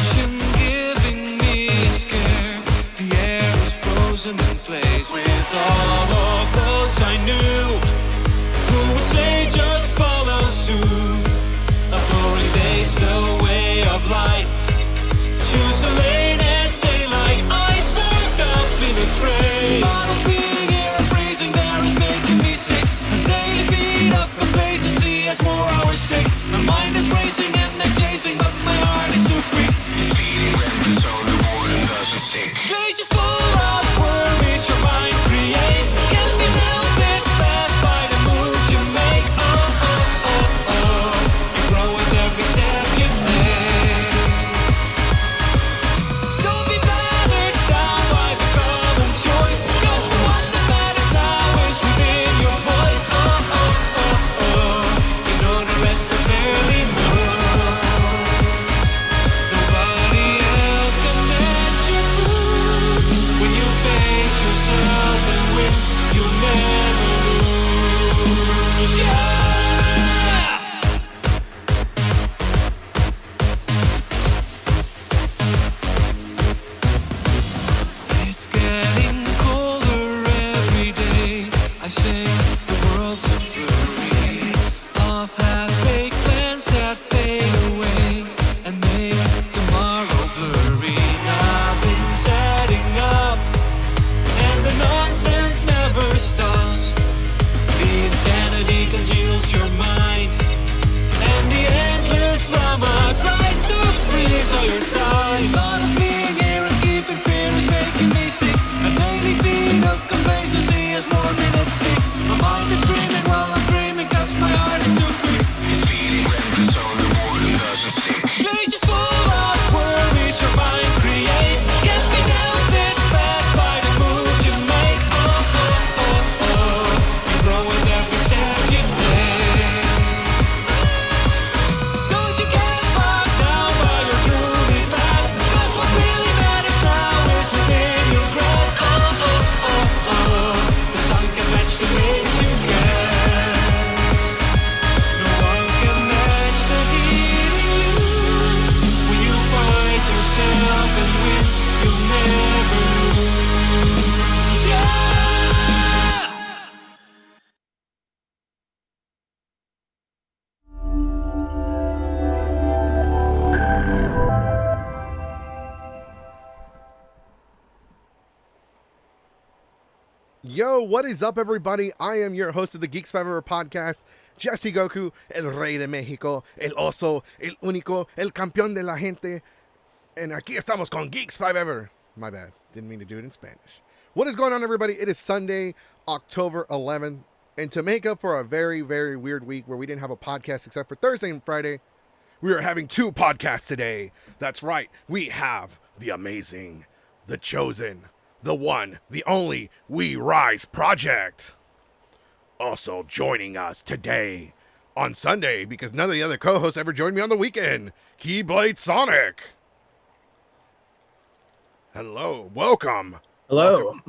motion giving me a scare. The air is frozen in place with all of those I knew who would say just follow suit. A boring day, slow way of life. Choose a lane and stay like ice packed up in a tray. Thought of being here and freezing there is making me sick. A daily feed of complacency as more hours tick. My mind is racing and they're chasing, but my heart is too quick. It's feeding rhythm so the boredom doesn't stick. Pages full of worries your mind creates can be melted fast by the moves you make. Oh, oh, oh, oh. You grow with every step you take. Don't be battered down by the common choice, 'cause the one that matters now is within your voice. Oh, oh, oh, oh. You know the rest are barely knows. Nobody else can match you. When you face yourself and win, you'll never lose. Yeah! It's getting colder every day. I say the world's a flurry of half-baked plans that fade away and make tomorrow blurry. Nothing's adding up, and the nonsense never stops. The insanity congeals your mind, and the endless drama tries to freeze all your time. Thought of being here and keeping fear is making me sick. A daily feed of complacency as more minutes tick. My mind is dreaming while I'm dreaming, 'cause my heart is too quick. It's feeding rhythm so the boredom doesn't stick. Pages full of worries your mind creates can be melted fast by the moves you make. Oh, oh, oh, oh. You grow with every step you take. Don't you get bogged down by your gloomy past, 'cause what really matters now is within your grasp. Oh, oh, oh, oh. The sun can match the wings you cast. No one can match the heat in you. When you fight yourself and win, you'll never lose. Yeah! Yo, what is up, everybody? I am your host of the Geeks Forever podcast, Jesse Goku, el rey de México, el oso, el único, el campeón de la gente. And aquí estamos con Geeks Forever. My bad. Didn't mean to do it in Spanish. What is going on, everybody? It is Sunday, October 11th. And to make up for a very, very weird week where we didn't have a podcast except for Thursday and Friday, we are having two podcasts today. That's right. We have the amazing, the chosen, the one, the only We Rise Project. Also joining us today on Sunday, because none of the other co-hosts ever joined me on the weekend, Keyblade Sonic. Hello, welcome. Hello.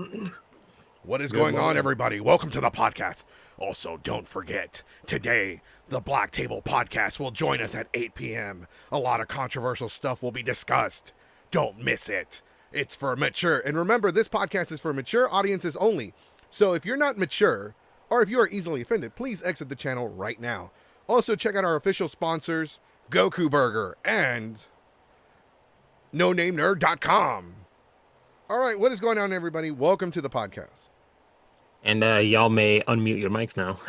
What is going on, everybody? Welcome to the podcast. Also, don't forget, today, the Black Table Podcast will join us at 8 p.m. A lot of controversial stuff will be discussed. Don't miss it. It's for mature. And remember, this podcast is for mature audiences only. So if you're not mature, or if you are easily offended, please exit the channel right now. Also, check out our official sponsors, Goku Burger and NoNameNerd.com. All right, what is going on, everybody? Welcome to the podcast. And y'all may unmute your mics now.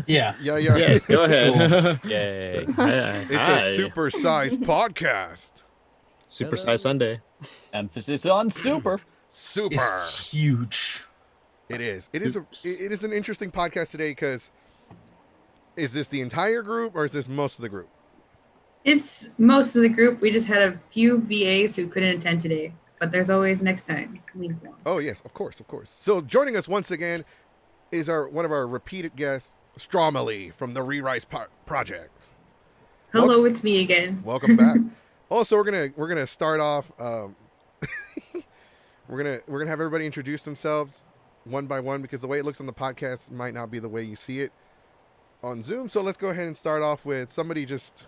Yeah. Yeah. Yes, go ahead. Cool. Yay. It's a super-sized podcast. Super Size Sunday. Emphasis on super. Super. It's huge. It is. It is an interesting podcast today because is this the entire group or is this most of the group? It's most of the group. We just had a few VAs who couldn't attend today, but there's always next time. Oh yes, of course. So joining us once again is one of our repeated guests, Stromily from the Re-Rise Project. Hello, it's me again. Welcome back. Also, we're gonna start off. We're gonna have everybody introduce themselves one by one because the way it looks on the podcast might not be the way you see it on Zoom. So let's go ahead and start off with somebody just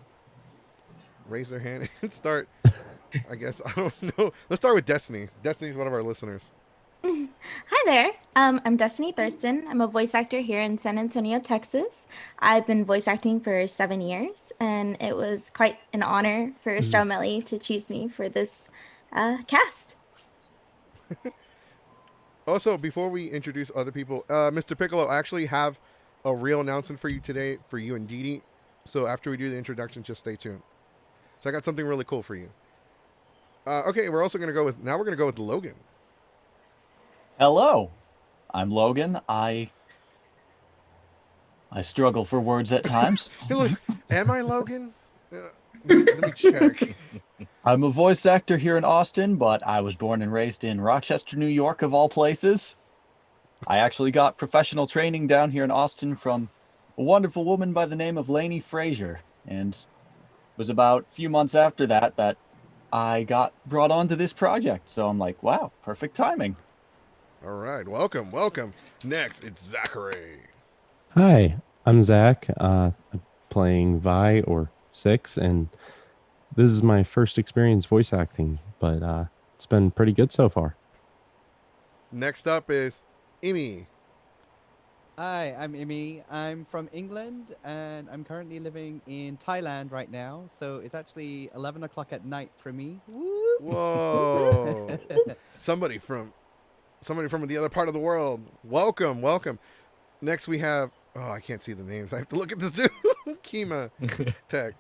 raise their hand and start. I guess I don't know. Let's start with Destiny. Destiny's one of our listeners. Hi there. I'm Destiny Thurston. I'm a voice actor here in San Antonio, Texas. I've been voice acting for 7 years, and it was quite an honor for Stromelli to choose me for this cast. Also, before we introduce other people, Mr. Piccolo, I actually have a real announcement for you today for you and Dee Dee. So after we do the introduction, just stay tuned. So I got something really cool for you. Okay, we're also gonna go with Logan. Hello, I'm Logan. I struggle for words at times. Hey, look, am I Logan? Let me check. I'm a voice actor here in Austin, but I was born and raised in Rochester, New York, of all places. I actually got professional training down here in Austin from a wonderful woman by the name of Lainey Frazier, and it was about a few months after that I got brought onto this project. So I'm like, wow, perfect timing. All right, welcome. Next, it's Zachary. Hi, I'm Zach, playing Vi or Six, and this is my first experience voice acting, but it's been pretty good so far. Next up is Imi. Hi, I'm Imi. I'm from England and I'm currently living in Thailand right now. So it's actually 11 o'clock at night for me. Woo! Whoa. somebody from the other part of the world. Welcome. Next we have, I can't see the names. I have to look at the Zoom. Kima Tex.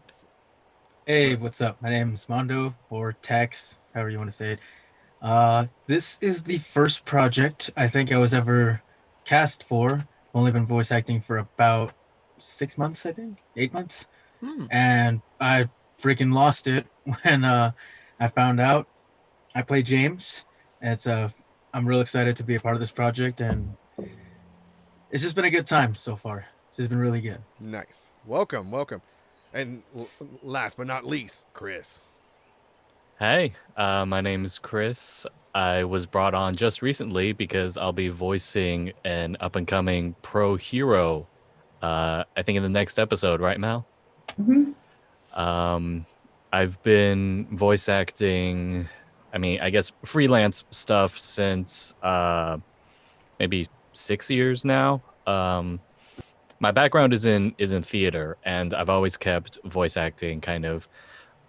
Hey, what's up? My name is Mondo, or Tex, however you want to say it. This is the first project I think I was ever cast for. I've only been voice acting for about 6 months, I think, 8 months. And I freaking lost it when I found out. I play James, and I'm real excited to be a part of this project, and it's just been a good time so far. It's just been really good. Nice. Welcome. And last but not least, Chris. Hey, my name's Chris. I was brought on just recently because I'll be voicing an up-and-coming pro hero, I think in the next episode, right, Mal? Mm-hmm. I've been voice acting, I guess freelance stuff since maybe 6 years now. My background is in theater, and I've always kept voice acting kind of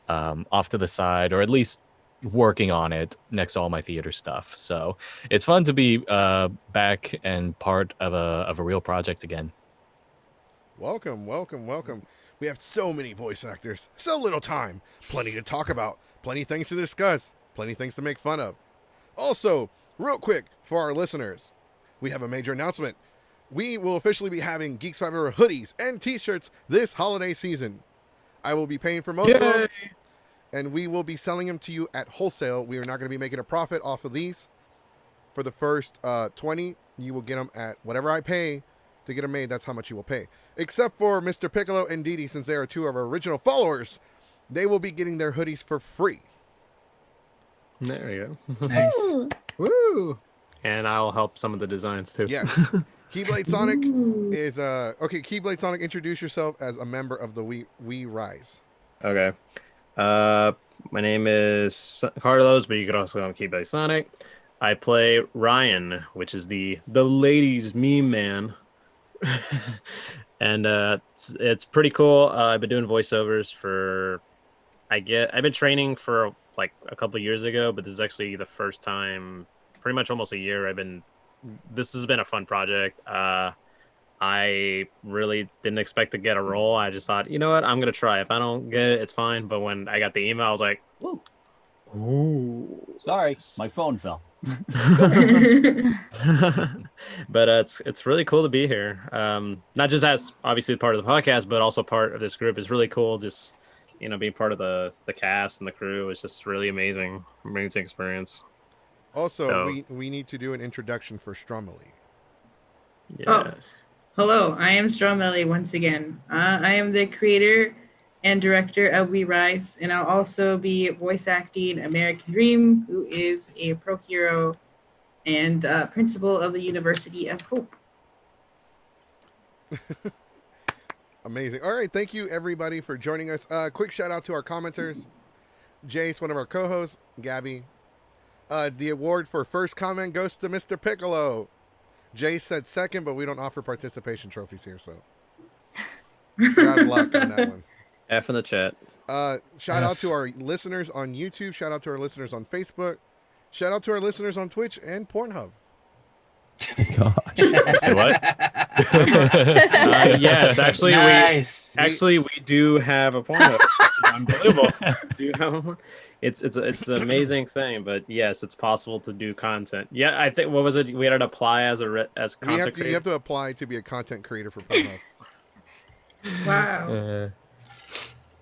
off to the side, or at least working on it next to all my theater stuff. So it's fun to be back and part of a real project again. Welcome. We have so many voice actors, so little time, plenty to talk about, plenty things to discuss, plenty things to make fun of. Also, real quick for our listeners, we have a major announcement. We will officially be having Geeks 5 Hour hoodies and t-shirts this holiday season. I will be paying for most of them, and we will be selling them to you at wholesale. We are not going to be making a profit off of these. For the first 20, you will get them at whatever I pay to get them made. That's how much you will pay. Except for Mr. Piccolo and Dee Dee, since they are two of our original followers, they will be getting their hoodies for free. There we go. Nice. Ooh. Woo! And I'll help some of the designs too. Yes. Keyblade Sonic is okay. Keyblade Sonic, introduce yourself as a member of the We Rise. Okay. My name is Carlos, but you could also call me Keyblade Sonic. I play Ryan, which is the ladies' meme man. And it's pretty cool. I've been doing voiceovers I've been training for like a couple of years ago, but this is actually the first time, pretty much almost a year. This has been a fun project. I really didn't expect to get a role. I just thought, you know what, I'm gonna try. If I don't get it, it's fine. But when I got the email, I was like, ooh. Sorry, my phone fell. But it's really cool to be here. Not just as obviously part of the podcast, but also part of this group. It's really cool. Just being part of the cast and the crew is just really amazing experience. Also, So- we need to do an introduction for Stromelli. Yes. Hello, I am Stromelli once again. I am the creator and director of We Rise, and I'll also be voice acting American Dream, who is a pro hero and principal of the University of Hope. Amazing. All right, thank you everybody for joining us. Quick shout out to our commenters. Jace, one of our co-hosts, Gabby. The award for first comment goes to Mr. Piccolo. Jace said second, but we don't offer participation trophies here, so you're out of luck on that one. F in the chat. Shout out to our listeners on YouTube. Shout out to our listeners on Facebook. Shout out to our listeners on Twitch and Pornhub. What? Yes, actually, Nice. we do have a porno. Unbelievable. Do you have one? It's an amazing thing, but yes, it's possible to do content. Yeah, I think what was it? We had to apply as content creator. You have to apply to be a content creator for Pornhub. Wow.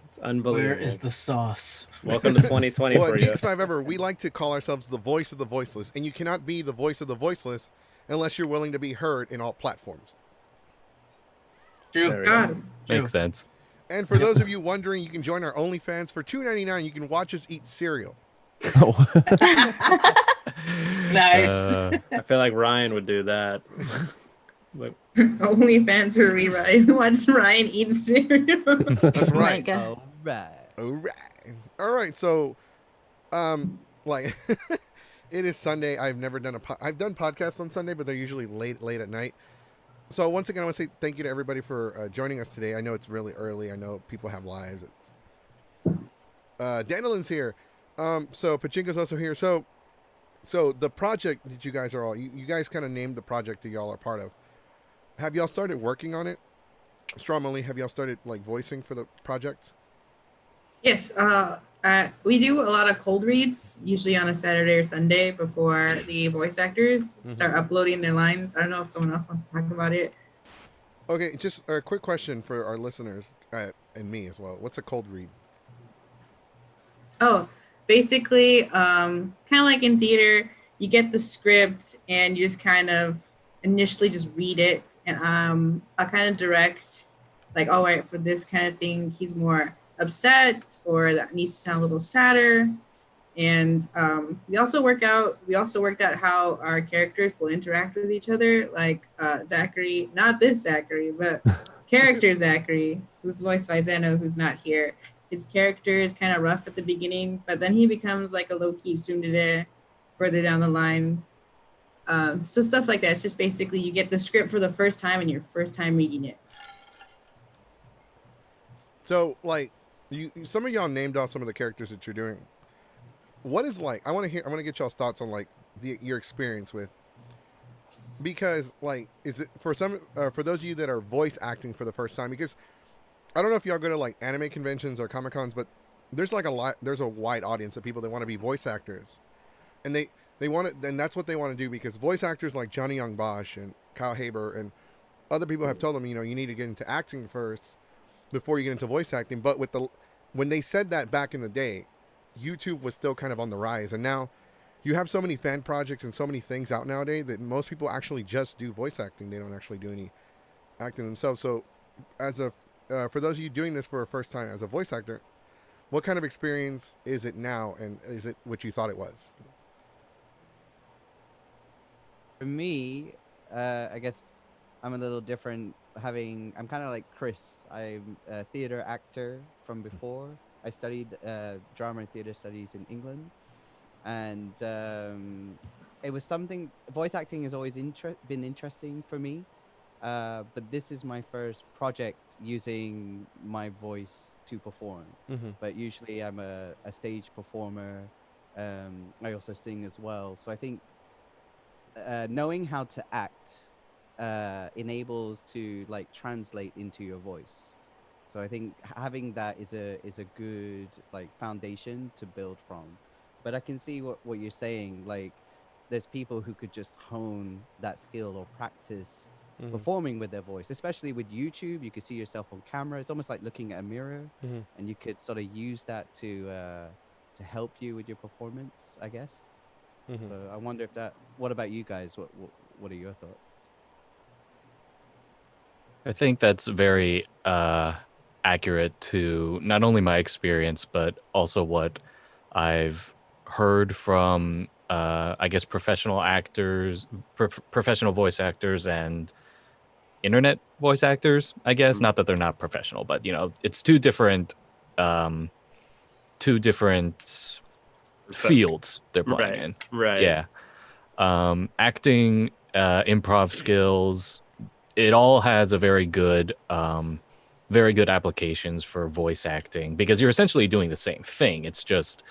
It's unbelievable. Where is the sauce? Welcome to 2020 Well, for at you. Geeks 5 Ever, we like to call ourselves the voice of the voiceless, and you cannot be the voice of the voiceless unless you're willing to be heard in all platforms. There True. we Got go. him. Makes sense. And for those of you wondering, you can join our OnlyFans for $2.99. You can watch us eat cereal. Nice. I feel like Ryan would do that. But OnlyFans for Re-Rise. Watch Ryan eat cereal. That's Oh my right. God. All right. All right. So, like, it is Sunday. I've never done I've done podcasts on Sunday, but they're usually late at night. So once again, I want to say thank you to everybody for joining us today. I know it's really early. I know people have lives. Dandelin's here. So Pachinko's also here. So the project that you guys are all, you guys kind of named the project that y'all are part of. Have y'all started working on it? Strongly, have y'all started like voicing for the project? Yes. We do a lot of cold reads, usually on a Saturday or Sunday before the voice actors start uploading their lines. I don't know if someone else wants to talk about it. Okay, just a quick question for our listeners and me as well. What's a cold read? Oh, basically, kind of like in theater, you get the script and you just kind of initially just read it, and I'll kind of direct, like, all right, for this kind of thing, he's more upset, or that needs to sound a little sadder. And we also worked out how our characters will interact with each other. Like Zachary, not this Zachary, but character Zachary, who's voiced by Zeno, who's not here. His character is kind of rough at the beginning, but then he becomes like a low-key tsundere further down the line. So stuff like that. It's just basically you get the script for the first time and your first time reading it. So, like, some of y'all named off some of the characters that you're doing. What is like? I want to get y'all's thoughts on like your experience with. Because like, is it for those of you that are voice acting for the first time? Because I don't know if y'all go to like anime conventions or Comic Cons, but there's like there's a wide audience of people that want to be voice actors, and they want it, and that's what they want to do, because voice actors like Johnny Young Bosch and Kyle Haber and other people have told them, you know, you need to get into acting first before you get into voice acting. But when they said that back in the day, YouTube was still kind of on the rise, and now you have so many fan projects and so many things out nowadays that most people actually just do voice acting. They don't actually do any acting themselves. So as for those of you doing this for a first time as a voice actor, what kind of experience is it now, and is it what you thought it was? For me, I guess I'm a little different. I'm kind of like Chris. I'm a theater actor from before. I studied drama and theater studies in England, and it was something. Voice acting has always been interesting for me, but this is my first project using my voice to perform. But usually I'm a stage performer. I also sing as well. So I think knowing how to act enables to like translate into your voice. So I think having that is a good like foundation to build from. But I can see what you're saying. Like, there's people who could just hone that skill or practice performing with their voice, especially with YouTube. You could see yourself on camera. It's almost like looking at a mirror, and you could sort of use that to help you with your performance, I guess. So I wonder if that. What about you guys? What are your thoughts? I think that's very accurate to not only my experience, but also what I've heard from, I guess, professional actors, professional voice actors, and internet voice actors. I guess not that they're not professional, but you know, it's two different two different fields they're playing in. Right. Yeah. Acting, improv skills, it all has a very good applications for voice acting, because you're essentially doing the same thing. It just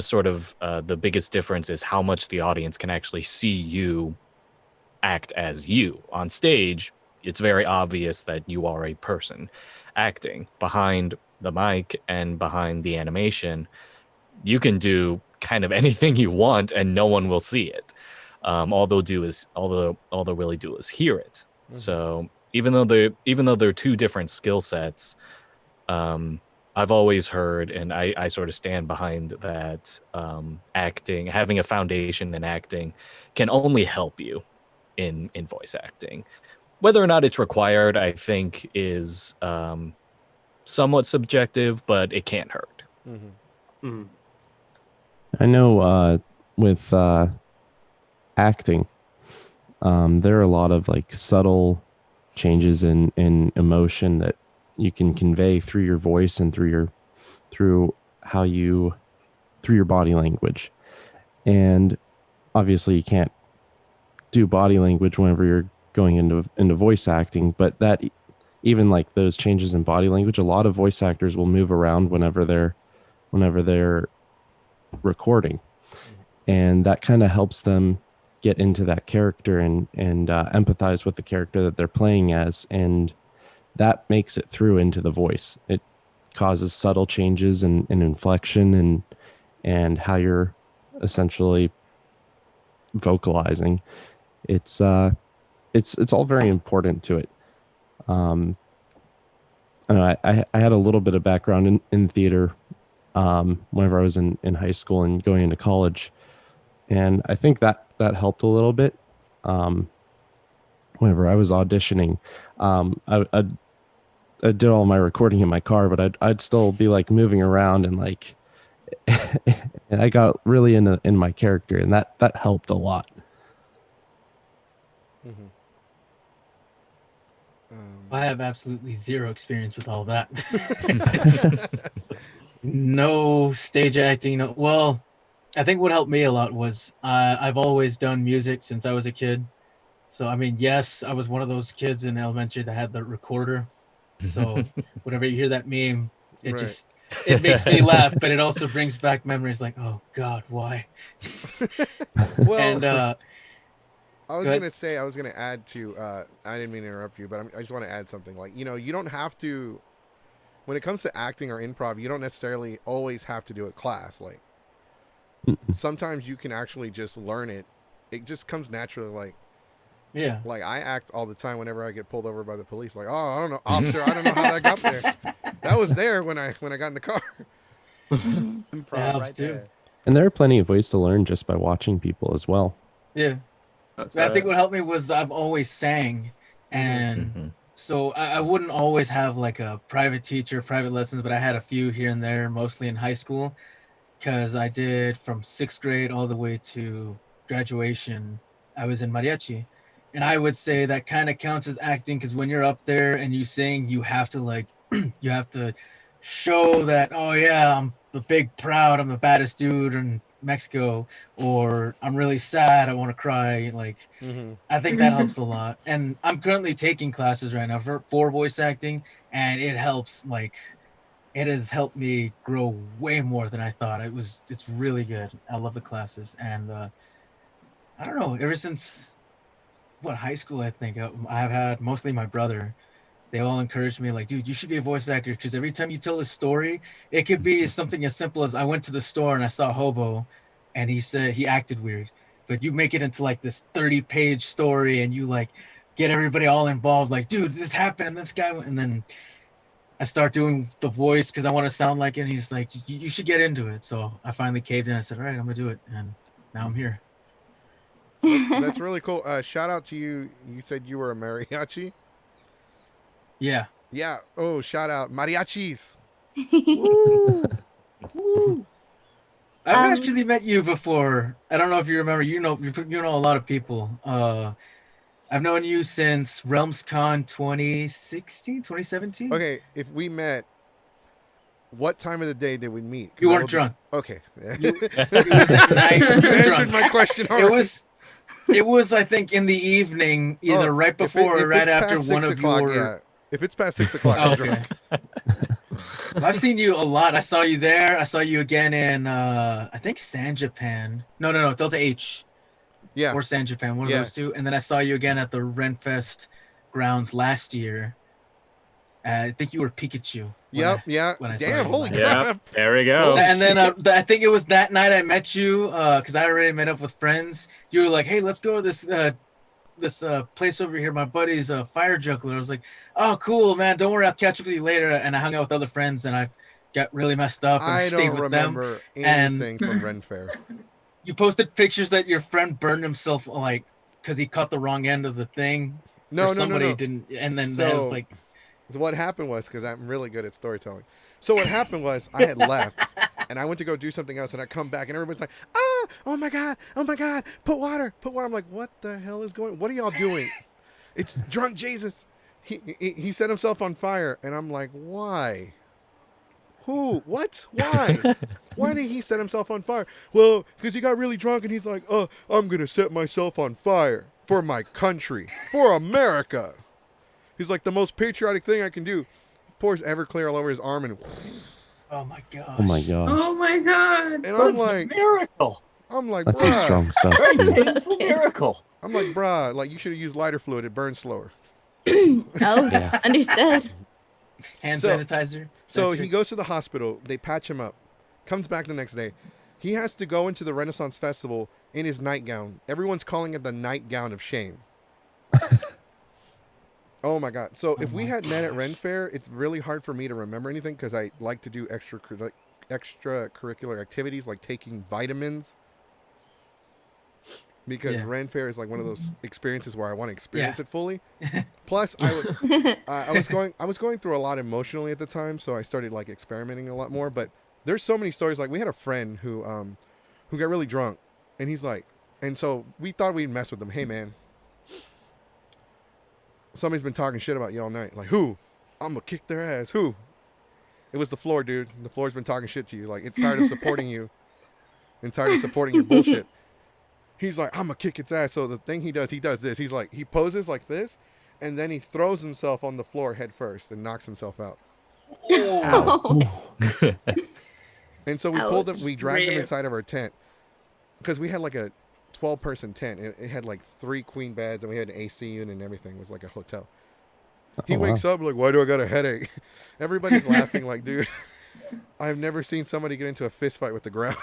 sort of the biggest difference is how much the audience can actually see you act as you on stage. It's very obvious that you are a person acting. Behind the mic and behind the animation, you can do kind of anything you want and no one will see it. All they'll really do is hear it. So even though they're two different skill sets, I've always heard, and I sort of stand behind that, acting, having a foundation in acting can only help you in voice acting. Whether or not it's required, I think, is somewhat subjective, but it can't hurt. I know with acting, there are a lot of like subtle changes in emotion that you can convey through your voice and through your body language. And obviously you can't do body language whenever you're going into voice acting, but that even like those changes in body language, a lot of voice actors will move around whenever they're recording, and that kind of helps them get into that character and empathize with the character that they're playing as, and that makes it through into the voice. It causes subtle changes in inflection and how you're essentially vocalizing. It's all very important to it. I had a little bit of background in theater whenever I was in high school and going into college, and I think that helped a little bit. Whenever I was auditioning, I did all my recording in my car, but I'd still be like moving around and like, and I got really in my character, and that helped a lot. I have absolutely zero experience with all that. No stage acting. Well, I think what helped me a lot was I've always done music since I was a kid. So, I mean, yes, I was one of those kids in elementary that had the recorder. So whenever you hear that meme, it makes me laugh, but it also brings back memories like, oh God, why? Well, And I was gonna add to. I didn't mean to interrupt you, but I just want to add something. Like, you don't have to. When it comes to acting or improv, you don't necessarily always have to do a class. Like, sometimes you can actually just learn it. It just comes naturally. Like, yeah, like I act all the time whenever I get pulled over by the police. Like, oh, I don't know, officer, I don't know how that got there. That was there when I got in the car. Improv right too. there. And there are plenty of ways to learn just by watching people as well. Yeah. I think what helped me was I've always sang, and so I wouldn't always have like a private teacher, private lessons, but I had a few here and there, mostly in high school, because I did from 6th grade all the way to graduation. I was in mariachi, and I would say that kind of counts as acting, because when you're up there and you sing, you have to like, you have to show that, oh yeah, I'm the big proud, I'm the baddest dude in Mexico, or I'm really sad, I want to cry. Like, I think that helps a lot. And I'm currently taking classes right now for voice acting, and it helps. Like, it has helped me grow way more than I thought. It's really good. I love the classes, and I don't know, ever since high school, I think I've had mostly my brother. They all encouraged me, like, dude, you should be a voice actor, because every time you tell a story, it could be something as simple as I went to the store and I saw Hobo and he said he acted weird, but you make it into like this 30-page story and you like get everybody all involved, like, dude, this happened and this guy, and then I start doing the voice because I want to sound like it, and he's like, you should get into it. So I finally caved in. I said, all right, I'm gonna do it, and now I'm here. That's really cool. Shout out to you. You said you were a mariachi? Yeah. Yeah. Oh, shout out. Mariachis. Woo. I've actually met you before. I don't know if you remember. You know a lot of people. I've known you since RealmsCon 2016, 2017. Okay, if we met, what time of the day did we meet? 'Cause You that weren't would be- drunk. Okay. It was at night. You You were answered drunk. my question It already. was I think in the evening, either Oh, right if before if or right it's after past one 6 of o'clock, your. yeah. If it's past 6 o'clock, Oh, I'm okay. drunk. I've seen you a lot. I saw you there. I saw you again in I think San Japan. No, Delta H Yeah. or San Japan, one Yeah. of those two. And then I saw you again at the Renfest grounds last year. I think you were Pikachu. Yep. Yeah. when I saw Damn. you Holy last. Yeah, crap. there we go. And then I think it was that night I met you because I already met up with friends. You were like, "Hey, let's go to this place over here. My buddy's a fire juggler." I was like, "Oh, cool, man. Don't worry, I'll catch up with you later." And I hung out with other friends, and I got really messed up, and I I stayed don't with them. remember and- anything from Ren Fair. You posted pictures that your friend burned himself like because he caught the wrong end of the thing. No, or no, no, somebody no. didn't, and then that was So- like, So what happened was, because I'm really good at storytelling. So what happened was I had left and I went to go do something else and I come back and everybody's like, oh my God, put water. I'm like, what the hell is what are y'all doing? It's drunk Jesus. He set himself on fire and I'm like, why? Who? What? Why? Why did he set himself on fire? Well, because he got really drunk and he's like, I'm going to set myself on fire for my country, for America. He's like, the most patriotic thing I can do. Pours Everclear all over his arm and oh my gosh. Oh my god. Oh my god. I'm That's a like, miracle. That's some bruh. strong stuff. Very Too. painful miracle. I'm like, bruh, like you should have used lighter fluid. It burns slower. Oh, Yeah. understood. Hand So- sanitizer. So Vector. he goes to the hospital. They patch him up. Comes back the next day. He has to go into the Renaissance Festival in his nightgown. Everyone's calling it the nightgown of shame. Oh my God. So if we had met at Ren Fair, it's really hard for me to remember anything because I like to do extracurricular activities like taking vitamins. Because Yeah. Ren Fair is like one of those experiences where I want to experience Yeah. it fully. Plus, I was going through a lot emotionally at the time, so I started like experimenting a lot more. But there's so many stories. Like we had a friend who got really drunk, and he's like, and so we thought we'd mess with him. Hey man, somebody's been talking shit about you all night. Like who? I'm gonna kick their ass. Who? It was the floor, dude. The floor's been talking shit to you. Like it's tired of supporting you, and tired of supporting your bullshit. He's like, I'm gonna kick its ass. So the thing he does this. He's like, he poses like this, and then he throws himself on the floor head first and knocks himself out. Oh. And so we pulled him, Ouch. we dragged him Rip. inside of our tent because we had like a 12-person tent. It had like 3 queen beds and we had an AC unit and everything. It was like a hotel. He Oh, wow. wakes up like, why do I got a headache? Everybody's laughing like, dude, I've never seen somebody get into a fist fight with the ground.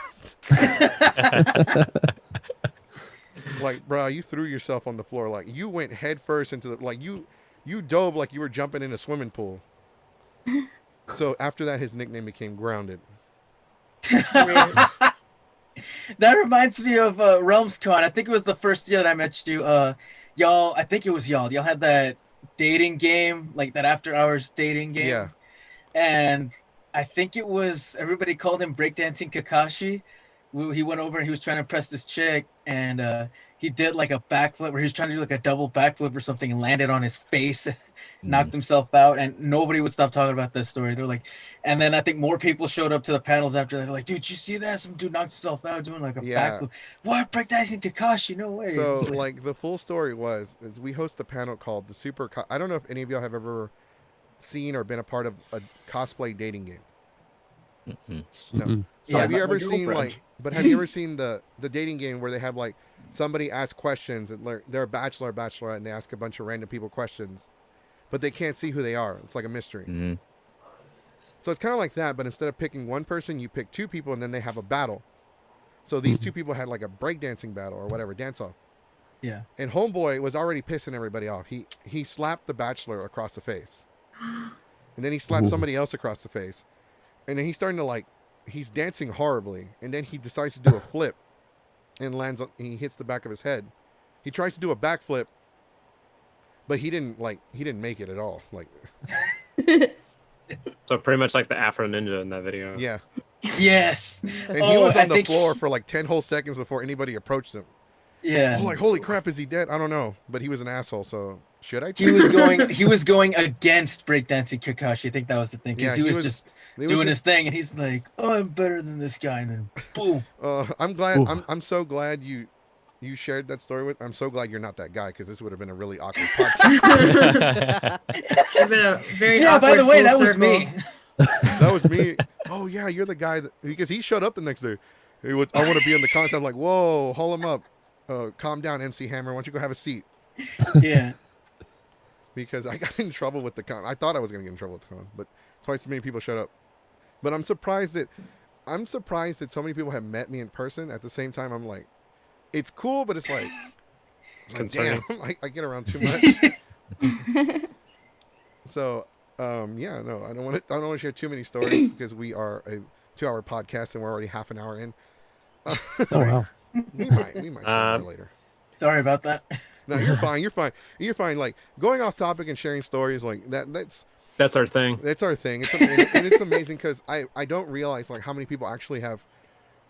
Like, bro, you threw yourself on the floor. Like you went head first into the, like you dove like you were jumping in a swimming pool. So after that, his nickname became Grounded. That reminds me of RealmsCon. I think it was the first year that I met you. Y'all, I think it was y'all. Y'all had that dating game, like that after hours dating game. Yeah. And I think it was, everybody called him Breakdancing Kakashi. He went over and he was trying to impress this chick, and he did like a backflip where he was trying to do like a double backflip or something and landed on his face, knocked himself out, and nobody would stop talking about this story. They're like, and then I think more people showed up to the panels after. They're like, dude, you see that? Some dude knocked himself out doing like a Yeah. backflip. What? Breakdancing Kakashi? No way. So It's like- like the full story is we host a panel called the I don't know if any of y'all have ever seen or been a part of a cosplay dating game. No. Mm-mm. So Yeah, have you my ever seen girlfriend. like? But have you ever seen the dating game where they have like somebody ask questions and they're a bachelor, bachelorette, and they ask a bunch of random people questions, but they can't see who they are. It's like a mystery. Mhm. So it's kind of like that, but instead of picking one person, you pick 2 people, and then they have a battle. So these 2 people had like a breakdancing battle or whatever, dance off. yeah. And Homeboy was already pissing everybody off. He slapped the bachelor across the face. And then he slapped somebody else across the face. And then he's starting to like, he's dancing horribly. And then he decides to do a flip and lands on, he hits the back of his head. He tries to do a backflip, but he didn't make it at all. Like, So pretty much like the Afro Ninja in that video. yeah. Yes. And he Oh, was I on the think- floor for like 10 whole seconds before anybody approached him. Yeah. Oh, like, holy crap, is he dead? I don't know. But he was an asshole, so Should I? He was going against breakdancing Kakashi. I think that was the thing, because Yeah, he was just it was doing his just- thing, and he's like, "Oh, I'm better than this guy," and then boom. I'm glad. Ooh. I'm so glad you shared that story with. I'm so glad you're not that guy, because this would have been a really awkward podcast. It's been a very Yeah, by awkward the way, full that was circle. me. That was me. Oh yeah, you're the guy that, because he showed up the next day. I want to be in the concert. I'm like, whoa, hold him up. Calm down, MC Hammer. Why don't you go have a seat? Yeah. Because I got in trouble with the con. I thought I was gonna get in trouble with the con, but twice as many people showed up. But I'm surprised that so many people have met me in person. At the same time, I'm like, it's cool, but it's like Concerning. damn, I get around too much. So, yeah, no, I don't want to share too many stories, because we are a 2-hour podcast and we're already half an hour in. Oh wow. We might share more later. Sorry about that. No, you're fine. You're fine. Like, going off topic and sharing stories like that. That's our thing. That's our thing. It's amazing, and it's amazing because I don't realize like how many people actually have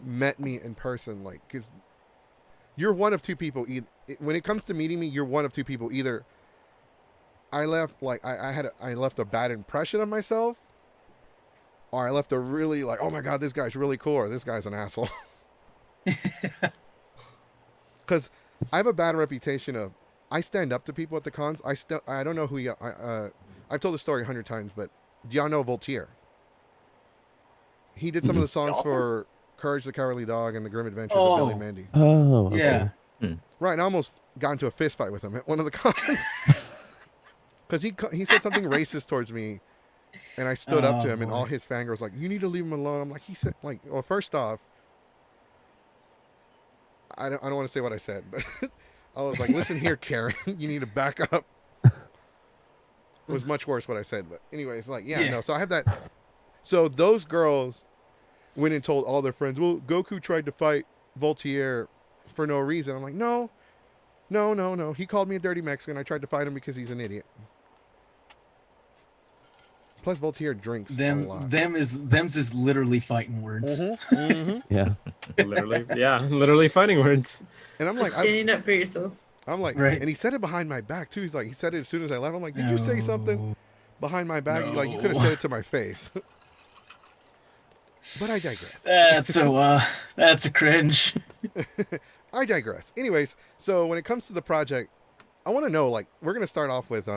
met me in person. Like, because you're one of two people. When it comes to meeting me, you're one of two people. Either I left like I left a bad impression of myself, or I left a really like, oh my god, this guy's really cool, or this guy's an asshole. Because I have a bad reputation of I stand up to people at the cons. I don't know who you. I've told the story 100 times, but do y'all know Voltaire? He did some of the songs for Courage the Cowardly Dog and The Grim Adventures of Billy and Mandy. Oh. Okay. Yeah. Right, and I almost got into a fist fight with him at one of the cons. Because he said something racist towards me, and I stood up to him, and all his fangirls like, you need to leave him alone. I'm like, he said, like, well, first off, I don't want to say what I said, but I was like, listen here, Karen, you need to back up. It was much worse what I said, but anyways, like, yeah, no, so I have that. So those girls went and told all their friends, well, Goku tried to fight Voltaire for no reason. I'm like, no. He called me a dirty Mexican. I tried to fight him because he's an idiot. Plus, Voltaire drinks a lot. Them's is literally fighting words. Yeah. literally fighting words. And I'm like, Standing up for yourself. I'm like, Right. and he said it behind my back too. He's like, he said it as soon as I left. I'm like, did you say something behind my back? No. Like, you could have said it to my face. But I digress. That's a cringe. I digress. Anyways, so when it comes to the project, I want to know, like, we're gonna start off with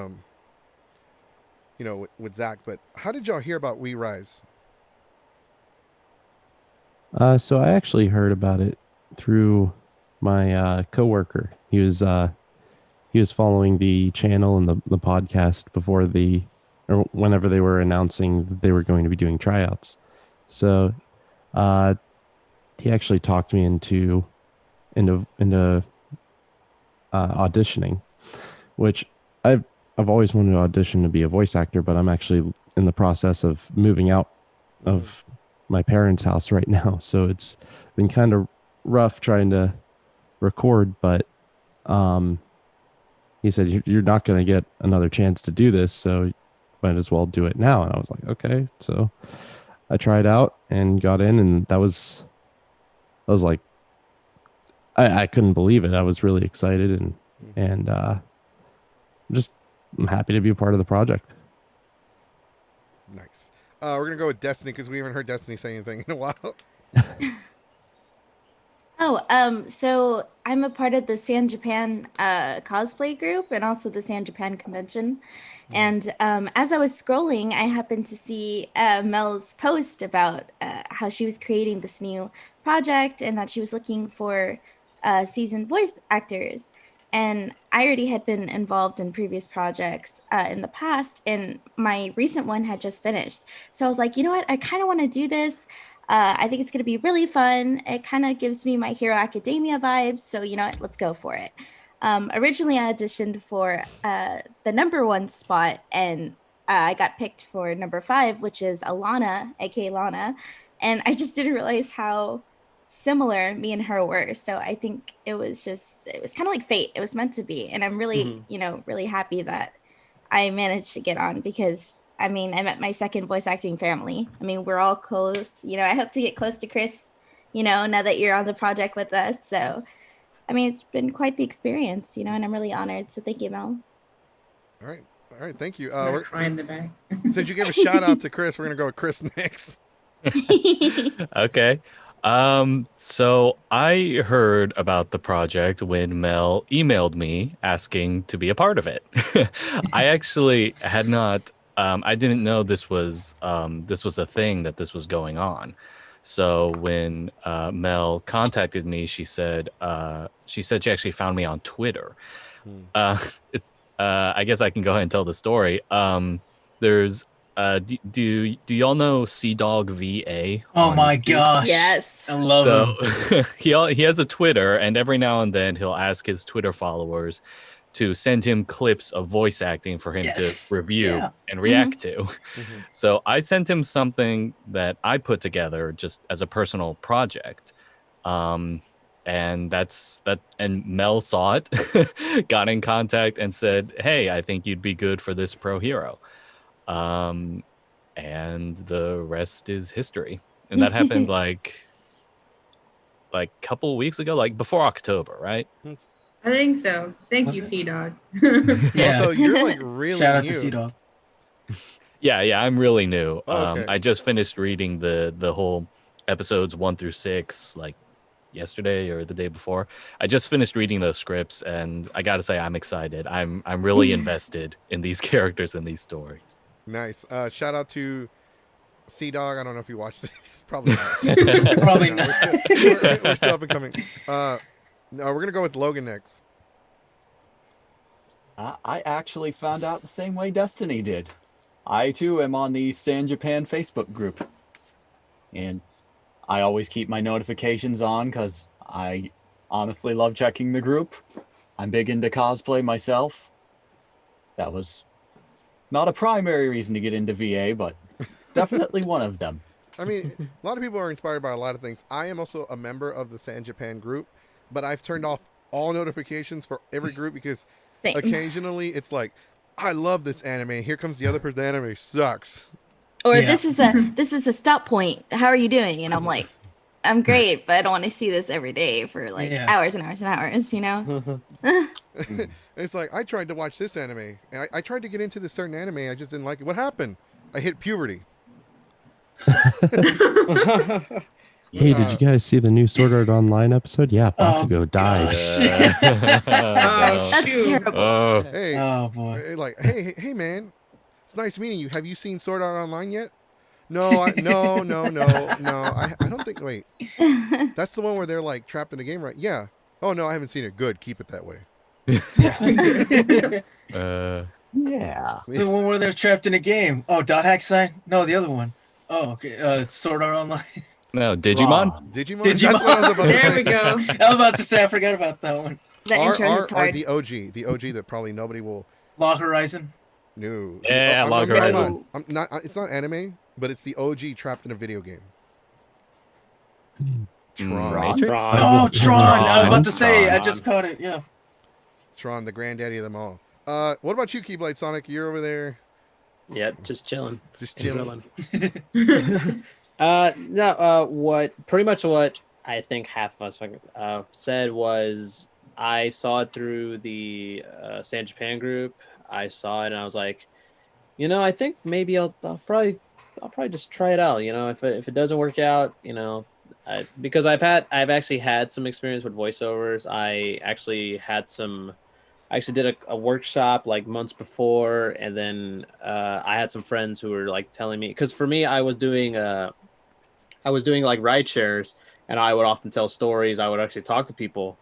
with Zach. But how did y'all hear about We Rise? So I actually heard about it through my coworker. He was following the channel and the podcast before or whenever they were announcing that they were going to be doing tryouts. So he actually talked me into auditioning, which I've always wanted to audition to be a voice actor, but I'm actually in the process of moving out of my parents' house right now, so it's been kind of rough trying to record. But he said, you're not going to get another chance to do this, so might as well do it now. And I was like, okay. So I tried out and got in, and I was like, I couldn't believe it. I was really excited, and I'm happy to be a part of the project. Nice. We're gonna go with Destiny because we haven't heard Destiny say anything in a while. So I'm a part of the San Japan cosplay group and also the San Japan convention. And as I was scrolling, I happened to see Mel's post about how she was creating this new project and that she was looking for seasoned voice actors. And I already had been involved in previous projects in the past, and my recent one had just finished. So I was like, you know what? I kind of want to do this. I think it's going to be really fun. It kind of gives me My Hero Academia vibes. So, you know what? Let's go for it. Originally, I auditioned for the number 1 spot, and I got picked for number 5, which is Alana, aka Lana. And I just didn't realize how similar me and her were. So I think it was kind of like fate. It was meant to be. And I'm really, really happy that I managed to get on, because I mean, I met my second voice acting family. I mean, we're all close. I hope to get close to Chris, now that you're on the project with us. So, I mean, it's been quite the experience, and I'm really honored. So thank you, Mel. All right. All right. Thank you. Start crying in the back. Since you gave a shout out to Chris, we're gonna go with Chris next. Okay. So I heard about the project when Mel emailed me asking to be a part of it. I actually had not I didn't know this was a thing, that this was going on. So when Mel contacted me, she said she actually found me on Twitter. Uh, it, I guess I can go ahead and tell the story. There's do y'all know Sea Dog VA? Oh on my YouTube? gosh. Yes. I love him. So he has a Twitter, and every now and then he'll ask his Twitter followers to send him clips of voice acting for him Yes. to review Yeah. and react to. So I sent him something that I put together just as a personal project. And that's that, and Mel saw it, got in contact and said, "Hey, I think you'd be good for this pro hero." And the rest is history. And that happened like couple weeks ago, like before October, right? I think so. Thank Was you, it? Sea Dog. Yeah. Also, you're like really Shout out new. to Sea Dog. Yeah, I'm really new. Oh, okay. I just finished reading the whole episodes 1 through 6 like yesterday or the day before. I just finished reading those scripts, and I gotta say I'm excited. I'm really invested in these characters and these stories. Nice. Shout out to Sea Dog. I don't know if you watched this. Probably not. Probably No, not. we're still up and coming. No, we're gonna go with Logan next. I actually found out the same way Destiny did. I too am on the San Japan Facebook group. And I always keep my notifications on because I honestly love checking the group. I'm big into cosplay myself. That was not a primary reason to get into VA, but definitely one of them. I mean, a lot of people are inspired by a lot of things. I am also a member of the San Japan group, but I've turned off all notifications for every group because Same. occasionally it's like, I love this anime. Here comes the other person. The anime sucks. Or Yeah. this is a stop point. How are you doing? And I'm like, I'm great, but I don't want to see this every day for like Yeah. hours and hours and hours, you know? It's like, I tried to watch this anime, and I tried to get into this certain anime. I just didn't like it. What happened? I hit puberty. Hey, did you guys see the new Sword Art Online episode? Yeah, Bakugo died. Oh, That's shoot. terrible. Oh, Hey, Oh boy. like, hey, man, it's nice meeting you. Have you seen Sword Art Online yet? No, no. I don't think. Wait, that's the one where they're like trapped in a game, right? Yeah. Oh no, I haven't seen it. Good, keep it that way. Yeah. The one where they're trapped in a game. Oh, dot hack sign? No, the other one. Oh, okay. It's Sword Art Online. no, Digimon. Digimon. Digimon. That's what I was about to There say. we go. I was about to say I forgot about that one. The intro hits Are hard. the OG that probably nobody will Log Horizon. know. Yeah, Log talking Horizon. about- I'm not. It's not anime, but it's the OG trapped in a video game. Tron. Matrix? Oh, Tron. I was about to say. I Tron. just caught it. Yeah. Tron, the granddaddy of them all. What about you, Keyblade Sonic? You're over there, Yep, just chilling. just Chilling. chilling. Pretty much what I think half of us said was I saw it through the San Japan group. I saw it and I was like, I think maybe I'll probably just try it out. If it doesn't work out, because I've actually had some experience with voiceovers. I actually did a workshop like months before, and then I had some friends who were like telling me, because for me I was doing like ride shares, and I would often tell stories. I would actually talk to people,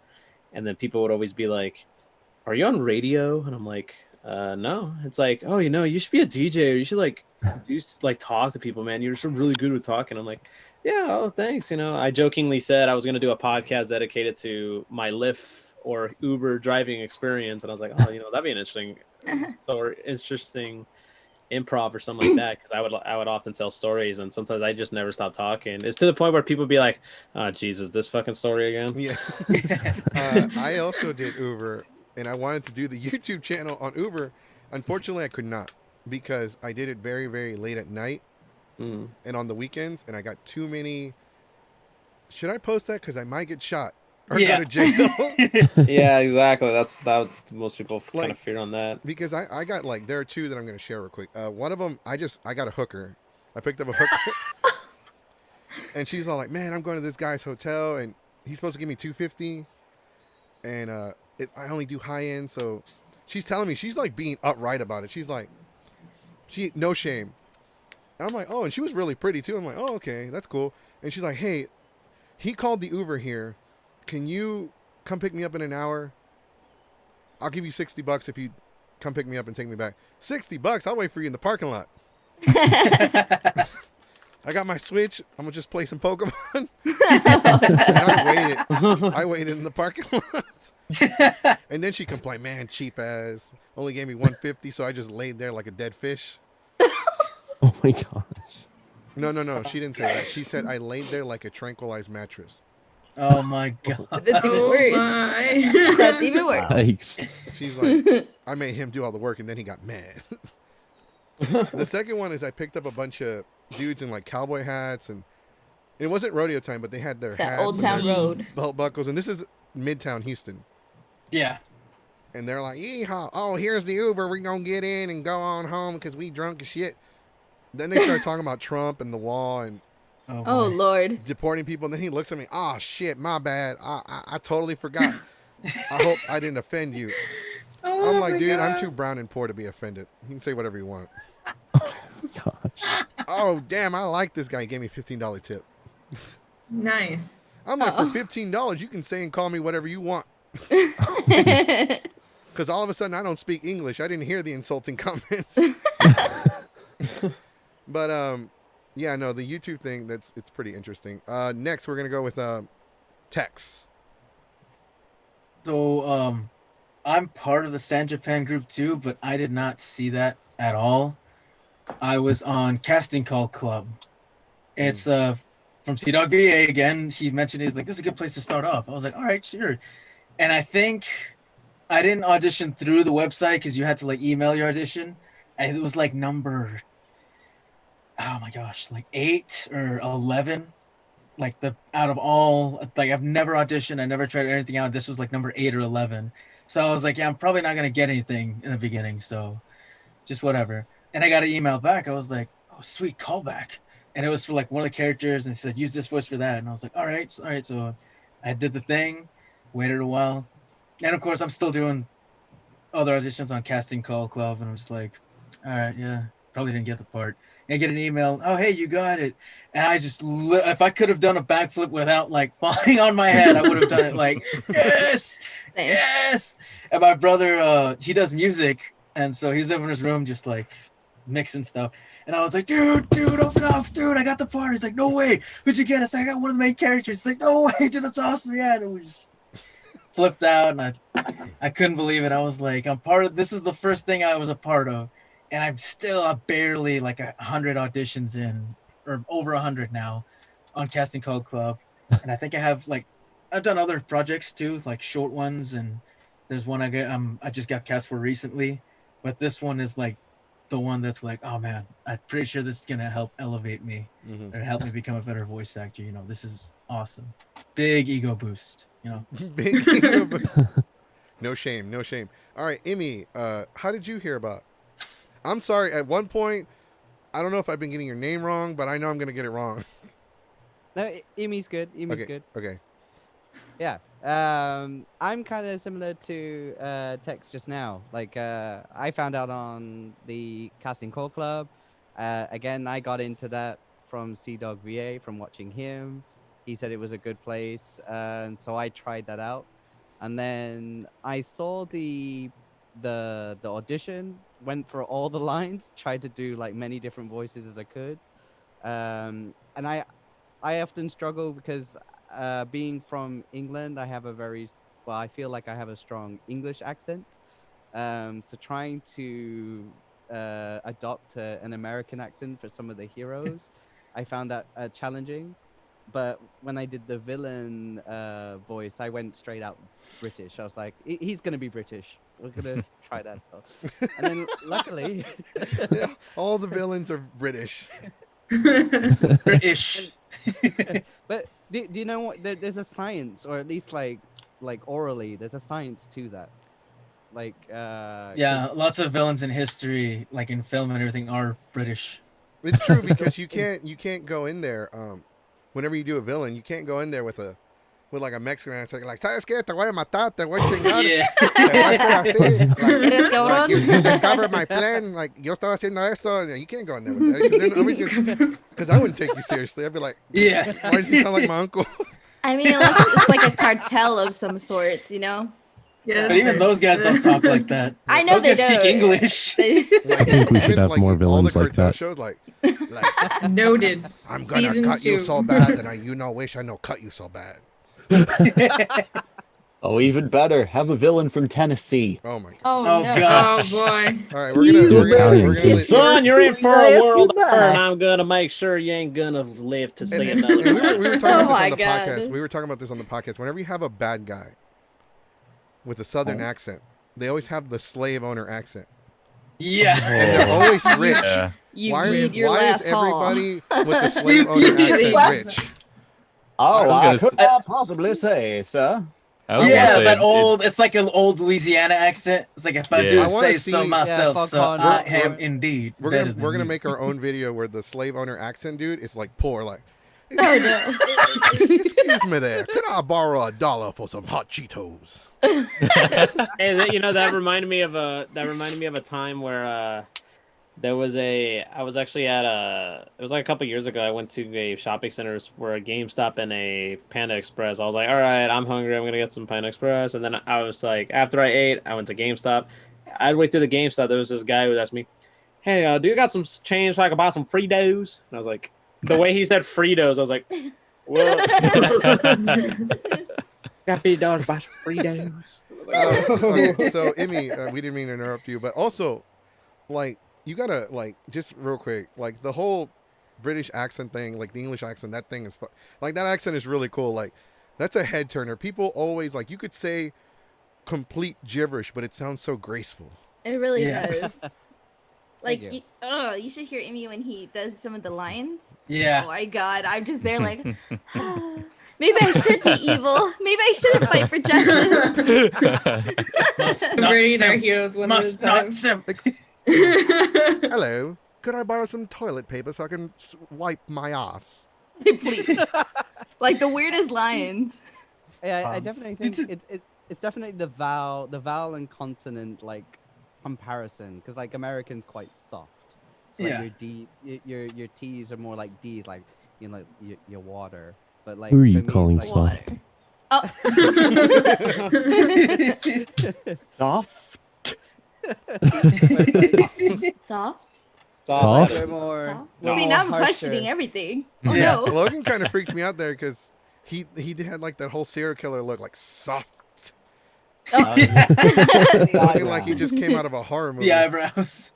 and then people would always be like, "Are you on radio?" And I'm like, "No." It's like, "Oh, you should be a DJ, or you should like talk to people, man. You're so really good with talking." I'm like, "Yeah, oh, thanks." I jokingly said I was going to do a podcast dedicated to my Lyft or Uber driving experience, and I was like, "Oh, that'd be an interesting improv or something like that," because I would often tell stories, and sometimes I just never stop talking. It's to the point where people be like, "Oh, Jesus, this fucking story again." Yeah. I also did Uber, and I wanted to do the YouTube channel on Uber. Unfortunately, I could not because I did it very, very late at night and on the weekends, and I got too many. Should I post that? Because I might get shot. or Yeah. go to jail. Yeah, exactly. That's most people kind Like- of fear on that. Because I got like, there are two that I'm going to share real quick. One of them, I got a hooker. I picked up a hooker. And she's all like, man, I'm going to this guy's hotel and he's supposed to give me $250. And I only do high end. So she's telling me, she's like being upright about it. She's like, no shame. And I'm like, oh, and she was really pretty too. I'm like, oh, okay, that's cool. And she's like, hey, he called the Uber here. Can you come pick me up in an hour? I'll give you $60 if you come pick me up and take me back. $60? I'll wait for you in the parking lot. I got my Switch. I'm gonna just play some Pokemon. And I waited in the parking lot. And then she complained, man, cheap ass. Only gave me $150, so I just laid there like a dead fish. Oh my gosh. No. She didn't say that. She said I laid there like a tranquilized mattress. Oh my god. That's even worse. my. That's even worse. Yikes. She's like, I made him do all the work, and then he got mad. The second one is I picked up a bunch of dudes in like cowboy hats, and it wasn't rodeo time, but they had their It's that hats Old and Town their Road. belt buckles, and this is Midtown Houston. Yeah. And they're like, yeehaw, oh, here's the Uber. We're going to get in and go on home because we drunk as shit. Then they start talking about Trump and the wall and Oh, Oh boy. Lord. deporting people. And then he looks at me, oh, shit, my bad. I totally forgot. I hope I didn't offend you. Oh I'm like, my dude, I'm God. too brown and poor to be offended. You can say whatever you want. Gosh. Oh, damn, I like this guy. He gave me a $15 tip. Nice. I'm like, Uh-oh. for $15, you can say and call me whatever you want. That's Because all of a sudden, I don't speak English. I didn't hear the insulting comments. But, yeah, no, the YouTube thing, it's pretty interesting. Next, we're going to go with Tex. So I'm part of the San Japan group too, but I did not see that at all. I was on Casting Call Club. It's from C-Dog VA again. He mentioned he's like, this is a good place to start off. I was like, all right, sure. And I think I didn't audition through the website because you had to like email your audition. And it was like number, oh my gosh, like 8 or 11. Like the out of all, like I've never auditioned, I never tried anything out. This was like number 8 or 11. So I was like, yeah, I'm probably not gonna get anything in the beginning. So just whatever. And I got an email back. I was like, oh, sweet callback. And it was for like one of the characters, and he said, use this voice for that. And I was like, all right. So I did the thing, waited a while. And of course, I'm still doing other auditions on Casting Call Club. And I'm just like, all right, yeah, probably didn't get the part. And I get an email, oh, hey, you got it. And I just, if I could have done a backflip without like falling on my head, I would have done it like, yes, yes. And my brother, he does music. And so he's over in his room just like mixing stuff. And I was like, dude, open up, dude, I got the part. He's like, no way. Who'd you get? I said, I got one of the main characters. He's like, no way, dude, that's awesome. Yeah. And we just flipped out, and I couldn't believe it. I was like, this is the first thing I was a part of. And I'm still barely like 100 auditions in, or over 100 now on Casting Call Club. And I think I have I've done other projects too, like short ones. And there's one I just got cast for recently, but this one is like the one that's like, oh man, I'm pretty sure this is going to help elevate me or help me become a better voice actor. You know, this is awesome. Big ego boost, you know. Big ego boost. No shame. All right, Emmy, how did you hear about? I'm sorry, at one point, I don't know if I've been getting your name wrong, but I know I'm going to get it wrong. No, Imi's good. Imi's good. Okay. Yeah. I'm kind of similar to Tex just now. Like, I found out on the Casting Call Club. Again, I got into that from C-Dog VA, from watching him. He said it was a good place, and so I tried that out. And then I saw the audition, went for all the lines, tried to do like many different voices as I could. And I often struggle because being from England, I feel like I have a strong English accent. So trying to adopt an American accent for some of the heroes, I found that challenging. But when I did the villain voice, I went straight out British. I was like, he's going to be British. We're going to try that. And then luckily... Yeah, all the villains are British. British. but Do you know what? There's a science, or at least like orally, there's a science to that. Like Yeah, lots of villains in history, like in film and everything, are British. It's true because you can't go in there. Whenever you do a villain, you can't go in there with like a Mexican accent, like ¿Sabes qué? Te voy a matar, te voy a chingar, Yeah. te voy a hacer así. Eres Like cabrón. you discovered my plan. Like yo estaba haciendo esto. You can't go in there with that because I wouldn't take you seriously. I'd be like, Yeah. why does he sound like my uncle? I mean, unless it's like a cartel of some sorts, you know? Yeah, But even those guys don't talk like that. I know those they guys do. speak English. They- Like, think we should even, have like, more all the villains like cartel that. shows, like Noted. I'm gonna Season cut you 2. so bad that wish I know cut you so bad. Oh, even better. Have a villain from Tennessee. Oh my god. oh, Oh, no. God. Oh boy. All right, we're Italian gonna kid. Son, you're in for a Yes, world you of hurt, and bet. I'm gonna make sure you ain't gonna live to see and another. we were talking Oh about this my on the God. podcast. We were talking about this on the podcast. Whenever you have a bad guy with a southern accent, they always have the slave owner accent, Yeah. and they're always rich. Yeah. You why read your why last is haul. everybody with the slave owner accent What? rich? Oh, I I was could gonna not possibly say, sir. I was gonna Yeah, say that it- old. It's like an old Louisiana accent. It's like if I Yeah. do I wanna say see- so yeah, myself, fuck so on. I We're- am indeed. We're better gonna than we're gonna you. make our own video where the slave owner accent dude is like poor, like. Oh, no. Excuse me there. Could I borrow $1 for some hot Cheetos? Hey, that reminded me of a time where there was I was actually at it was like a couple years ago. I went to a shopping center where a GameStop and a Panda Express. I was like, all right, I'm hungry. I'm gonna get some Panda Express. And then I was like, after I ate, I went to GameStop. I'd wait through the GameStop. There was this guy who asked me, "Hey, do you got some change so I can buy some Fritos?" And I was like, the way he said Fritos, I was like, "Well, got $50 to buy some Fritos." I was like, Okay, so Emmy, we didn't mean to interrupt you, but also, like, you gotta like just real quick, like the whole British accent thing, like the English accent, that thing is like that accent is really cool. Like, that's a head turner. People always like you could say complete gibberish, but it sounds so graceful. It really Yeah. does. Like, you. you should hear Amy when he does some of the lines. Yeah. Oh my god, I'm just there like, maybe I should be evil. Maybe I shouldn't fight for justice. Must not Converting our simp. heroes one Must at a time. not simp. Hello, could I borrow some toilet paper so I can wipe my ass? Please. Like the weirdest lines. Yeah, I definitely think it's definitely the vowel and consonant like comparison, because like American's quite soft. So like Yeah. your D, your T's are more like D's, like like your water. But like Who are you for me, calling it's, soft? Oh. Soft. Soft. Soft? They're more. Soft. they're See, more now I'm harsher. questioning everything. Oh Yeah. no. Logan kind of freaked me out there because he had like that whole serial killer look, like soft, Oh. looking like he just came out of a horror movie. The eyebrows.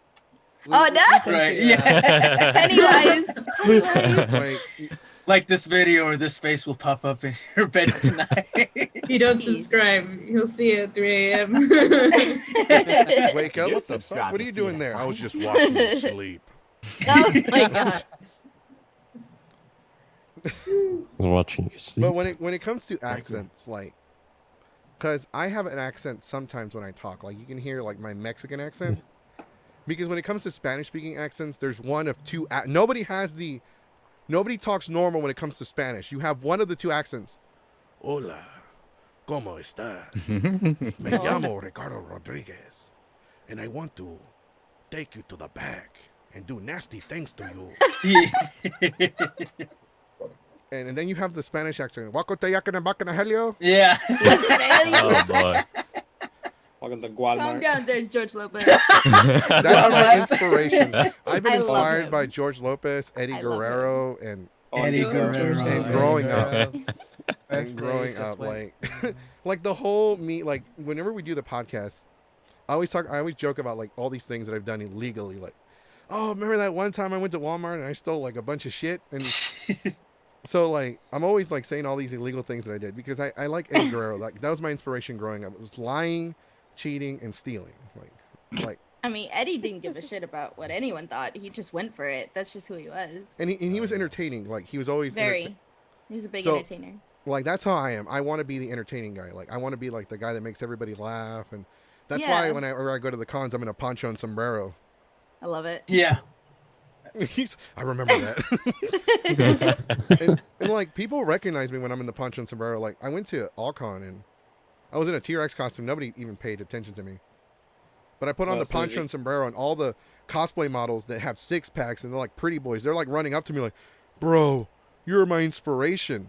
Oh, no. Right. Yeah. Yeah. Pennywise. Pennywise. Like, Like this video or this face will pop up in your bed tonight. If you don't subscribe, you'll see it at 3 a.m. wake up! What Just the subscribe fuck? What are to you see doing it. there? I was just watching you sleep. Oh my god. Watching you sleep. But when it comes to accents, like, because I have an accent sometimes when I talk, like you can hear like my Mexican accent. Because when it comes to Spanish speaking accents, there's one of two. Nobody talks normal when it comes to Spanish. You have one of the two accents. Hola, ¿cómo estás? Me llamo Ricardo Rodriguez, and I want to take you to the back and do nasty things to you. And then you have the Spanish accent. Waco te yakan and bakan helio. Yeah. Oh boy. Welcome to Calm Guatemala. down there, George Lopez. That's my inspiration. I've been I love inspired him. by George Lopez, Eddie I love Guerrero, and Eddie Guerrero. And growing up. Birthdays and growing just up, went- like the whole like whenever we do the podcast, I always joke about like all these things that I've done illegally. Like, oh, remember that one time I went to Walmart and I stole like a bunch of shit, and so like I'm always like saying all these illegal things that I did because I like Eddie Guerrero. Like that was my inspiration growing up. It was lying, cheating, and stealing. Like. I mean, Eddie didn't give a shit about what anyone thought. He just went for it. That's just who he was. And he was entertaining. Like he was always Very. He's a big So- entertainer. Like that's how I am. I want to be the entertaining guy. Like I want to be like the guy that makes everybody laugh, and that's why Yeah. whenever I go to the cons, I'm in a poncho and sombrero. I love it. Yeah. I remember that. and like people recognize me when I'm in the poncho and sombrero. Like I went to Allcon and I was in a T-Rex costume. Nobody even paid attention to me. But I put on Oh, the so poncho you- and sombrero, and all the cosplay models that have 6-packs and they're like pretty boys. They're like running up to me like, "Bro, you're my inspiration.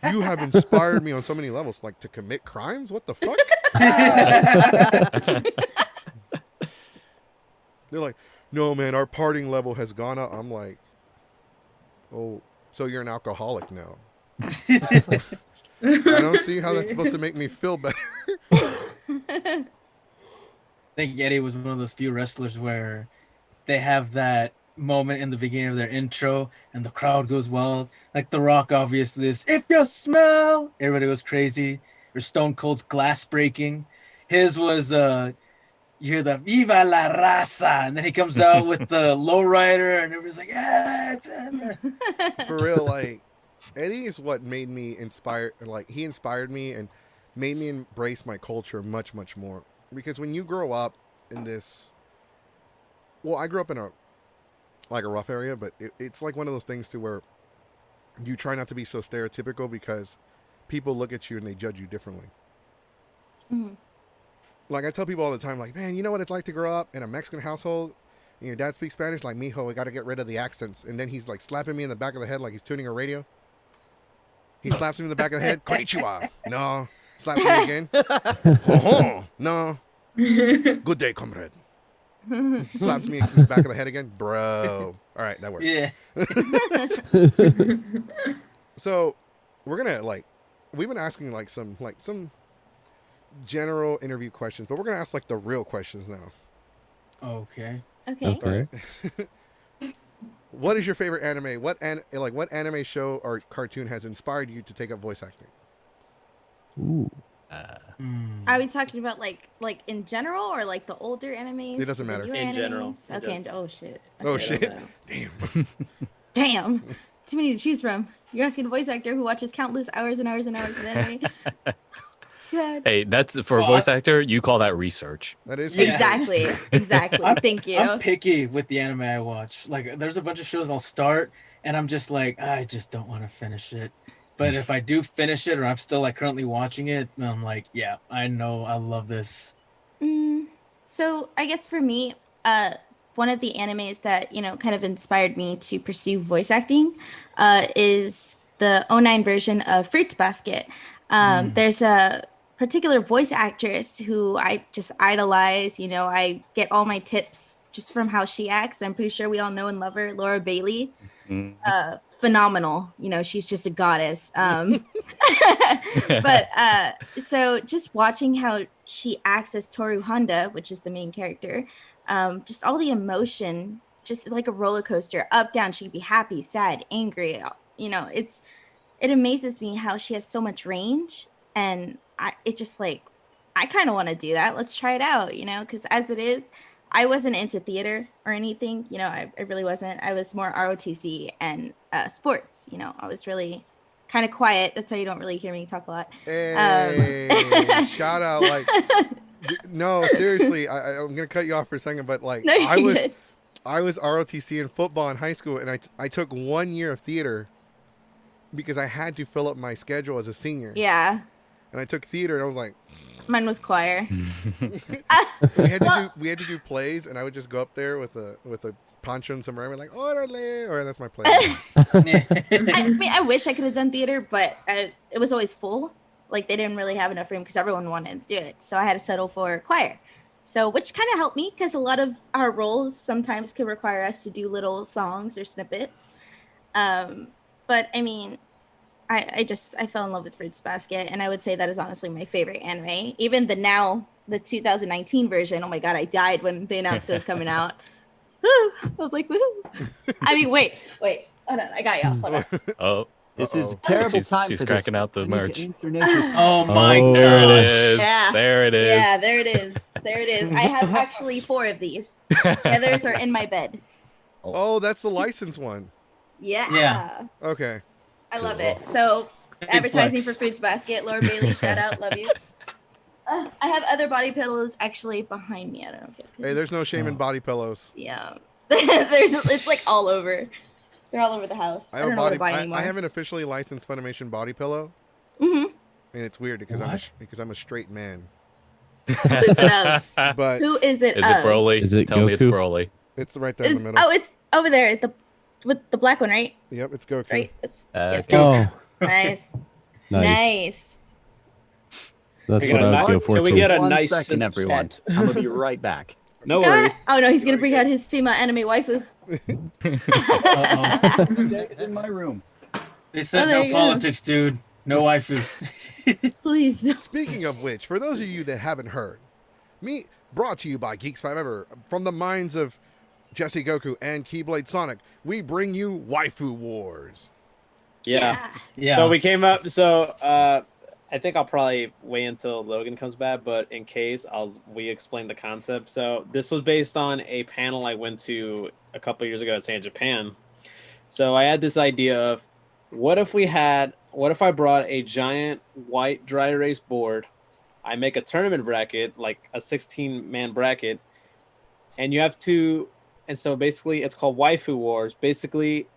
You have inspired me on so many levels. Like to commit crimes? What the fuck?" They're like, "No, man, our partying level has gone up." I'm like, "Oh, so you're an alcoholic now?" I don't see how that's supposed to make me feel better. I think Eddie was one of those few wrestlers where they have that moment in the beginning of their intro and the crowd goes wild. Like The Rock, obviously, is "if you smell," everybody goes crazy. Or Stone Cold's glass breaking. His was you hear the "Viva la raza," and then he comes out with the lowrider, and everybody's like, "Yeah, For real, like Eddie is what made me inspired. Like he inspired me and made me embrace my culture much, much more. Because when you grow up in this, well, I grew up in a rough area, but it's like one of those things to where you try not to be so stereotypical because people look at you and they judge you differently. Mhm. Like I tell people all the time, like, man, you know what it's like to grow up in a Mexican household and your dad speaks Spanish? Like, mijo, we got to get rid of the accents. And then he's like slapping me in the back of the head like he's tuning a radio. He slaps me in the back of the head. Konnichiwa. No. Slaps me again. Oh, no. Good day, comrade. Slaps me in the back of the head again. Bro. All right, that works. yeah." So we're gonna we've been asking some general interview questions, but we're gonna ask like the real questions now. Okay. Okay. All right. What is your favorite anime? What anime show or cartoon has inspired you to take up voice acting? Ooh. Are we talking about like in general or like the older animes? It doesn't the matter. newer In general. animes? In Okay. general. Oh shit. Oh Okay, shit! so- Damn. Damn. Too many to choose from. You're asking a voice actor who watches countless hours and hours and hours of anime. God. Hey, that's for a Well, voice actor. You call that research. That is Yeah. Exactly. Exactly. Thank you. I'm picky with the anime I watch. Like, there's a bunch of shows I'll start, and I'm just like, I just don't want to finish it. But if I do finish it, or I'm still like currently watching it, then I'm like, yeah, I know, I love this. So I guess for me, one of the animes that kind of inspired me to pursue voice acting is the '09 version of Fruits Basket. There's a particular voice actress who I just idolize. I get all my tips just from how she acts. I'm pretty sure we all know and love her, Laura Bailey. Phenomenal. She's just a goddess. But so just watching how she acts as Toru Honda, which is the main character, just all the emotion, just like a roller coaster, up, down. She can be happy, sad, angry. It amazes me how she has so much range, and I kind of want to do that. Let's try it out, because as it is, I wasn't into theater or anything. I really wasn't. I was more ROTC and sports. I was really kind of quiet. That's why you don't really hear me talk a lot. Hey, shout out! No, seriously, I'm gonna cut you off for a second, but No, you're good. I was ROTC in football in high school, and I took 1 year of theater because I had to fill up my schedule as a senior. Yeah, And I took theater, and I was like, mine was choir. we had to do plays, and I would just go up there with a poncho and sombrero, like orale, or that's my play. I mean, I wish I could have done theater, but it was always full. Like they didn't really have enough room because everyone wanted to do it. So I had to settle for choir. So which kind of helped me because a lot of our roles sometimes could require us to do little songs or snippets. But I mean, I fell in love with Fruits Basket, and I would say that is honestly my favorite anime. Even the 2019 version. Oh my god, I died when they announced it was coming out. Woo! I was like, woo! I mean, wait. Hold on, I got y'all. Hold on. Oh, This is a terrible time she's for cracking this. out the I need to merch. answer Nathan's- Oh my There it gosh. is. Yeah. There it is. Yeah, there it is. There it is. I have actually 4 of these. The others are in my bed. Oh, that's the license one. Yeah. Yeah. Okay. I love it. So advertising flex. for Foods Basket, Laura Bailey, shout out, love you. I have other body pillows actually behind me. I don't know if you can. Hey, there's no shame in Oh. body pillows. Yeah. It's like all over. They're all over the house. I, have don't a know where to body. buy anymore. I have an officially licensed Funimation body pillow, Mm-hmm. and it's weird because What? I'm a straight man. Who is it of? But Who is it Is of? it Broly? Is it Tell me it's Goku? Broly. it's right there in Is, the middle. oh, it's over there. With the black one, right? Yep, it's Goku. Right. It's Okay. Goku. Oh, Nice. nice. Nice. That's We what got a I would ni- go for can we too. get a One nice second, everyone. chat? I'm gonna be right back. No God. worries. Oh no, he's gonna bring out his female anime waifu. Uh-oh. It's in my room. They said Oh, there no you go. politics, dude. No waifus. Please. Speaking of which, for those of you that haven't heard, brought to you by Geeks 5 Ever, from the minds of Jesse Goku and Keyblade Sonic, we bring you Waifu Wars. Yeah. Yeah. So we came up. So I think I'll probably wait until Logan comes back, but in case we explain the concept. So this was based on a panel I went to a couple years ago at San Japan. So I had this idea of what if I brought a giant white dry erase board, I make a tournament bracket, like a 16-man bracket, and you have to, and so basically it's called Waifu Wars. Basically,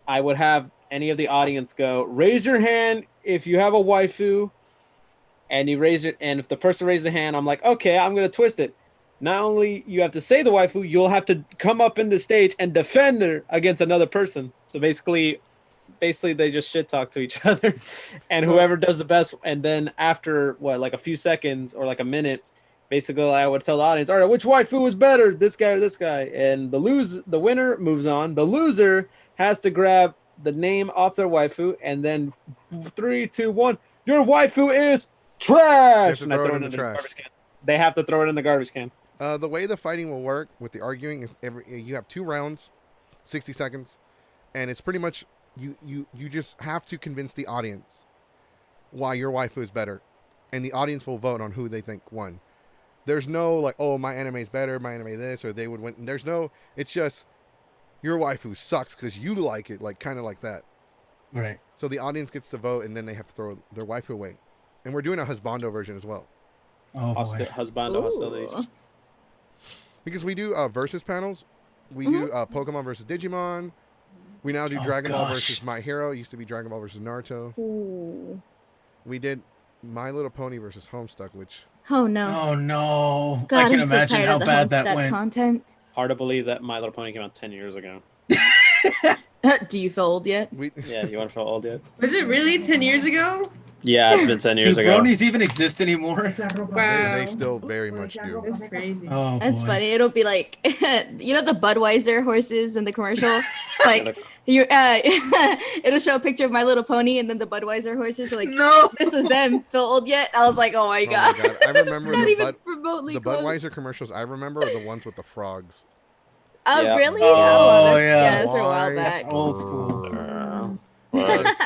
I would have any of the audience go, raise your hand if you have a waifu, and you raise it, and if the person raises a hand, I'm like, okay, I'm gonna twist it. Not only you have to say the waifu, you'll have to come up in the stage and defend her against another person. So basically they just shit talk to each other, and whoever does the best, and then after like a few seconds or like a minute, basically I would tell the audience, all right, which waifu is better, this guy or this guy, and the winner moves on. The loser has to grab the name off their waifu, and then 3, 2, 1, your waifu is trash. You have to throw it in the trash. garbage can. They have to throw it in the garbage can. The way the fighting will work with the arguing is you have 2 rounds, 60 seconds, and it's pretty much you just have to convince the audience why your waifu is better, and the audience will vote on who they think won. There's no like, oh, my anime is better, my anime this, or they would win. There's no, it's just your waifu sucks because you like it, like kind of like that. Right. So the audience gets to vote, and then they have to throw their waifu away. And we're doing a husbando version as well. Oh, boy. Husbando hostilities. Because we do versus panels. We do Pokemon versus Digimon. We now do Dragon Ball versus My Hero. It used to be Dragon Ball versus Naruto. Ooh. We did My Little Pony versus Homestuck, which... Oh no. Oh no. God, I can I'm so imagine tired how of the bad that Homestuck went. content. Hard to believe that My Little Pony came out 10 years ago. Do you feel old yet? Yeah, you want to feel old yet? Was it really 10 years ago? Yeah, it's been 10 years Do ago. bronies even exist anymore? Wow. They still very much do. That's crazy. Oh, That's boy. funny. It'll be like, you know, the Budweiser horses in the commercial. Like, you, it'll show a picture of My Little Pony, and then the Budweiser horses are like, no, this was them. Feel old yet? I was like, oh my god. I remember It's not even the remotely close. Budweiser commercials. I remember are the ones with the frogs. Oh Yeah. really? Oh, well, yeah. those are a while Why? back. Old school.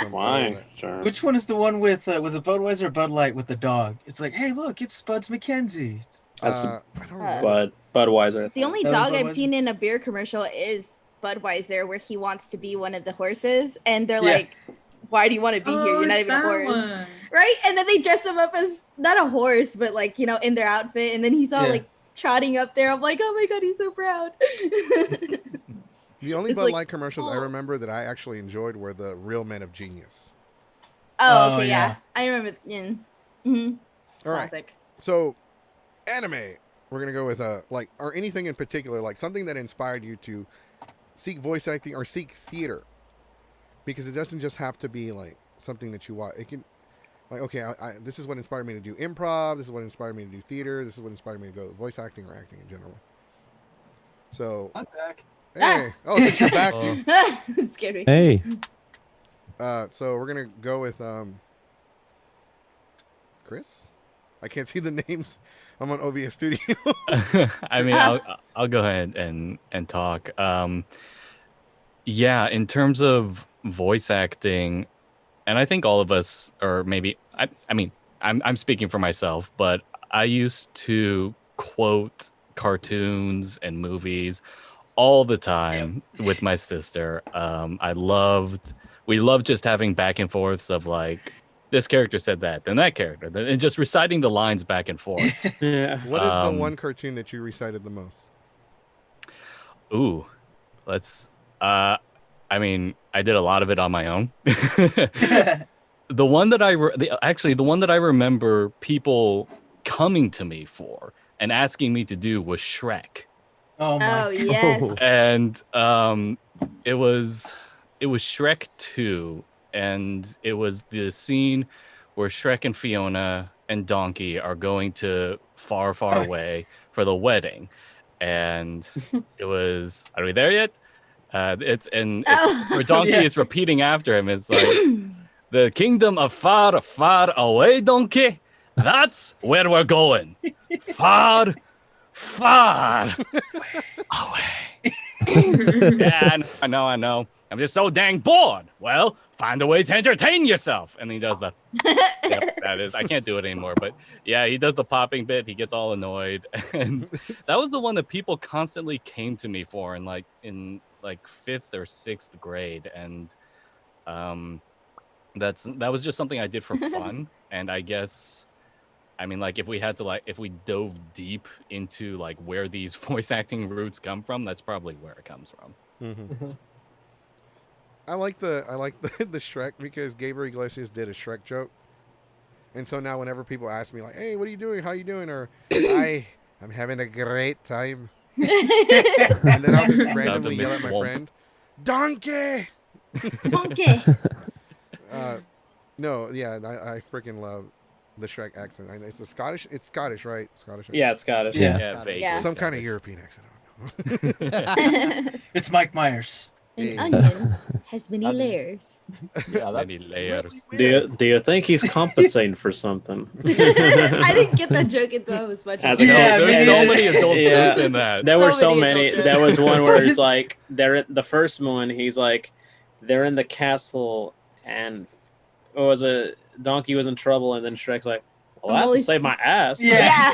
Why? Sure. Which one is the one with, was it Budweiser or Bud Light with the dog? It's like, hey, look, it's Spuds McKenzie. That's I don't remember. Budweiser. I The think. only That was dog I've Budweiser? seen in a beer commercial is Budweiser, where he wants to be one of the horses, and they're Yeah. like, "Why do you want to be here? You're not it's even a that horse." one. Right? And then they dress him up as not a horse, but like, you know, in their outfit. And then he's all Yeah. like trotting up there. I'm like, oh my god, he's so proud. The only It's Bud like, Light commercials I oh. remember that I actually enjoyed were the Real Men of Genius. Oh, Oh, okay, yeah. yeah. I remember. Yeah. Mm-hmm. All right. Classic. So, anime. We're gonna go with like, or anything in particular, like something that inspired you to seek voice acting or seek theater, because it doesn't just have to be like something that you watch. It can, like, okay, this is what inspired me to do improv. This is what inspired me to do theater. This is what inspired me to go voice acting or acting in general. So, I'm back. hey, oh, since you're back. It scared me. Hey, So we're gonna go with Chris. I can't see the names. I'm on OBS Studio. I mean, I'll go ahead and talk. Yeah, in terms of voice acting, and I think all of us, or maybe I mean, I'm speaking for myself, but I used to quote cartoons and movies all the time with my sister. I loved we love just having back and forths of like this character said that, then that character, and just reciting the lines back and forth. Yeah. What is the one cartoon that you recited the most? Ooh, let's. I mean, I did a lot of it on my own. The one that actually the one that I remember people coming to me for and asking me to do was Shrek. Oh my. Oh yes. And it was Shrek 2, and it was the scene where Shrek and Fiona and Donkey are going to far away for the wedding, and it was, are we there yet? It's where Donkey Yeah. is repeating after him is like, the kingdom of far away, Donkey. That's where we're going. Far away. Yeah, I know. I'm just so dang bored. Well, find a way to entertain yourself. And he does the. Yep, that is. I can't do it anymore. But yeah, he does the popping bit. He gets all annoyed, and that was the one that people constantly came to me for in like 5th or 6th grade, and that was just something I did for fun. And I guess. I mean, like, if we dove deep into like where these voice acting roots come from, that's probably where it comes from. Mm-hmm. I like the the Shrek because Gabriel Iglesias did a Shrek joke, and so now whenever people ask me like, "Hey, what are you doing? How you doing?" or I'm having a great time, and then I'll just randomly yell at my friend, "Donkey!" Donkey. No, yeah, I freaking love the Shrek accent. I know it's Scottish, right? Scottish. Yeah, it's Scottish. Yeah. Vaguely Yeah. Some kind of Scottish. European accent. I don't know. It's Mike Myers. An onion has many layers. Yeah, Many that's layers. Do you think he's compensating for something? I didn't get that joke until I was much As older. a kid, Yeah, There's me so neither. many adult Yeah. jokes in that. There were so many many. adult There was jokes. one where it's like the first one. He's like, they're in the castle, and Donkey was in trouble, and then Shrek's like, "Well, I have to save my ass." Yeah.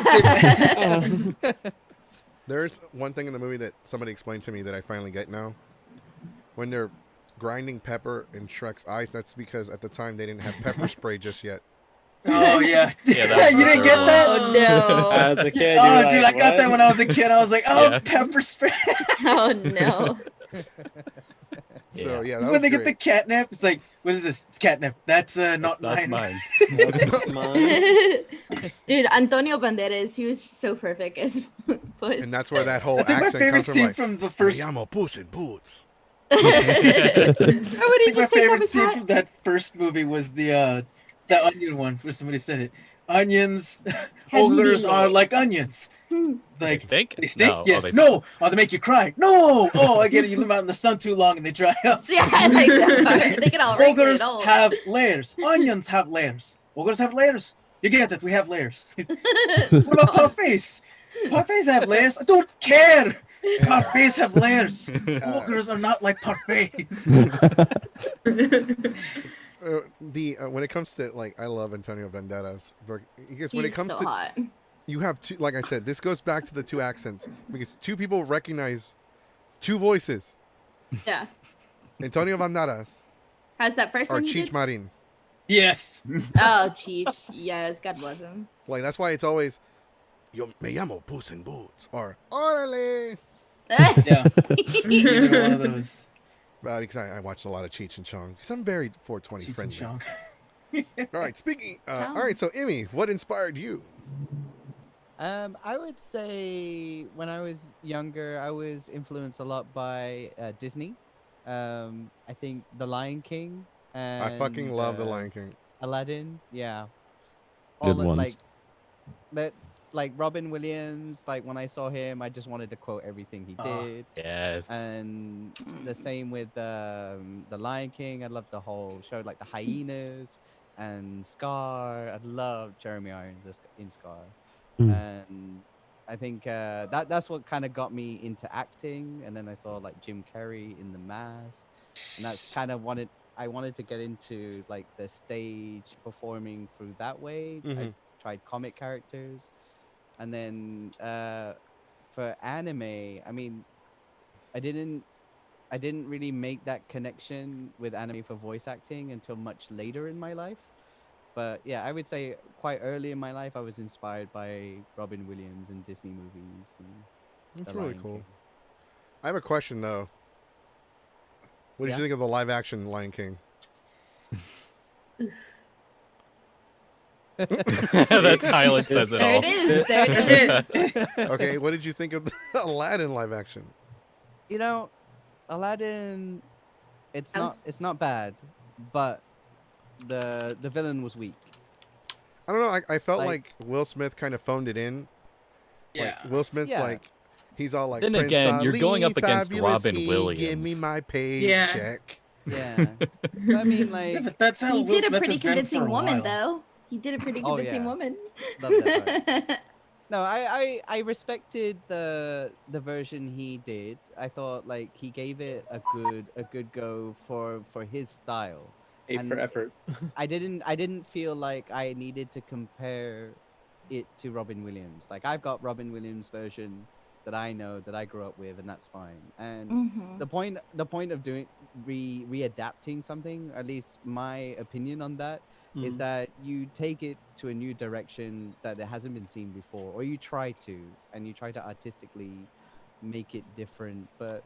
There's one thing in the movie that somebody explained to me that I finally get now. When they're grinding pepper in Shrek's eyes, that's because at the time they didn't have pepper spray just yet. Oh yeah. Yeah, that was You the didn't third get one. that? Oh no. As a kid, Oh, you're dude, like, I got that "What?" when I was a kid. I was like, oh, Yeah. pepper spray. Oh no. So yeah, that When was they get the great. catnip, it's like, what is this? It's catnip. That's not It's not mine. That's not mine. Dude, Antonio Banderas, he was so perfect as Puss. And that's where that whole I think my accent favorite comes from. scene Like, from the "Me first. llamo Puss in Boots." Or when he I think my just takes off favorite his scene hat. from that first movie was the onion one, where somebody said it. Onions, ogres are like onions. They Like stink? they stink. No. Yes. No. Oh, they make you cry. No. Oh, I get it. You leave them out in the sun too long and they dry up. Yeah, I like that part. They get all wrinkly Ogres and old. have layers. Onions have layers. Ogres have layers. You get it. We have layers. What about parfaits? Parfaits have layers. I don't care. Parfaits have layers. Ogres are not like parfaits. When it comes to like, I love Antonio Banderas because when it He's comes so to hot. you have two, like I said, this goes back to the two accents because two people recognize two voices. Yeah. Antonio Banderas How's that first or one you Cheech did? Marin. Yes. Oh, Cheech. Yes, God bless him. Like that's why it's always Yo me llamo Puss in Boots or Orale. Yeah. Either one of those. Because I watched a lot of Cheech and Chong because I'm very 420 Cheech and friendly. Chong. All right, speaking. Chong. All right, so Emmy, what inspired you? I would say when I was younger, I was influenced a lot by Disney. I think The Lion King. And, I fucking love The Lion King. Aladdin, yeah. Good All ones. like that, like Robin Williams. Like when I saw him, I just wanted to quote everything he did. Yes. And the same with The Lion King. I loved the whole show, like the hyenas and Scar. I loved Jeremy Irons in Scar. And I think that's what kind of got me into acting. And then I saw like Jim Carrey in The Mask, and that's kind of I wanted to get into like the stage performing through that way. I tried comic characters, and then for anime, I mean, I I didn't really make that connection with anime for voice acting until much later in my life. But yeah, I would say quite early in my life, I was inspired by Robin Williams and Disney movies and That's The really Lion cool. King. I have a question though. What did Yeah? you think of the live action Lion King? That silence says it There all. it is. There it That's is. it. Okay, what did you think of the Aladdin live action? You know, Aladdin, I was- it's not bad, but the villain was weak. I don't know. I felt Like- like Will Smith kind of phoned it in. Yeah. Like Will Smith's Yeah. like, he's all like, Then Prince again, you're Ali, going up against fabulous Robin he, Give me Williams. my Yeah. paycheck. Yeah. I mean, Yeah, like, but that's how He Will did a Smith pretty has been for convincing a woman, while. though. He did a pretty Oh, convincing yeah. woman. love that part. No, I respected the version he did. I thought like he gave it a good go for his style. A for And effort. I didn't feel like I needed to compare it to Robin Williams. Like I've got Robin Williams version that I know that I grew up with, and that's fine. And Mhm. the point of doing readapting something, at least my opinion on that, is Mhm. that you take it to a new direction that it hasn't been seen before, or you try to, and you try to artistically make it different. But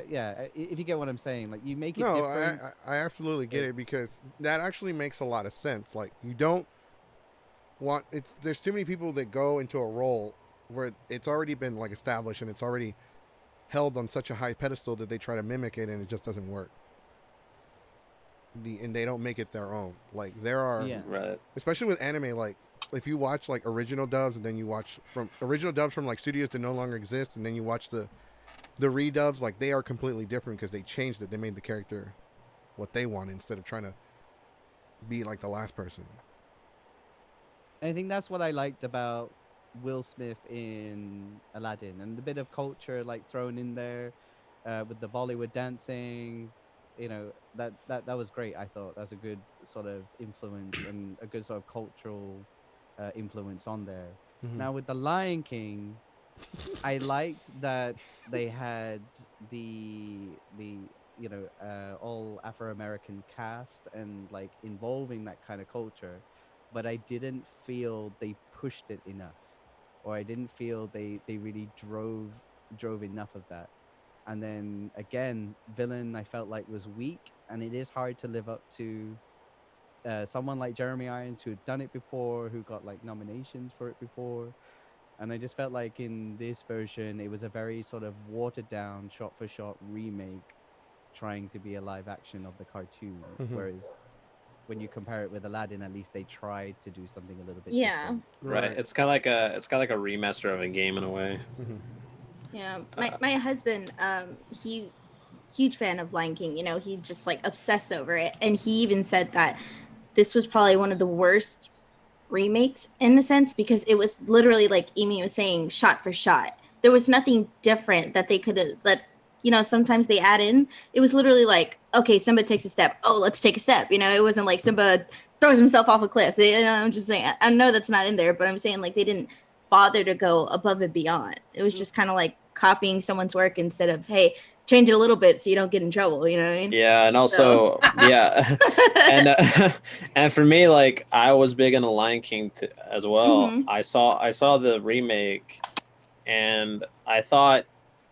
yeah, if you get what I'm saying, like you make it No, different. I absolutely get it because that actually makes a lot of sense. Like you don't want it. There's too many people that go into a role where it's already been like established and it's already held on such a high pedestal that they try to mimic it and it just doesn't work. And they don't make it their own. Like there are, Yeah. Right. especially with anime, like if you watch like original dubs and then you watch from original dubs from like studios that no longer exist and then you watch the redubs, like they are completely different because they changed it. They made the character what they want instead of trying to be like the last person. I think that's what I liked about Will Smith in Aladdin, and the bit of culture like thrown in there with the Bollywood dancing. You know, that was great. I thought that's a good sort of influence and a good sort of cultural influence on there. Mhm. Now with the Lion King, I liked that they had the all Afro American cast and like involving that kind of culture, but I didn't feel they pushed it enough, or I didn't feel they really drove enough of that. And then again, villain I felt like was weak, and it is hard to live up to someone like Jeremy Irons who'd done it before, who got like nominations for it before. And I just felt like in this version, it was a very sort of watered down, shot for shot remake, trying to be a live action of the cartoon. Mhm. Whereas when you compare it with Aladdin, at least they tried to do something a little bit Yeah. different. Right. It's kind of like a remaster of a game in a way. Mhm. Yeah, my husband, he huge fan of Lion King. You know, he just like obsessed over it, and he even said that this was probably one of the worst remakes in a sense because it was literally like Amy was saying, shot for shot. There was nothing different that they could have let. You know, sometimes they add in. It was literally like, okay, Simba takes a step. Oh, let's take a step. You know, it wasn't like Simba throws himself off a cliff. You know, I'm just saying. I know that's not in there, but I'm saying like they didn't bother to go above and beyond. It was just kind of like copying someone's work instead of, hey, change it a little bit so you don't get in trouble. You know what I mean? Yeah, and also yeah, and and for me, like I was big into Lion King as well. Mhm. I saw the remake, and I thought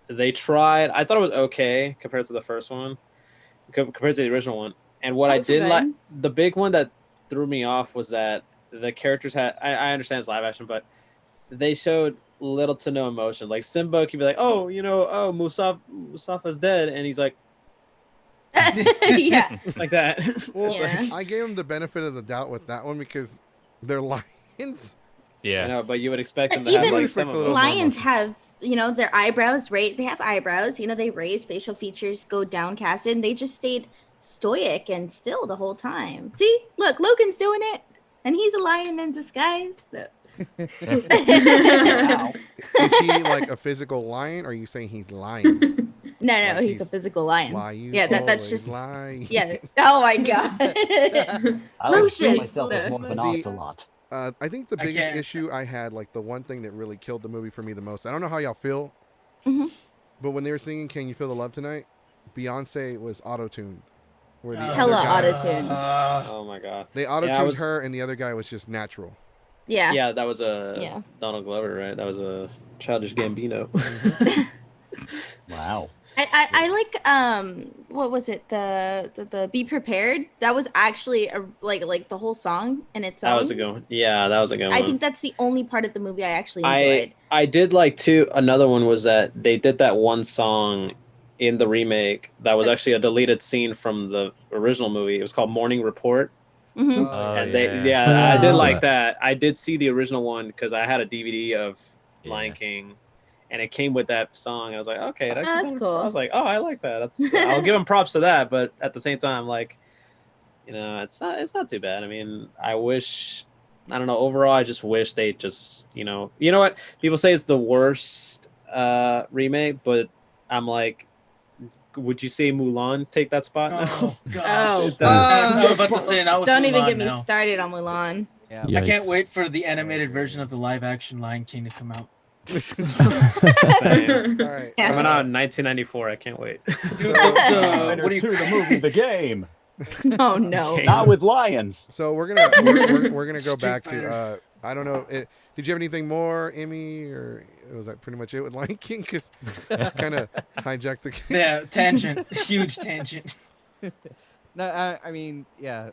they tried. I thought it was okay compared to the first one, compared to the original one. And what I Songs were did like, good. the big one that threw me off was that the characters had. I understand it's live action, but they showed little to no emotion. Like Simba could be like, "Oh, oh, Mustafa's dead," and he's like, Yeah. like that. Well, Yeah. I gave them the benefit of the doubt with that one because they're lions. I Yeah. know, but you would expect them But to have even like some Expect a little emotion. more lions emotion. have, you know, their eyebrows, right? They have eyebrows. You know, they raise facial features, go downcast, and they just stayed stoic and still the whole time. See, look, Logan's doing it, and he's a lion in disguise. No. Wow. Is he like a physical lion or are you saying he's lying? No, Like he's a physical lion. Why you Yeah, that's always just lying? yeah. Oh my god. I like to see Lucius. myself as more of an The- ocelot. I think the I biggest can't- issue I had, like the one thing that really killed the movie for me the most, I don't know how y'all feel, Mhm. but when they were singing "Can You Feel the Love Tonight," Beyonce was auto-tuned. Where the Hella other guy, auto-tuned. Oh my god. they auto-tuned was- her, and the other guy was just natural. Yeah. Yeah, that was Yeah. Donald Glover, right? That was a Childish Gambino. Wow. I like what was it, the Be Prepared? That was actually like the whole song in its own. That was a good one. Yeah, that was a good one. I think that's the only part of the movie I actually enjoyed. I did like too. Another one was that they did that one song in the remake that was actually a deleted scene from the original movie. It was called Morning Report. Mhm. Oh, And yeah. I did Oh. like that. I did see the original one because I had a DVD of Lion Yeah. King, and it came with that song. I was like, okay, it actually that's kinda- cool. I was like, oh, I like that. I'll give him props to that, but at the same time, like, it's not too bad. I mean, I don't know. Overall, I just wish they just, you know what people say it's the worst remake, but I'm like, would you say Mulan take that spot now? Oh gosh. Oh, I was about to say now with Don't even Mulan get me now. started on Mulan. Yeah. I can't Yikes. wait for the animated version of the live action Lion King to come out. Same. All right. Yeah. Coming out in 1994. I can't wait. Dude, what do you the movie, the game? Oh no. Okay. Not with lions. So we're gonna we're gonna go Street back to Fighter. I don't know. Did you have anything more, Amy, or was that pretty much it with Lion King? Because kind of hijacked the. Yeah, tangent, huge tangent. No, I mean, yeah,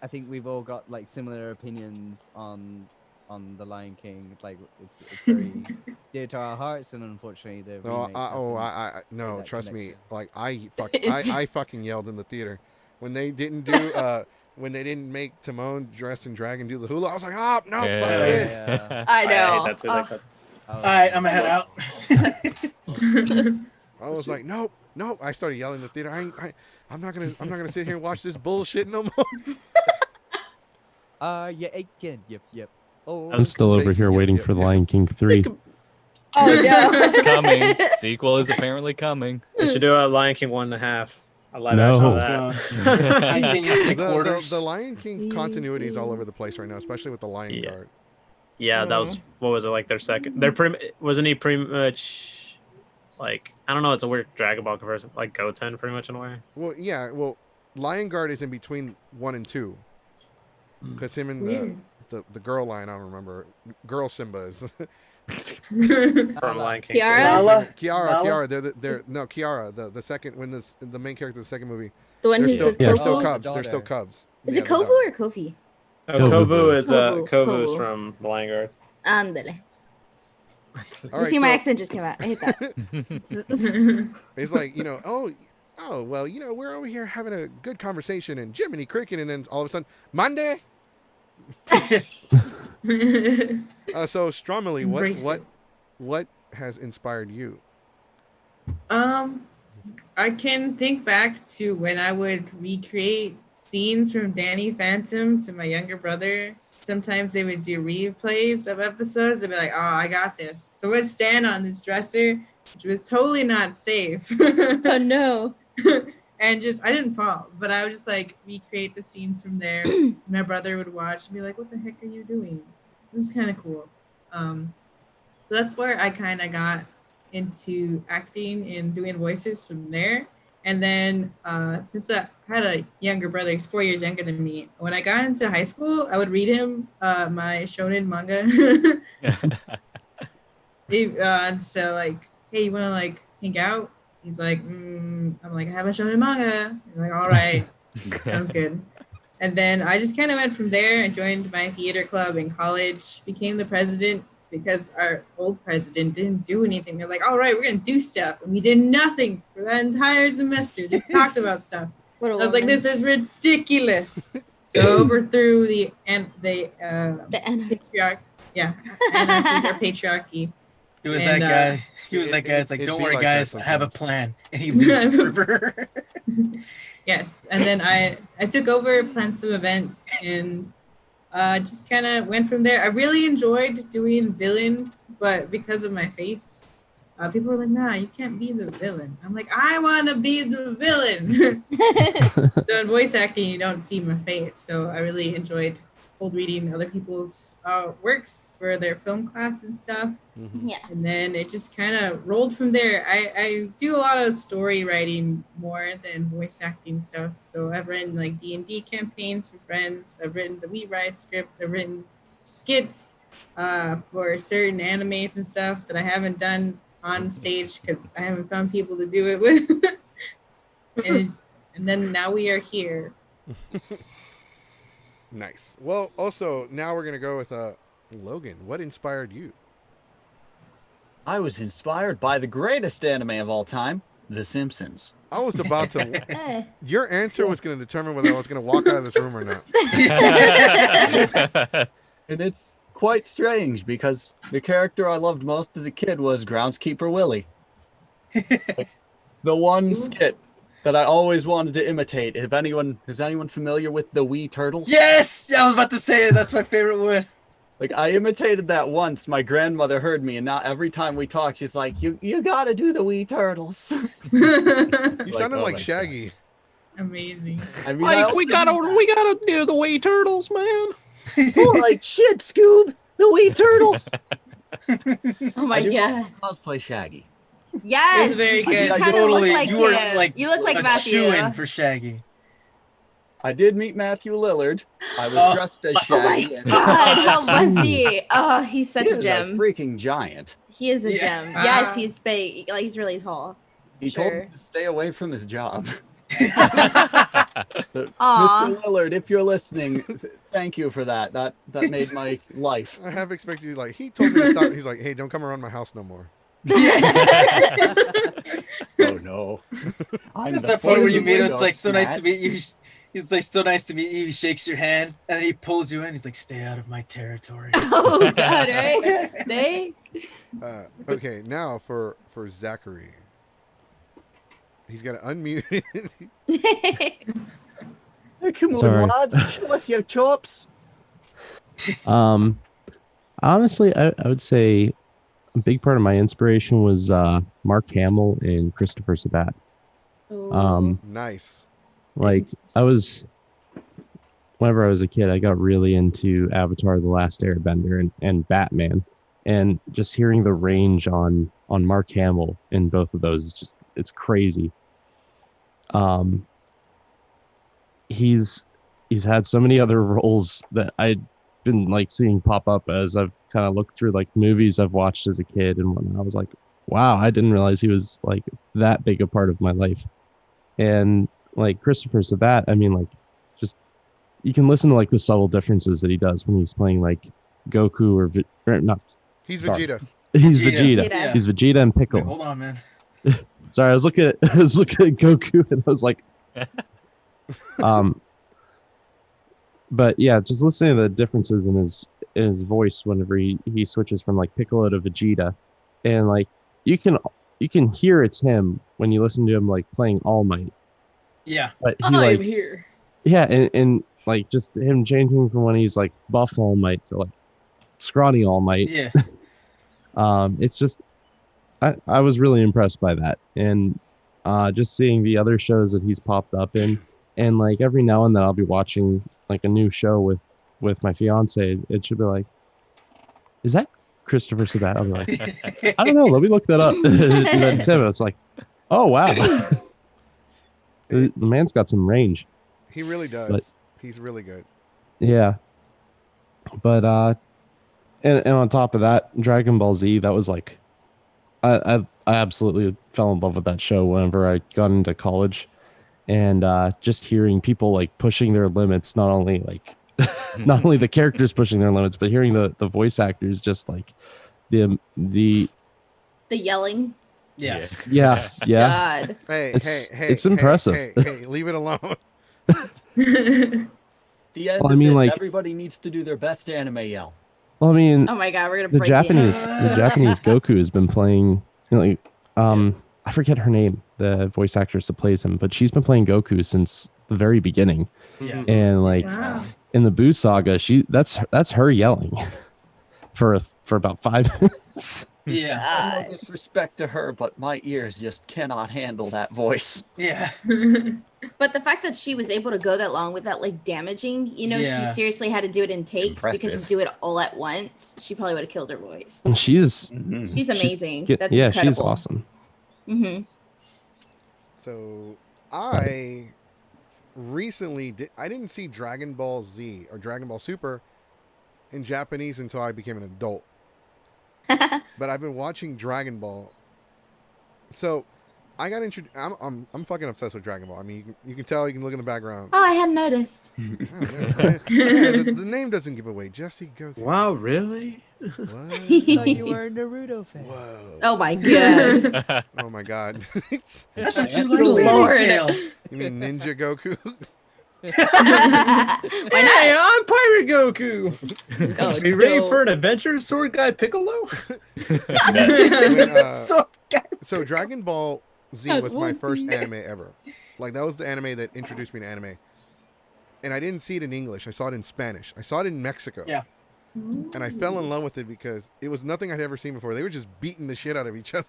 I think we've all got like similar opinions on the Lion King. Like it's very dear to our hearts, and unfortunately the No, remake hasn't no. that Trust me. connection. Like It's- I fucking yelled in the theater when they didn't do when they didn't make Timon dressed in drag and do the hula. I was like, oh no, fuck this. Yeah. I know. I hate that too. Oh. That cut- Oh, All right, I'm gonna head out. I was like, nope. I started yelling in the theater. I'm not gonna sit here and watch this bullshit no more. Yeah, again, yep. Oh, I'm still over here waiting for the Lion King 3. Oh no. It's coming. Sequel is apparently coming. They should do a Lion King 1.5. I live No. action Oh, of that. God. Lion King in three The quarters. Lion King continuity is all over the place right now, especially with the Lion Yeah. Guard. Yeah, that was what was it like their second? Wasn't he pretty much like I don't know? It's a weird Dragon Ball comparison, like Goten, pretty much in a way. Well, yeah. Well, Lion Guard is in between 1 and 2, because him and Weird. the girl line, I don't remember. Girl Simba is From Lion King. Kiara? Nala? Kiara. Nala? Kiara. They're no Kiara. The second when the main character of the second movie. The one They're who's still with they're Kofu. still Oh, cubs. the They're still daughter. cubs. Is Yeah, it the Kofu daughter. or Kofi? Oh, Kovu. Kovu is Kovu. Kovu's Kovu. from the Lion Guard. Andale. All You right, see, my so accent just came out. I hate that. it's like oh well, we're over here having a good conversation and Jiminy Cricket, and then all of a sudden Monday. So Stromily, Embrace it. what has inspired you? I can think back to when I would recreate scenes from Danny Phantom to my younger brother. Sometimes they would do replays of episodes. They'd be like, "Oh, I got this." So I'd stand on this dresser, which was totally not safe, Oh no. and I didn't fall, but I would just like recreate the scenes from there. My brother would watch and be like, "What the heck are you doing? This is kind of cool." So that's where I kind of got into acting and doing voices from there. And then since I had a younger brother, he's 4 years younger than me. When I got into high school, I would read him my shonen manga. So like, hey, you want to like hang out? He's like, I'm like, I have a shonen manga. He's like, all right, sounds good. And then I just kind of went from there and joined my theater club in college, became the president because our old president didn't do anything. They're like, all right, we're going to do stuff. And we did nothing for that entire semester, just talked about stuff. What a I was like, woman. this is ridiculous. So overthrew the The end. patriarch, anarchy or patriarchy. He was And, that guy. He was that guy. It's like, it'd don't be worry, like that guys. I have a sometimes. plan. And he leaves the river. Yes, and then I took over, planned some events, and just kind of went from there. I really enjoyed doing villains, but because of my face, people were like, "Nah, you can't be the villain." I'm like, "I want to be the villain." So in voice acting, you don't see my face, so I really enjoyed cold reading other people's works for their film class and stuff. Yeah. And then it just kind of rolled from there. I do a lot of story writing more than voice acting stuff. So I've written like D&D campaigns for friends. I've written the We Ride script. I've written skits for certain animes and stuff that I haven't done on stage because I haven't found people to do it with. and then now we are here. Nice. Well, also now we're gonna go with Logan. What inspired you? I was inspired by the greatest anime of all time, The Simpsons. I was about to. Eh. Your answer was going to determine whether I was going to walk out of this room or not. And it's quite strange because the character I loved most as a kid was Groundskeeper Willie. Like, the one skit that I always wanted to imitate. Is anyone familiar with the Wee Turtles? Yes, I was about to say it. That's my favorite one. Like, I imitated that once. My grandmother heard me, and now every time we talk, she's like, "You gotta do the Wee Turtles." You sounded oh like my Shaggy. Amazing. I mean, We gotta do the Wee Turtles, man. oh, like shit, Scoob, the Wee Turtles. Oh my god. Cosplay Shaggy. Yes. It's very because good. You kind of Totally, look like you were him. like You look like a Matthew. shoo-in for Shaggy. I did meet Matthew Lillard. I was Oh. dressed as Oh my Shaggy. god, how was he? Oh, he's such He a is gem. freaking giant. He is a Yeah. gem. Yes, he's big. Like he's really tall. He told Sure. me to stay away from his job. Aw. Mr. Lillard, if you're listening, thank you for that. That made my life. I have expected you like he told me to stop. He's like, hey, don't come around my house no more. Oh no. I'm That's the that part where face you of meet him. Windows, It's like so nice to Matt. meet you. He's like so nice to meet you. He shakes your hand and then he pulls you in. He's like, "Stay out of my territory." Oh god, right? They Okay, now for Zachary. He's got to unmute. Hey, come on, Sorry. lad. Show us your chops. Honestly, I would say a big part of my inspiration was Mark Hamill and Christopher Sabat. Nice. Like whenever I was a kid, I got really into Avatar: The Last Airbender and Batman, and just hearing the range on Mark Hamill in both of those is just it's crazy. He's had so many other roles that I'd been like seeing pop up as I've kind of looked through like movies I've watched as a kid and whatnot. I was like, wow, I didn't realize he was like that big a part of my life. And like Christopher Sabat, I mean, like just you can listen to like the subtle differences that he does when he's playing like Goku or not. He's Sorry. Vegeta. He's Vegeta. Vegeta. Yeah. He's Vegeta and Wait, Piccolo. hold on, man. Sorry, I was looking at Goku and I was like, but yeah, just listening to the differences in his voice whenever he switches from like Piccolo to Vegeta, and like you can hear it's him when you listen to him like playing All Might, Yeah. but he I'm like here. yeah, and like just him changing from when he's like buff All Might to like scrawny All Might. Yeah. It's just I was really impressed by that, and just seeing the other shows that he's popped up in, and like every now and then I'll be watching like a new show with my fiance. It should be like, is that Christopher Sabat? I'll be like, I don't know. Let me look that up. And then it's like, oh wow, the man's got some range. He really does. But- He's really good. Yeah, but and on top of that, Dragon Ball Z. That was like, I absolutely fell in love with that show whenever I got into college, and just hearing people like pushing their limits, not only like not only the characters pushing their limits, but hearing the voice actors just like the yelling. Yeah. yeah. God. Hey, It's- hey, it's hey, impressive. Hey, leave it alone. The end Well, I of mean, this, like- everybody needs to do their best anime yell. Well, I mean, Oh my god, we're gonna the break Japanese the the Japanese Goku has been playing, you know, like I forget her name, the voice actress that plays him, but she's been playing Goku since the very beginning. Yeah. And like Wow. in the Boo saga, that's her yelling for about 5 minutes. Yeah. No disrespect to her, but my ears just cannot handle that voice. Yeah. But the fact that she was able to go that long without like damaging, she Yeah. seriously had to do it in takes because Impressive. to do it all at once, she probably would have killed her voice. And she's She's amazing. she's That's yeah, incredible. she's awesome. Mm-hmm. So I recently I didn't see Dragon Ball Z or Dragon Ball Super in Japanese until I became an adult. But I've been watching Dragon Ball. So I got introduced. I'm fucking obsessed with Dragon Ball. I mean, you can tell. You can look in the background. Oh, I hadn't noticed. Oh, yeah, right? Yeah, the name doesn't give away. Jesse Goku. Wow, really? What? thought you were a Naruto fan. Whoa. Oh my god. Oh my god. I thought you liked Lord. Fairy Tail. You mean Ninja Goku? Why Hey, not? I'm Pirate Goku. Oh, Are you ready no. for an adventure, Sword Guy Piccolo? When, So so Dragon Ball Z That was my won't first be- anime ever. Like that was the anime that introduced me to anime. And I didn't see it in English. I saw it in Spanish. I saw it in Mexico. Yeah. And I fell in love with it because it was nothing I'd ever seen before. They were just beating the shit out of each other.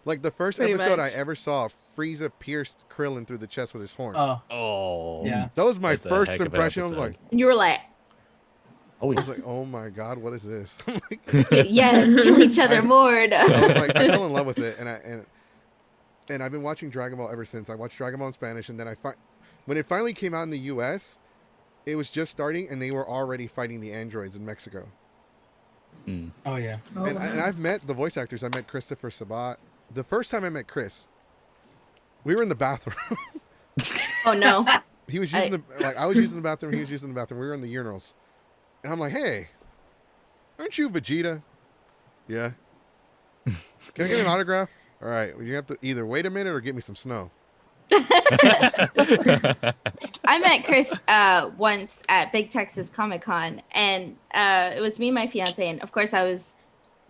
Like the first Pretty episode much. I ever saw, Frieza pierced Krillin through the chest with his horn. Oh, Oh. yeah. That was my That's a first heck of an impression. I was episode. like, And you were like, Oh, I yeah. was like, oh my god, what is this? I'm like, yes, kill each other more. I was like, I fell in love with it, and I've been watching Dragon Ball ever since. I watched Dragon Ball in Spanish, and then when it finally came out in the U.S., it was just starting, and they were already fighting the androids in Mexico. Mm. Oh, yeah. And I've met the voice actors. I met Christopher Sabat. The first time I met Chris, we were in the bathroom. Oh no. He was using I was using the bathroom. He was using the bathroom. We were in the urinals, and I'm like, "Hey, aren't you Vegeta?" Yeah. Can I get an autograph? All right. Well, you have to either wait a minute or get me some snow. I met Chris once at Big Texas Comic Con, and it was me and my fiance, and of course I was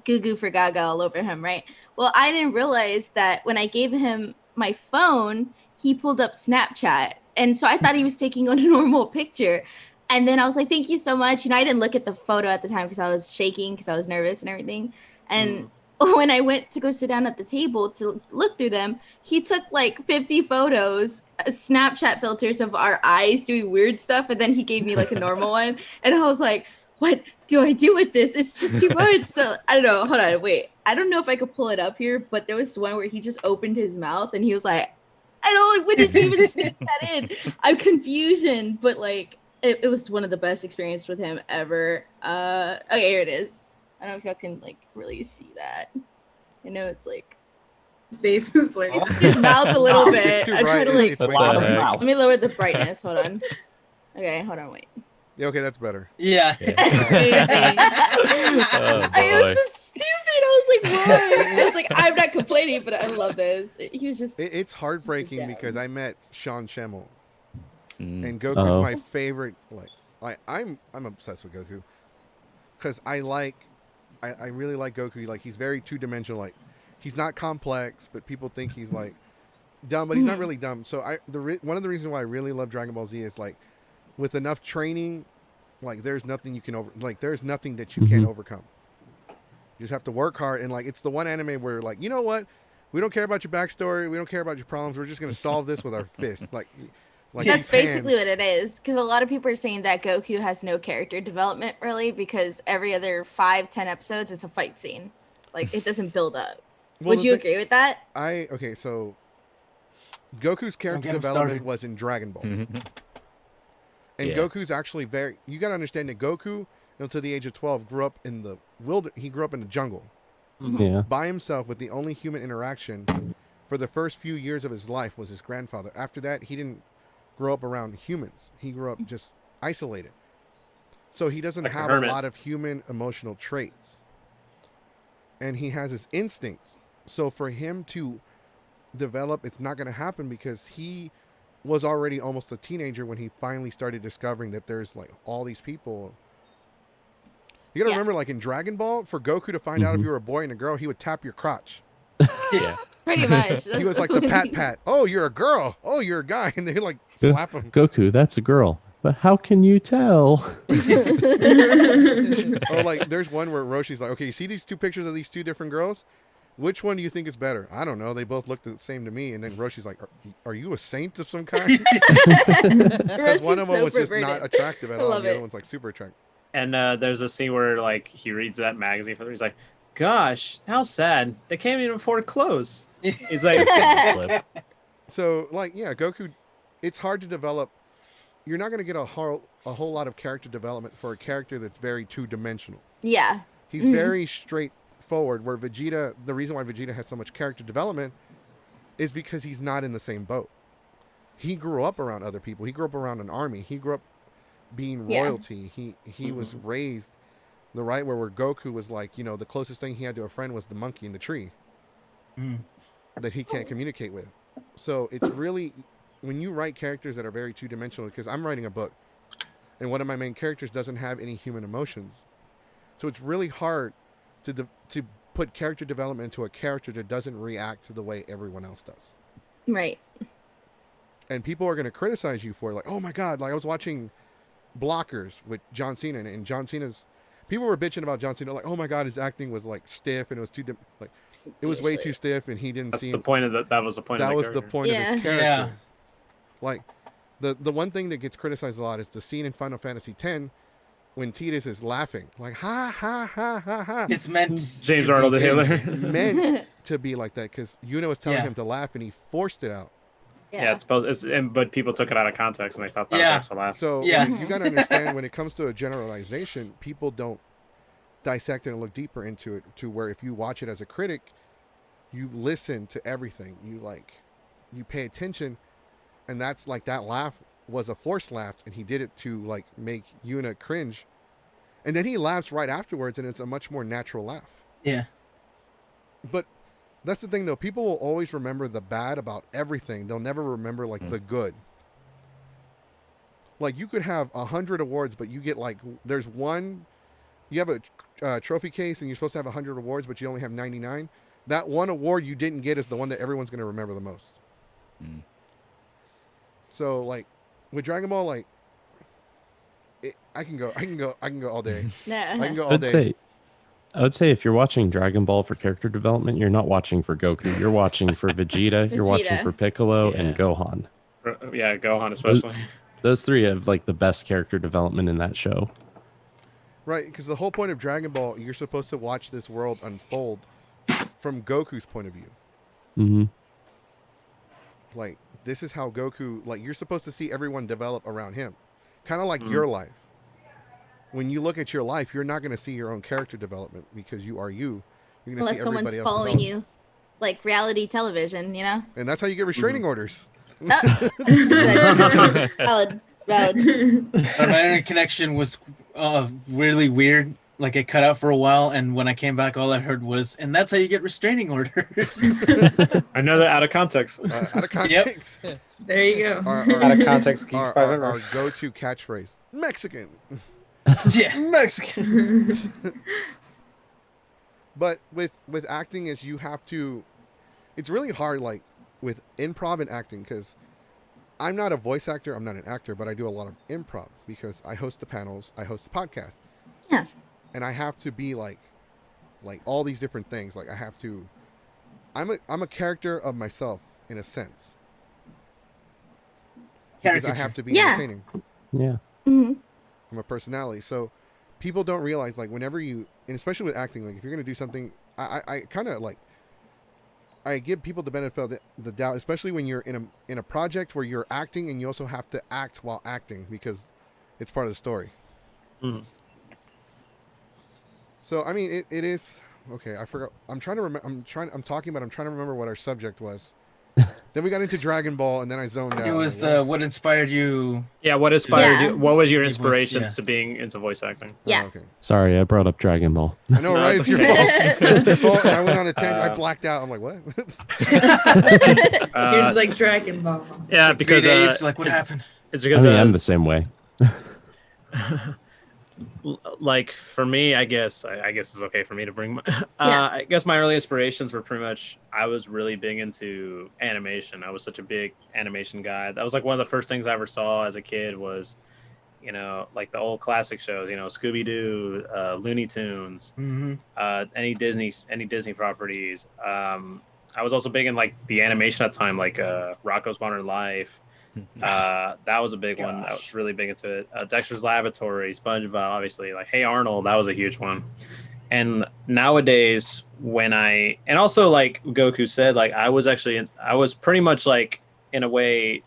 goo goo for gaga all over him, right? Well, I didn't realize that when I gave him my phone, he pulled up Snapchat, and so I thought he was taking a normal picture. And then I was like, "Thank you so much." I didn't look at the photo at the time because I was shaking because I was nervous and everything. And when I went to go sit down at the table to look through them, he took like 50 photos, Snapchat filters of our eyes doing weird stuff, and then he gave me like a normal one. And I was like, what do I do with this? It's just too much. So I don't know. Hold on, wait. I don't know if I could pull it up here, but there was one where he just opened his mouth and he was like, I don't, when did you even sneak that in? I'm confusion, but like it was one of the best experiences with him ever. Okay, here it is. I don't know if y'all can like really see that. I know it's like His face is like his mouth a little bit. It's too I'm trying bright. to like It's way What too the bright. heck? let me lower the brightness. Hold on. Okay, hold on, wait. Yeah, okay, that's better. Yeah. Oh, I was boy. so stupid. I was like, what? I was like, I'm not complaining, but I love this. He was just It's heartbreaking down. because I met Sean Schemmel, Mm. and Goku's Uh-oh. my favorite. Like, I'm obsessed with Goku because I really like Goku. Like, he's very two-dimensional. Like, he's not complex, but people think he's like dumb, but he's not really dumb. So one of the reasons why I really love Dragon Ball Z is like, with enough training, like there's nothing you can there's nothing that you can't overcome. You just have to work hard, and like it's the one anime where like, you know what, we don't care about your backstory, we don't care about your problems, we're just gonna solve this with our fist. Like that's these basically hands. what it is. Because a lot of people are saying that Goku has no character development really, because every other 5-10 episodes it's a fight scene. Like it doesn't build up. Well, Would the you thing- agree with that? Okay, so Goku's character get him development started. was in Dragon Ball. And Yeah. Goku's actually you got to understand that Goku until the age of 12 grew up in the he grew up in the jungle Yeah. by himself, with the only human interaction for the first few years of his life was his grandfather. After that, he didn't grow up around humans. He grew up just isolated. So he doesn't Like a have a hermit. lot of human emotional traits. And he has his instincts. So for him to develop, it's not going to happen because he was already almost a teenager when he finally started discovering that there's like all these people. You gotta Yeah. remember, like in Dragon Ball, for Goku to find out if Mhm. you were a boy and a girl, he would tap your crotch. Yeah. Pretty much. He was like the pat pat. Oh, you're a girl. Oh, you're a guy, and they like Yeah. slap him. Goku, that's a girl. But how can you tell? Oh, like there's one where Roshi's like, okay, you see these two pictures of these two different girls? which one do you think is better? I don't know. They both looked the same to me. And then Roshi's like, are you a saint of some kind? Because one of them was just not attractive at all. And the other one's like super attractive. And there's a scene where like he reads that magazine for he's like, "Gosh, how sad! They can't even afford clothes." He's like, so like yeah, Goku. It's hard to develop. You're not going to get a whole lot of character development for a character that's very two-dimensional. Yeah. He's very straightforward. Where Vegeta, the reason why Vegeta has so much character development is because he's not in the same boat. He grew up around other people. He grew up around an army. He grew up being royalty. He was raised the right way where Goku was like, the closest thing he had to a friend was the monkey in the tree that he can't communicate with. So it's really, when you write characters that are very two-dimensional, because I'm writing a book and one of my main characters doesn't have any human emotions. So it's really hard to put character development into a character that doesn't react to the way everyone else does. Right. And people are going to criticize you for it. Like, oh my God, like I was watching Blockers with John Cena, and John Cena's, people were bitching about John Cena, like, oh my God, his acting was like stiff and it was too, like, it was way too stiff and he didn't That's seem. the point of the, that was the point That of the was the character. point of his character. Yeah. Like, the one thing that gets criticized a lot is the scene in Final Fantasy X when Tidus is laughing, like ha ha ha ha ha. It's meant James to Arnold the be- Hitler. Meant to be like that because Yuna was telling Yeah. him to laugh and he forced it out. Yeah, it's supposed. But people took it out of context and they thought that Yeah. was actually laugh. So Yeah. you got to understand when it comes to a generalization, people don't dissect it and look deeper into it. To where if you watch it as a critic, you listen to everything. You pay attention, and that's like that laugh was a forced laugh, and he did it to like make Yuna cringe, and then he laughs right afterwards, and it's a much more natural laugh. Yeah. But that's the thing, though. People will always remember the bad about everything. They'll never remember like the good. Like you could have 100 awards, but you get like there's one. You have a trophy case, and you're supposed to have 100 awards, but you only have 99. That one award you didn't get is the one that everyone's going to remember the most. So like with Dragon Ball, like I can go all day. I can go all day. I would say if you're watching Dragon Ball for character development, you're not watching for Goku. You're watching for Vegeta. You're watching for Piccolo and Gohan. Yeah, Gohan especially. Those three have like the best character development in that show. Right, because the whole point of Dragon Ball, you're supposed to watch this world unfold from Goku's point of view. Mm-hmm. Like, this is how Goku, like, you're supposed to see everyone develop around him. Kind of like your life. When you look at your life, you're not going to see your own character development because you are you. You're going to see someone's everybody else following develop. you. Like reality television, you know? And that's how you get restraining orders. Valid. My internet connection was really weird. Like it cut out for a while, and when I came back, all I heard was, "And that's how you get restraining orders." I know that out of context. Out of context. There you go. Out of context, Geeks our go-to catchphrase: Mexican. Yeah, Mexican. But with acting, is you have to. It's really hard, like with improv and acting, because I'm not a voice actor. I'm not an actor, but I do a lot of improv because I host the panels. I host the podcast. Yeah. And I have to be like all these different things. Like I have to. I'm a character of myself in a sense. Because I have to be entertaining. Yeah. Mm-hmm. I'm a personality. So people don't realize, like, whenever you, and especially with acting, like if you're going to do something, I kind of like, I give people the benefit of the doubt, especially when you're in a project where you're acting and you also have to act while acting because it's part of the story. Mm. So, I mean, it is, okay, I forgot, I'm trying to remember what our subject was. Then we got into Dragon Ball, and then I zoned out. It was what inspired you. Yeah, what inspired you? What was your It was, inspirations to being into voice acting? Yeah. Oh, okay. Sorry, I brought up Dragon Ball. I know, No, right? it's It's your fault. Your fault. I went on a tangent. I blacked out. I'm like, what? Here's like Dragon Ball. Yeah, because 3 days, like what happened? It's I because mean, I'm the same way. like for me, I guess it's okay for me to bring my, Yeah. I guess my early inspirations were pretty much, I was really big into animation. I was such a big animation guy. That was like one of the first things I ever saw as a kid was, you know, like the old classic shows, you know, Scooby Doo, Looney Tunes, any Disney properties. I was also big in like the animation at the time, like Rocko's Modern Life. That was a big one. I was really big into it. Dexter's Laboratory, SpongeBob, obviously. Like Hey Arnold, that was a huge one. And nowadays, and also like Goku said, like I was pretty much like in a way,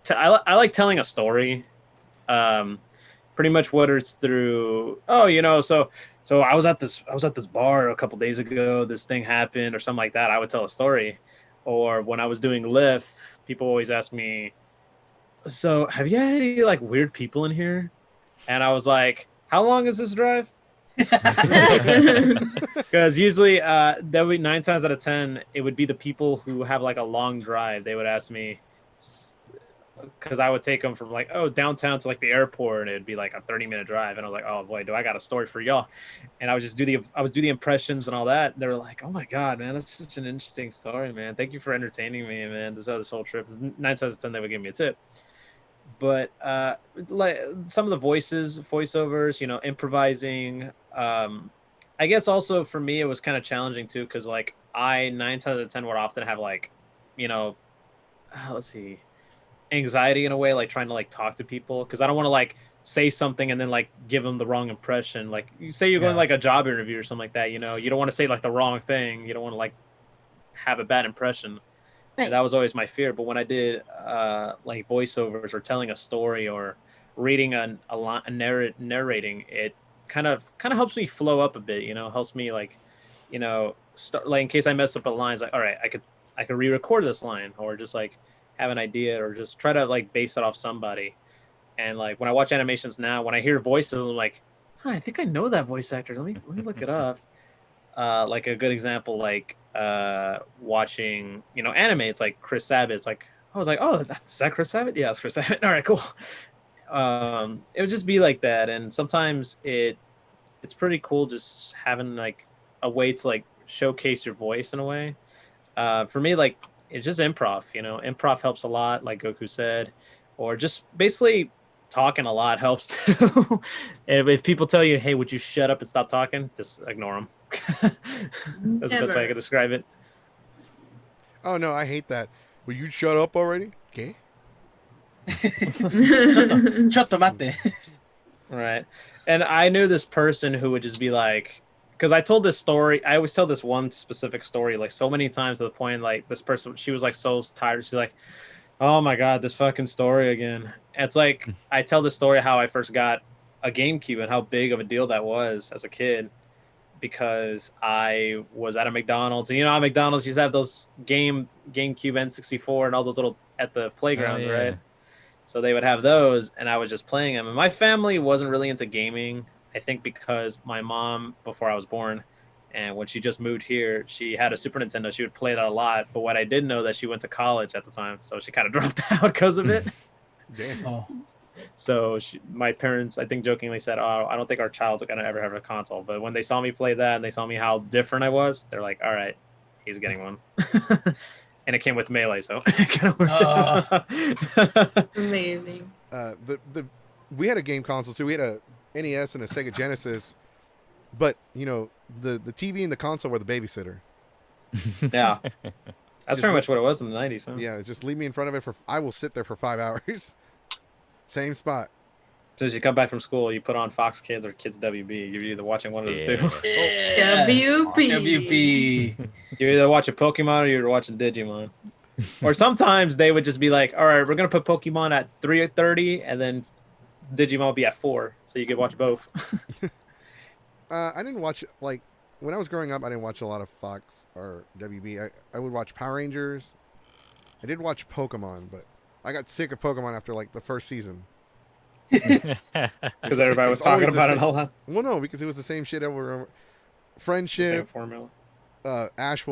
I like telling a story. Pretty much whether it's through so I was at this bar a couple days ago, this thing happened or something like that, I would tell a story. Or when I was doing Lyft, people always ask me, so have you had any like weird people in here? And I was like, how long is this drive? Because usually that would be 9 times out of 10 it would be the people who have like a long drive. They would ask me, because I would take them from like downtown to like the airport, and it'd be like a 30-minute drive, and I was like, oh boy, do I got a story for y'all. And I would just do the impressions and all that. They were like, oh my god, man, that's such an interesting story, man, thank you for entertaining me, man, this whole trip. 9 times out of 10 they would give me a tip. But like some of the voiceovers, you know, improvising, I guess also for me it was kind of challenging too, because like 9 times out of 10 would often have like, you know, let's see, anxiety in a way, like trying to like talk to people, because I don't want to like say something and then like give them the wrong impression. Like you say you're going like a job interview or something like that, you know, you don't want to say like the wrong thing, you don't want to like have a bad impression. And that was always my fear. But when I did like voiceovers or telling a story or reading narrating, it kind of helps me flow up a bit, you know, helps me like, you know, start like in case I messed up a line, it's like, all right, I could re-record this line, or just like have an idea, or just try to like base it off somebody. And like when I watch animations now, when I hear voices, I'm like, I think I know that voice actor. Let me look it up. Like a good example, like watching, you know, anime, it's like Chris Sabat. It's like I was like, oh, is that Chris Sabat? Yeah, it's Chris Sabat. All right, cool. It would just be like that. And sometimes it's pretty cool just having like a way to like showcase your voice in a way. For me, like it's just improv, you know, improv helps a lot, like Goku said, or just basically talking a lot helps too. If people tell you, hey, would you shut up and stop talking, just ignore them. That's the best way I could describe it. Oh no, I hate that. Will you shut up already? Okay. Chotomate. Right. And I knew this person who would just be like, because I told this story, I always tell this one specific story like so many times, to the point like this person, she was like so tired, she's like, oh my god, this fucking story again. And it's like I tell the story how I first got a GameCube and how big of a deal that was as a kid, because I was at a McDonald's, and you know how McDonald's used to have those GameCube N64 and all those little at the playgrounds, right? So they would have those, and I was just playing them. And my family wasn't really into gaming, I think because my mom, before I was born, and when she just moved here, she had a Super Nintendo. She would play that a lot. But what I didn't know, that she went to college at the time, so she kind of dropped out because of it. Damn. Oh. So my parents, I think, jokingly said, "Oh, I don't think our child's gonna ever have a console." But when they saw me play that and they saw me how different I was, they're like, "All right, he's getting one." And it came with Melee, so it kind of worked out. Amazing. We had a game console too. We had a NES and a Sega Genesis, but you know the TV and the console were the babysitter. Yeah, that's pretty much what it was in the 90s. Huh? Yeah, just leave me in front of it I will sit there for 5 hours. Same spot. As soon as you come back from school, you put on Fox Kids or Kids WB. You're either watching one of the two. WP. You're either watching Pokemon or you're watching Digimon. Or sometimes they would just be like, all right, we're going to put Pokemon at 3:30 and then Digimon will be at 4. So you could watch both. I didn't watch, like, when I was growing up, I didn't watch a lot of Fox or WB. I would watch Power Rangers. I did watch Pokemon, but I got sick of Pokemon after, like, the first season. Because everybody was talking about it all that. Well, no, because it was the same shit over. Friendship. Same formula. Ash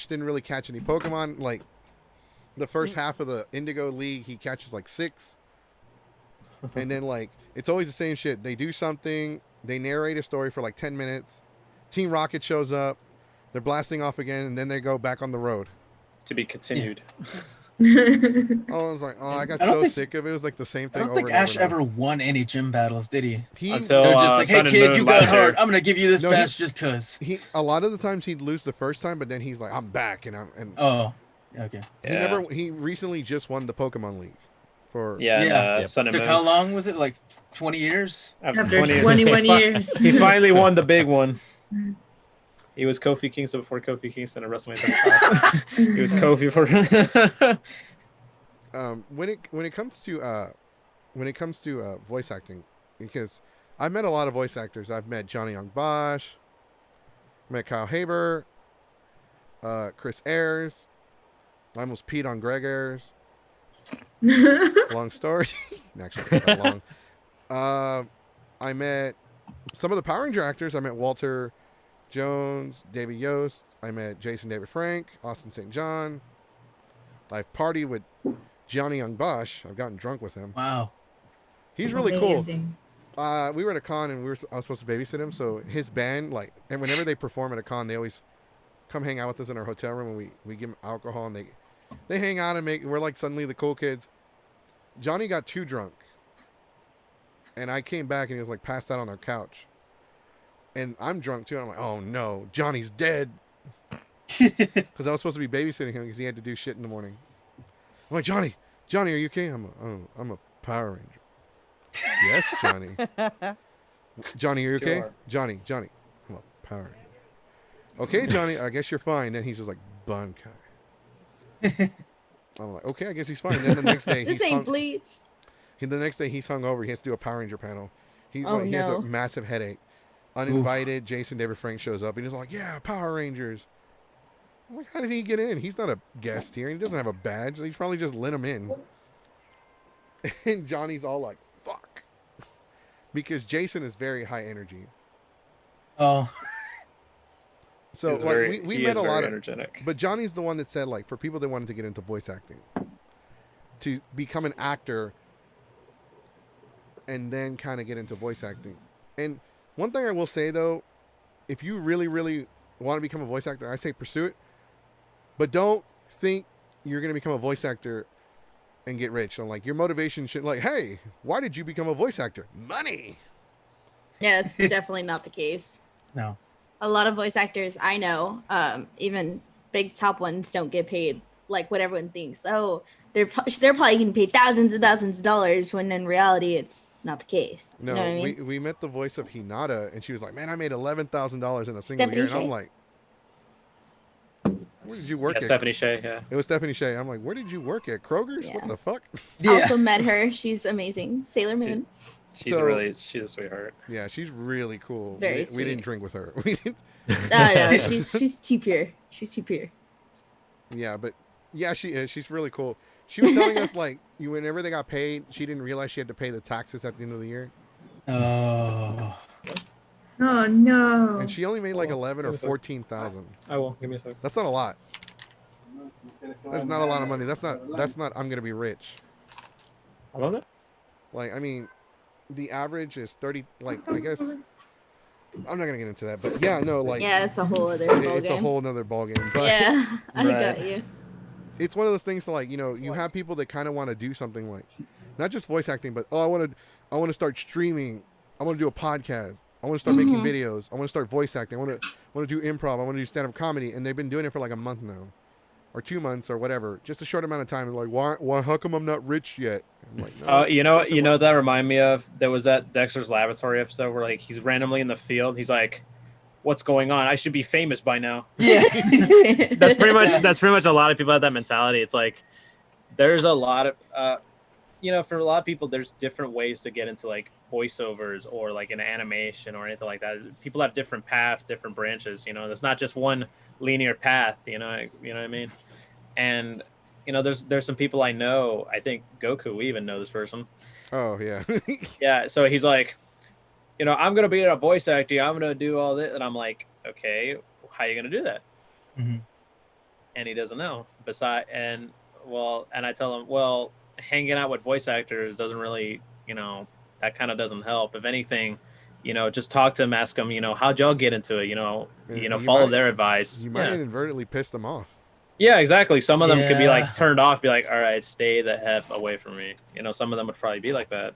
didn't really catch any Pokemon. Like, the first half of the Indigo League, he catches, like, 6. And then, like, it's always the same shit. They do something. They narrate a story for, like, 10 minutes. Team Rocket shows up. They're blasting off again, and then they go back on the road. To be continued. I was like, oh, I got I don't so think- sick of it. It was like the same I thing don't over think and over Ash and over. ever won any gym battles, did he? Until They're just like, hey Sun and kid, Moon you got last year. hurt. I'm gonna give you this No, badge just cause. He a lot of the times he'd lose the first time, but then he's like, I'm back, and Oh, okay. he recently just won the Pokemon League for Yeah. Sun and Took Moon. how long was it? Like 20 years? After 21 years. He finally won the big one. He was Kofi Kingston before Kofi Kingston at WrestleMania 35. He was Kofi for. when it comes to voice acting, because I've met a lot of voice actors. I've met Johnny Young Bosch, met Kyle Haber, Chris Ayers. I almost peed on Greg Ayers. Long story. Actually, not that long. I met some of the Power Ranger actors. I met Walter Jones, David Yost. I met Jason David Frank, Austin St. John. I've partied with Johnny Young Bosch. I've gotten drunk with him. Wow. He's really cool. Amazing. We were at a con and I was supposed to babysit him. So his band, and whenever they perform at a con, they always come hang out with us in our hotel room, and we give them alcohol, and they hang out and we're like suddenly the cool kids. Johnny got too drunk, and I came back and he was like passed out on our couch, and I'm drunk too. And I'm like, oh no, Johnny's dead, because I was supposed to be babysitting him because he had to do shit in the morning. I'm like, Johnny, are you okay? I'm a Power Ranger. Yes, Johnny. Johnny, are you okay? Sure. Johnny, I'm a Power Ranger. Okay, Johnny, I guess you're fine. Then he's just like, Bunkai. I'm like, okay, I guess he's fine. Then the next day, This ain't bleach. the next day he's hung over. He has to do a Power Ranger panel. He Oh, has a no. massive headache. Uninvited. Jason David Frank shows up and he's like, yeah, Power Rangers. I'm like, how did he get in? He's not a guest here. He doesn't have a badge. He's probably just let him in. And Johnny's all like, fuck. Because Jason is very high energy. Oh. So He's like very- we he met is a very lot of, energetic. but Johnny's the one that said, like, for people that wanted to get into voice acting, to become an actor and then kind of get into voice acting. And one thing I will say though, if you really, really want to become a voice actor, I say pursue it, but don't think you're going to become a voice actor and get rich. So like your motivation should, like, hey, why did you become a voice actor? Money. Yeah, that's definitely not the case. No. A lot of voice actors I know, even big top ones, don't get paid like what everyone thinks. Oh, they're probably getting paid thousands and thousands of dollars, when in reality it's not the case. No, You know what I mean? we met the voice of Hinata, and she was like, man, I made $11,000 in a single Stephanie year. And Shea? I'm like, where did you work at? Stephanie Shea, yeah. It was Stephanie Shea. I'm like, where did you work at? Kroger's? Yeah. What the fuck? Also met her. She's amazing. Sailor Moon. She's she's a sweetheart. Yeah, she's really cool. Very we sweet. didn't drink with her. We didn't. No, she's too pure. She's too pure. Yeah, but yeah, she is. She's really cool. She was telling us, like, whenever they got paid, she didn't realize she had to pay the taxes at the end of the year. Oh. Oh no. And she only made like 11 or 14,000. I will. Give me a sec. That's not a lot. That's not a lot of money. That's not I'm gonna be rich. I love it. Like, I mean, the average is 30, like, I guess I'm not gonna get into that, but yeah, no, like, Yeah, it's a whole other it's ballgame. a whole nother ballgame. But Yeah, I Right. got you. it's one of those things to, like, you know, you have people that kind of want to do something like, not just voice acting, but I want to start streaming. I want to do a podcast. I want to start making videos. I want to start voice acting. I want to do improv. I want to do stand up comedy. And they've been doing it for like a month now, or 2 months, or whatever. Just a short amount of time. And like, why? How come I'm not rich yet? I'm like, no, You it know, doesn't you know work. what that remind me of? There was that Dexter's Laboratory episode where like he's randomly in the field. He's like, "What's going on? I should be famous by now." Yeah. That's pretty much a lot of people have that mentality. It's like There's a lot of, for a lot of people, there's different ways to get into like voiceovers or like an animation or anything like that. People have different paths, different branches. You know, there's not just one linear path. You know what I mean? And there's some people I know. I think Goku, we even know this person. Oh yeah. Yeah. So he's like, I'm gonna be a voice actor. I'm gonna do all this, and I'm like, okay, how are you gonna do that? Mhm. And he doesn't know. And I tell him, well, hanging out with voice actors doesn't really, that kind of doesn't help. If anything, just talk to them, ask them, how'd y'all get into it? You Follow might- their advice. You might Yeah. inadvertently piss them off. Yeah, exactly. Some of them could be like Yeah. turned off, be like, all right, stay the F away from me. You know, some of them would probably be like that.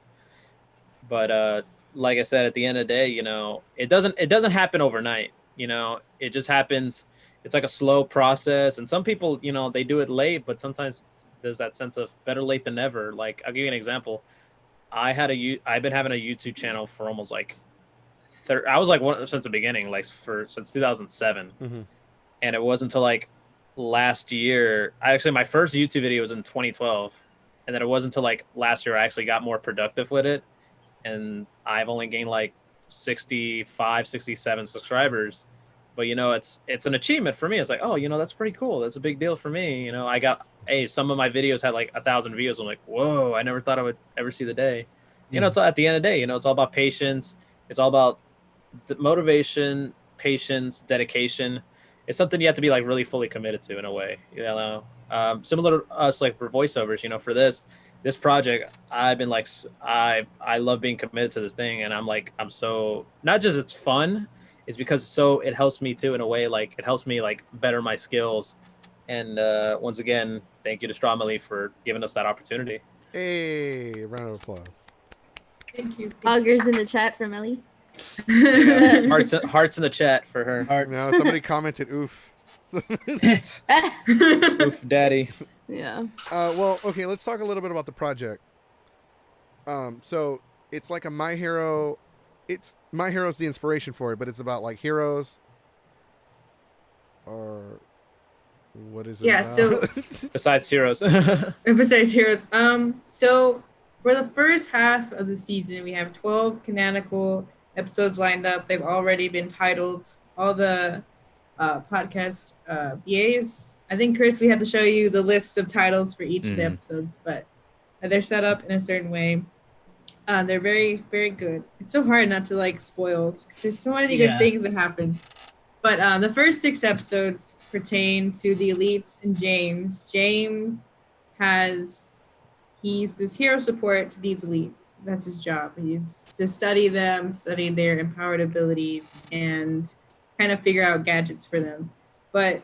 But like I said, at the end of the day, you know, it doesn't happen overnight. You know, it just happens. It's like a slow process. And some people, you know, they do it late, but sometimes there's that sense of better late than never. Like I'll give you an example. I've been having a YouTube channel for almost like I was like one since the beginning, like since 2007. Mm-hmm. And it wasn't until like last year. My first YouTube video was in 2012, and then it wasn't until like last year I actually got more productive with it, and I've only gained like 65, 67 subscribers. But you know, it's an achievement for me. It's like, oh, you know, that's pretty cool. That's a big deal for me. You know, some of my videos had like 1,000 views. I'm like, whoa, I never thought I would ever see the day. You know, Yeah. it's at the end of the day, you know, it's all about patience. It's all about motivation, patience, dedication. It's something you have to be like really fully committed to in a way, you know. Similar to us, like for voiceovers, you know, for this project, I've been like, I love being committed to this thing, and I'm so, not just it's fun, it's because it helps me too in a way, like it helps me like better my skills. And once again, thank you to Strawmelly for giving us that opportunity. Hey, round of applause. Thank you. Augers in the chat for Melly. Yeah, hearts in the chat for her. Heart. Now somebody commented, "Oof." Oof, daddy. Yeah. Well, okay. Let's talk a little bit about the project. So it's like a My Hero. It's My Hero's the inspiration for it, but it's about like heroes. Or what is it? Yeah, about? Besides heroes. Besides heroes. So for the first half of the season, we have 12 canonical episodes lined up. They've already been titled. All the podcast VAs. I think, Chris, we have to show you the list of titles for each of the episodes, but they're set up in a certain way. They're very, very good. It's so hard not to like spoil because there's so many good things that happen. But the first 6 episodes pertain to the elites and James. James he's this hero support to these elites. That's his job. He's to study them, study their empowered abilities, and kind of figure out gadgets for them. But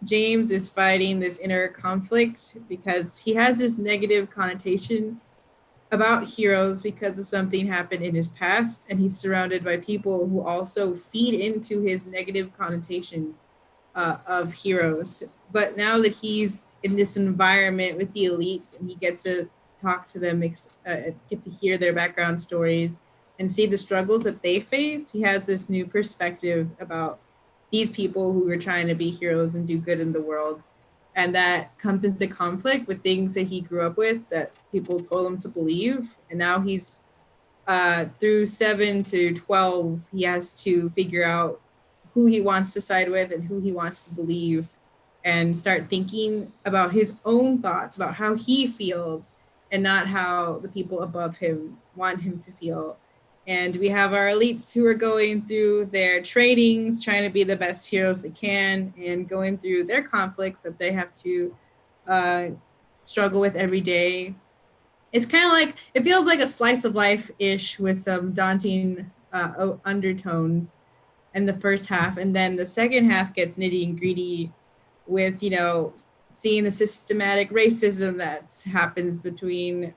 James is fighting this inner conflict because he has this negative connotation about heroes because of something happened in his past, and he's surrounded by people who also feed into his negative connotations of heroes. But now that he's in this environment with the elites and he gets to talk to them, get to hear their background stories and see the struggles that they face, he has this new perspective about these people who are trying to be heroes and do good in the world. And that comes into conflict with things that he grew up with that people told him to believe. And now he's through 7 to 12, he has to figure out who he wants to side with and who he wants to believe, and start thinking about his own thoughts, about how he feels and not how the people above him want him to feel. And we have our elites who are going through their trainings, trying to be the best heroes they can, and going through their conflicts that they have to struggle with every day. It's kind of like, it feels like a slice of life-ish with some daunting undertones in the first half. And then the second half gets nitty and gritty with, you know, seeing the systematic racism that happens between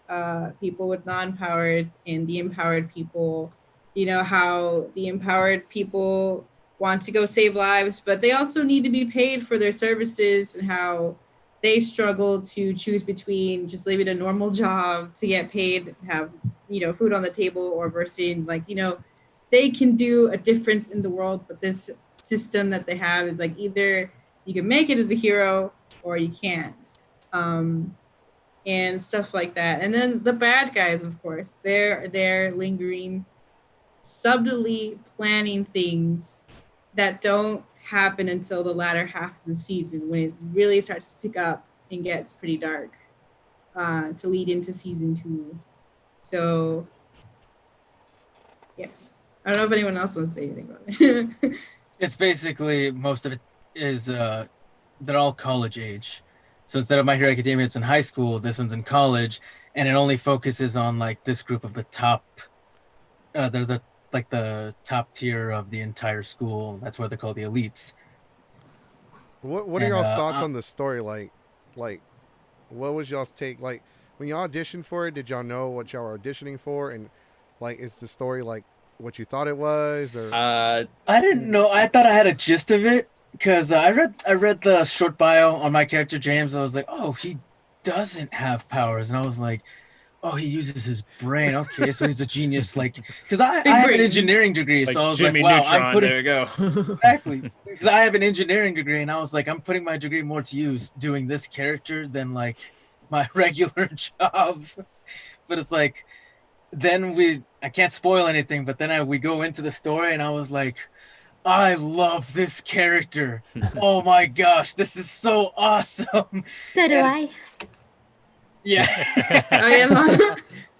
people with non-powered and the empowered people. You know, how the empowered people want to go save lives, but they also need to be paid for their services, and how they struggle to choose between just leaving a normal job to get paid, have, you know, food on the table, or versus like, you know, they can do a difference in the world, but this system that they have is like, either you can make it as a hero or you can't, and stuff like that. And then the bad guys, of course, they're lingering, subtly planning things that don't happen until the latter half of the season, when it really starts to pick up and gets pretty dark, to lead into season 2. So yes, I don't know if anyone else wants to say anything about it. It's basically, most of it is they're all college age. So instead of My Hero Academia, it's in high school. This one's in college, and it only focuses on like this group of the top. They're the top tier of the entire school. That's why they're called the elites. What are And, y'all's thoughts on the story? Like, what was y'all's take? Like, when y'all auditioned for it, did y'all know what y'all were auditioning for? And like, is the story like what you thought it was? Or I didn't know. I thought I had a gist of it because I read the short bio on my character James. I was like, oh, he doesn't have powers, and I was like, oh, he uses his brain. Okay, so he's a genius. Like, because I have an brain. engineering degree, so I was Jimmy like, wow, Neutron. I'm putting There you go. exactly because I have an engineering degree, and I was like, I'm putting my degree more to use doing this character than like my regular job. But it's like then I can't spoil anything, but then we go into the story, and I was like, I love this character. Oh my gosh, this is so awesome. So do And- I. Yeah. Oh yeah, Lana.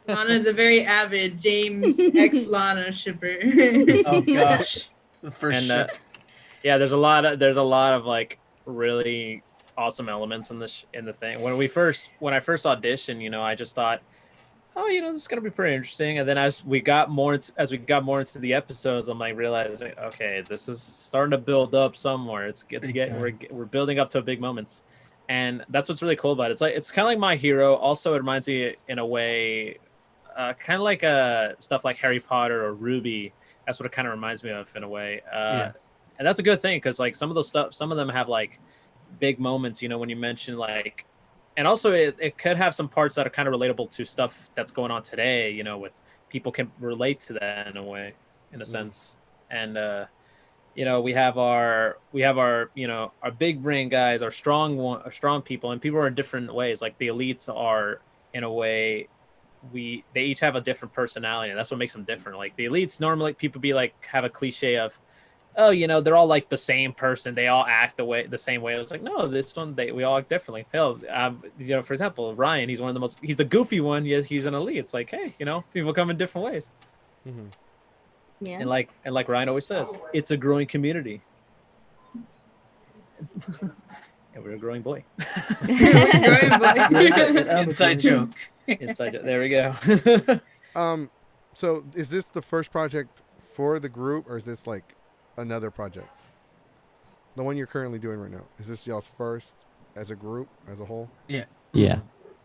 Lana's a very avid James X Lana shipper. Oh gosh, the first And ship. yeah, there's a lot of like really awesome elements in the thing. When I first auditioned, I just thought, oh, this is gonna be pretty interesting. And then as we got more into the episodes, I'm like realizing, okay, this is starting to build up somewhere. We're building up to big moments, and that's what's really cool about it. It's kind of like My Hero. Also, it reminds me in a way, kind of like stuff like Harry Potter or Ruby. That's what it kind of reminds me of in a way. Yeah. And that's a good thing because like some of them have like big moments. When you mention like. And also, it could have some parts that are kind of relatable to stuff that's going on today. With people can relate to that in a way, in a sense. And we have our our big brain guys, our strong people, and people are in different ways. Like the elites are in a way, they each have a different personality, and that's what makes them different. Like the elites, normally people have a cliche of, oh, they're all like the same person. They all act the same way. I was like, no, this one, we all act differently. Phil, for example, Ryan, he's the goofy one. Yes, he's an elite. It's like, hey, people come in different ways. Mhm. Yeah. And like Ryan always says, it's a growing community. And we're a growing boy. Inside joke. Inside joke. There we go. So is this the first project for the group, or is this like another project? The one you're currently doing right now, is this y'all's first as a group, as a whole? Yeah. Yeah.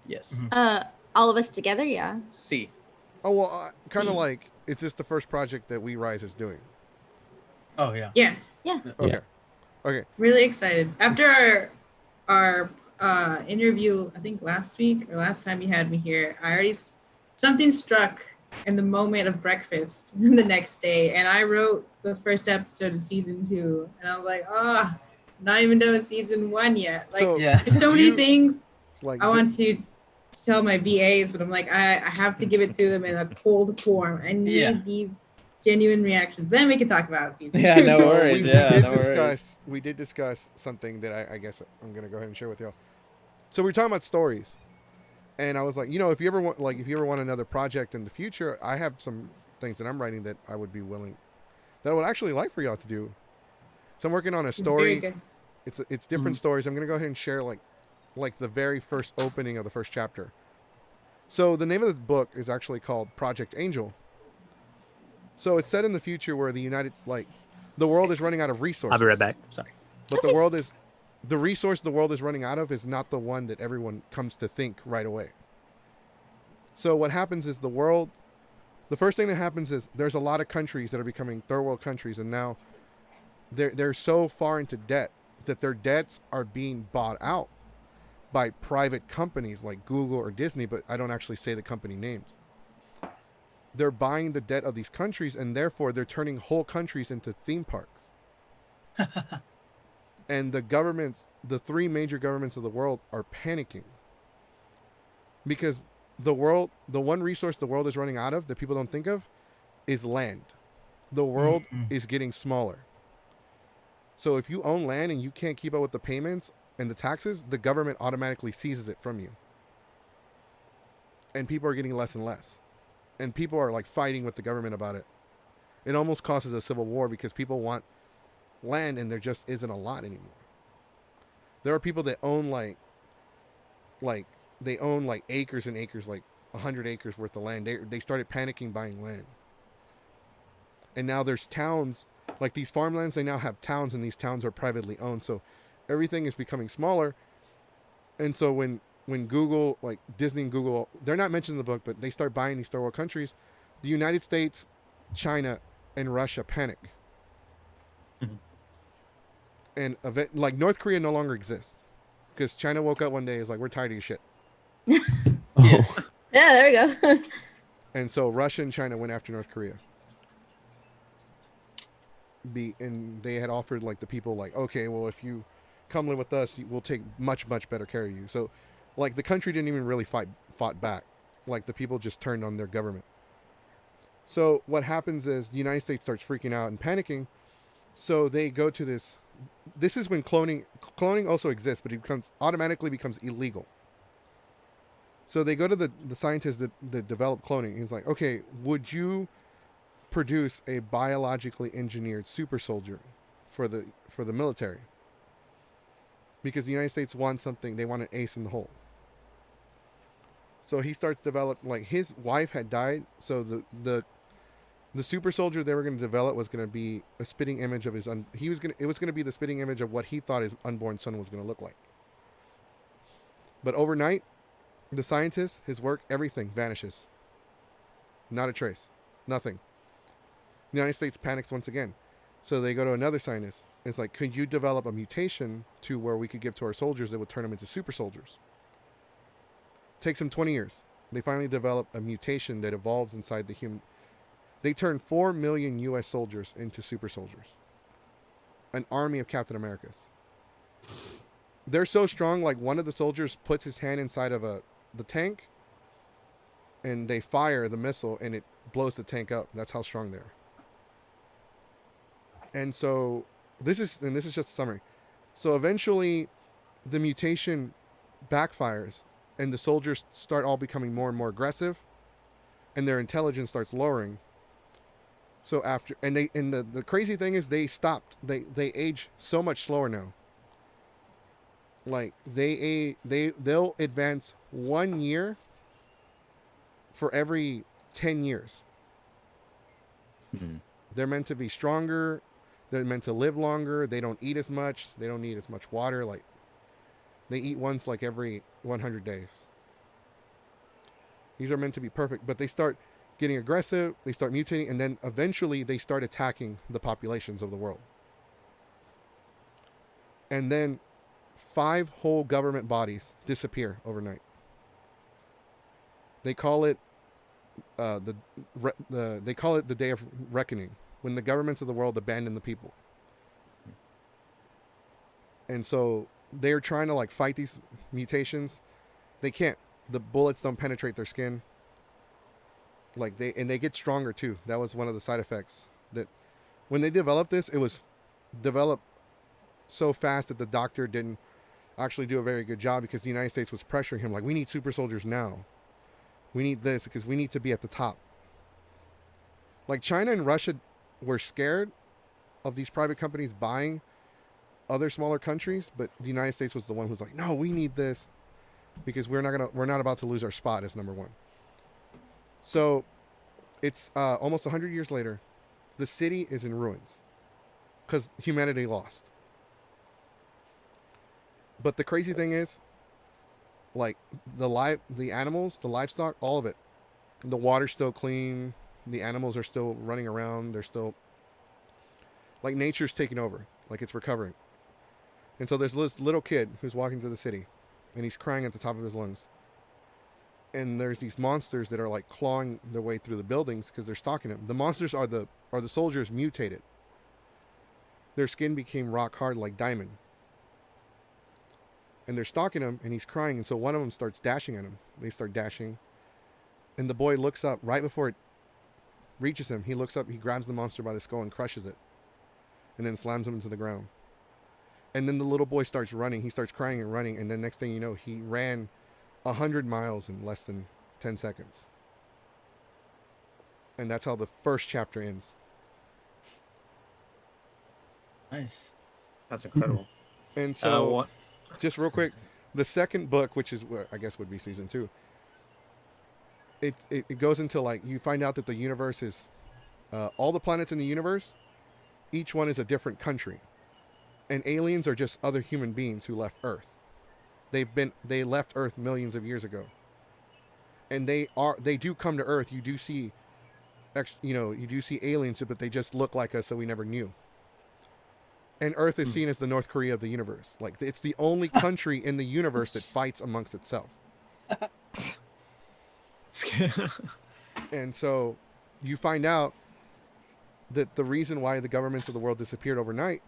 Yes. All of us together, yeah. C. Oh well, kind of like, is this the first project that We Rise is doing? Oh yeah. Yeah, Yeah. Okay. Okay. really excited. After our interview, I think last week or last time you had me here, something struck in the moment of breakfast the next day, and I wrote the first episode of season 2, and I was like, not even done with season 1 yet. Like, So, Yeah. there's so many things Like I want to tell my VAs, but I'm like, I have to give it to them in a cold form. I need Yeah. these genuine reactions. Then we can talk about season 2. Yeah, no So worries. Yeah, no worries. we did discuss something that I guess I'm gonna go ahead and share with y'all. So we were talking about stories, and I was like, if you ever want another project in the future, I have some things that I'm writing that I would be willing, that I would actually like for y'all to do. So I'm working on a It's very story. good. It's different stories. I'm gonna go ahead and share like the very first opening of the first chapter. So the name of the book is actually called Project Angel. So it's set in the future where the world is running out of resources. I'll be right back. Sorry. But the resource the world is running out of is not the one that everyone comes to think right away. So what happens is the first thing that happens is there's a lot of countries that are becoming third world countries, and now they're so far into debt that their debts are being bought out by private companies like Google or Disney, but I don't actually say the company names. They're buying the debt of these countries, and therefore they're turning whole countries into theme parks. And the 3 major governments of the world are panicking because the one resource the world is running out of that people don't think of is land. The world is getting smaller. So if you own land and you can't keep up with the payments and the taxes, the government automatically seizes it from you. And people are getting less and less. And people are like fighting with the government about it. It almost causes a civil war because people want land and there just isn't a lot anymore. There are people that own like acres and acres, like 100 acres worth of land. They started panicking buying land. And now there's towns, like these farmlands, they now have towns, and these towns are privately owned. So everything is becoming smaller. And so when Google, like Disney and Google, they're not mentioned in the book, but they start buying these third world countries, the United States, China, and Russia panic. Mhm. And like North Korea no longer exists because China woke up one day and is like, we're tired of your shit. Oh, Yeah. Yeah, there we go. And so Russia and China went after North Korea. And they had offered like the people like, okay, well, if you come live with us, we'll take much better care of you. So like the country didn't even really fought back. Like the people just turned on their government. So what happens is the United States starts freaking out and panicking. So they go to this is when cloning also exists, but it automatically becomes illegal. So they go to the scientists that develop cloning. He's like, okay, would you produce a biologically engineered super soldier for the military? Because the United States wants something, they want an ace in the hole. So he starts developing, like his wife had died, so the super soldier they were going to develop was going to be a spitting image of it was going to be the spitting image of what he thought his unborn son was going to look like. But overnight, the scientist, his work, everything vanishes. Not a trace. Nothing. The United States panics once again. So they go to another scientist. It's like, could you develop a mutation to where we could give to our soldiers that would turn them into super soldiers? Takes them 20 years. They finally develop a mutation that evolves inside the human. They turn 4 million U.S. soldiers into super soldiers. An army of Captain Americas. They're so strong, like one of the soldiers puts his hand inside of the tank, and they fire the missile, and it blows the tank up. That's how strong they are. And so this is just a summary. So eventually, the mutation backfires, and the soldiers start all becoming more and more aggressive, and their intelligence starts lowering. So after, and the crazy thing is they stopped. They age so much slower now. Like they'll advance 1 year for every 10 years. Mhm. They're meant to be stronger. They're meant to live longer. They don't eat as much. They don't need as much water. Like they eat once like every 100 days. These are meant to be perfect, but they start getting aggressive. They start mutating, and then eventually they start attacking the populations of the world. And then 5 whole government bodies disappear overnight. They call it they call it the Day of Reckoning, when the governments of the world abandon the people. And so they're trying to like fight these mutations. They can't. The bullets don't penetrate their skin. Like they get stronger too. That was one of the side effects. That when they developed this, it was developed so fast that the doctor didn't actually do a very good job, because the United States was pressuring him like, we need super soldiers now. We need this because we need to be at the top. Like China and Russia were scared of these private companies buying other smaller countries, but the United States was the one who's like, no, we need this because we're not about to lose our spot as number one. So it's almost 100 years later. The city is in ruins because humanity lost. But the crazy thing is, like the animals, the livestock, all of it, the water's still clean. The animals are still running around. They're still like nature's taking over, like it's recovering. And so there's this little kid who's walking through the city, and he's crying at the top of his lungs. And there's these monsters that are like clawing their way through the buildings because they're stalking him. The monsters are the soldiers mutated. Their skin became rock hard like diamond. And they're stalking him, and he's crying. And so one of them starts dashing at him. They start dashing. And the boy looks up right before it reaches him. He looks up, he grabs the monster by the skull and crushes it. And then slams him into the ground. And then the little boy starts running. He starts crying and running. And then next thing you know, he ran 100 miles in less than 10 seconds. And that's how the first chapter ends. Nice. That's incredible. And so, what? just real quick, the second book, which is what I guess would be season 2, it goes into like, you find out that the universe is all the planets in the universe, each one is a different country. and aliens are just other human beings who left Earth. They left Earth millions of years ago, and they do come to Earth. You do see, you do see aliens, but they just look like us, so we never knew. And Earth is seen as the North Korea of the universe. Like, it's the only country in the universe that fights amongst itself. And so you find out that the reason why the governments of the world disappeared overnight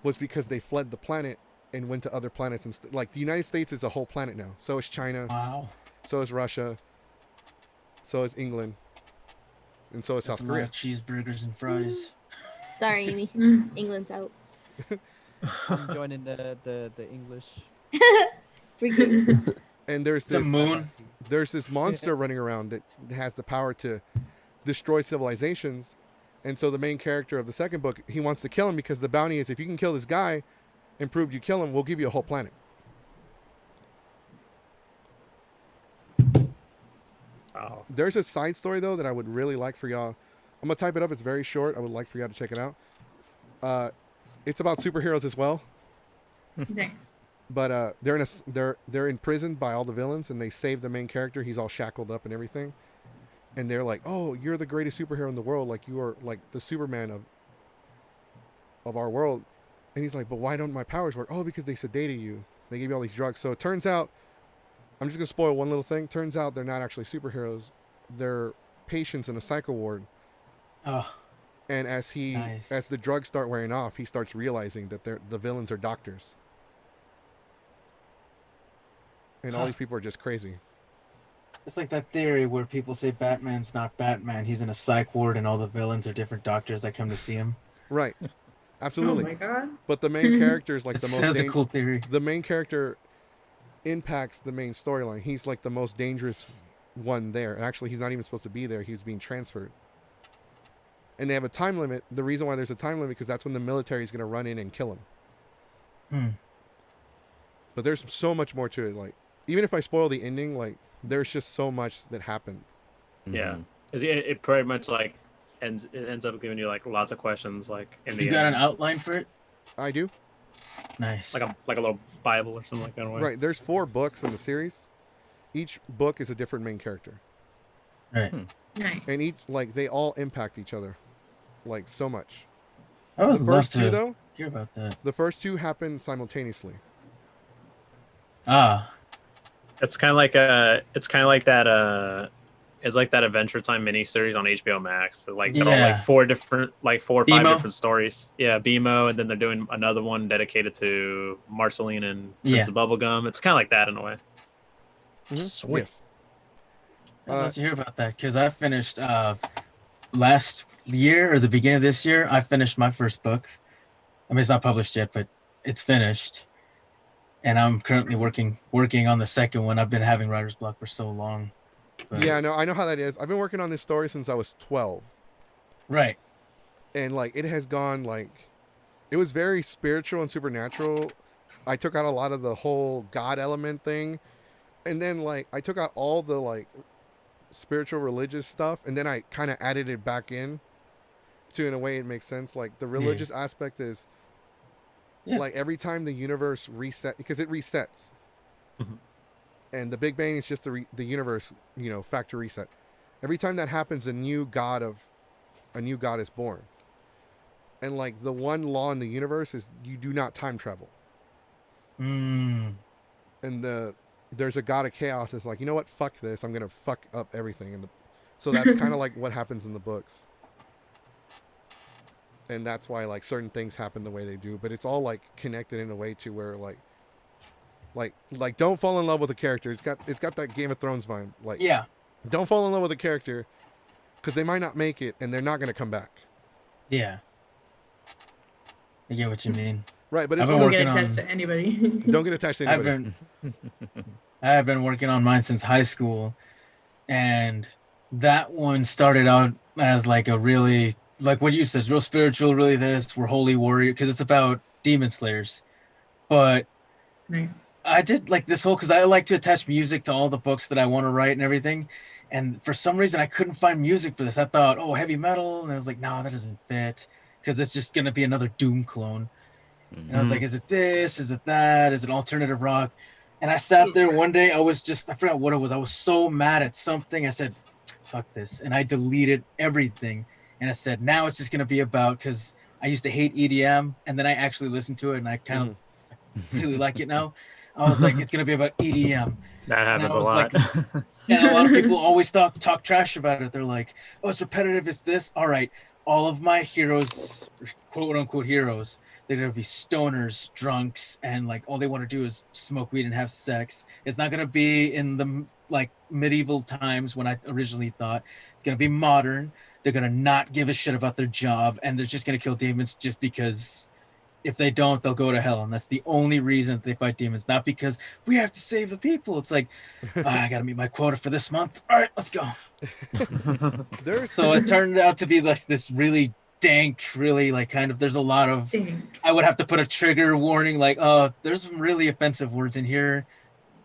was because they fled the planet and went to other planets. And like, the United States is a whole planet now. So is China. Wow. So is Russia. So is England. And so is That's South a lot Korea. of cheeseburgers and fries. Sorry, Amy. England's out. I'm joining the English. Freaking. And there's The this moon. There's this monster running around that has the power to destroy civilizations. And so the main character of the second book, he wants to kill him because the bounty is, if you can kill this guy and prove you kill him, we'll give you a whole planet. Oh. There's a side story though that I would really like for y'all. I'm gonna type it up. It's very short. I would like for y'all to check it out. It's about superheroes as well. Nice. But they're imprisoned by all the villains, and they save the main character. He's all shackled up and everything. And they're like, "Oh, you're the greatest superhero in the world. Like, you are like the Superman of our world." And he's like, "But why don't my powers work?" "Oh, because they sedated you. They gave you all these drugs." So it turns out, I'm just gonna spoil one little thing. Turns out they're not actually superheroes. They're patients in a psycho ward. Oh, And as nice. the drugs start wearing off, he starts realizing that the villains are doctors. And all these people are just crazy. It's like that theory where people say Batman's not Batman. He's in a psych ward and all the villains are different doctors that come to see him. Right. Absolutely. Oh my god. But the main character is like the most. That's a cool theory. The main character impacts the main storyline. He's like the most dangerous one there. And actually, he's not even supposed to be there. He's being transferred. And they have a time limit. The reason why there's a time limit because that's when the military is going to run in and kill him. Hmm. But there's so much more to it. Like, even if I spoil the ending, like, there's just so much that happened. Yeah, it pretty much like ends up giving you like lots of questions like in the You got end. an outline for it? I do. Nice. like a little Bible or something like that. Right. There's 4 books in the series. Each book is a different main character. Right. Nice. And each, like, they all impact each other. Like, so much. I would The love first 2, to though, hear about that. the first 2 happen simultaneously. Ah, It's kind of like it's like that Adventure Time miniseries on HBO Max. So, like they're all Yeah. like 4 or 5 BMO? different stories. Yeah, BMO, and then they're doing another one dedicated to Marceline and Yeah. Prince of Bubblegum. It's kind of like that in a way. sweet. Yes. I'd love to hear about that because I finished last year or the beginning of this year. I finished my first book. I mean, it's not published yet, but it's finished, and I'm currently working on the second one. I've been having writer's block for so long. But- Yeah, no, I know how that is. I've been working on this story since I was 12. Right. And, like, it has gone, like, it was very spiritual and supernatural. I took out a lot of the whole God element thing. And then, like, I took out all the, like, spiritual religious stuff. And then I kind of added it back in to, in a way, it makes sense. Like, the religious aspect is, like, every time the universe reset, because it resets. Mhm. And the Big Bang is just the universe, factory reset. Every time that happens, a new god is born. And, like, the one law in the universe is you do not time travel. Mm. And there's a god of chaos that's like, you know what, fuck this, I'm gonna fuck up everything. And so that's kind of like what happens in the books. And that's why, like, certain things happen the way they do. But it's all, like, connected in a way to where, like don't fall in love with a character. It's got that Game of Thrones vibe. Like, Yeah. don't fall in love with a character because they might not make it and they're not gonna come back. Yeah. I get what you mean. Right, but I've it's been Don't one get working attached on- to anybody. don't get attached to I've anybody. been working on mine since high school, and that one started out as like a really, like what you said, real spiritual, really this, we're holy warrior, because it's about demon slayers. But Nice. I did like this whole, because I like to attach music to all the books that I want to write and everything. And for some reason, I couldn't find music for this. I thought, oh, heavy metal. And I was like, no, that doesn't fit, because it's just going to be another Doom clone. And I was like, is it this? Is it that? Is it alternative rock? And I sat there one day. I forgot what it was. I was so mad at something. I said, fuck this. And I deleted everything. And I said, now it's just going to be about, because I used to hate EDM. And then I actually listened to it and I kind of really like it now. I was like, it's going to be about EDM. That And happens I a was lot. like, and a lot of people always talk trash about it. They're like, oh, it's repetitive. It's this. All right. All of my heroes, quote unquote heroes, they're going to be stoners, drunks, and like all they want to do is smoke weed and have sex. It's not going to be in the like medieval times when I originally thought. It's going to be modern. They're going to not give a shit about their job, and they're just going to kill demons just because if they don't, they'll go to hell. And that's the only reason that they fight demons, not because we have to save the people. It's like, I got to meet my quota for this month. All right, let's go. So it turned out to be like this really dank, really like kind of, there's a lot of, I would have to put a trigger warning, like, oh, there's some really offensive words in here,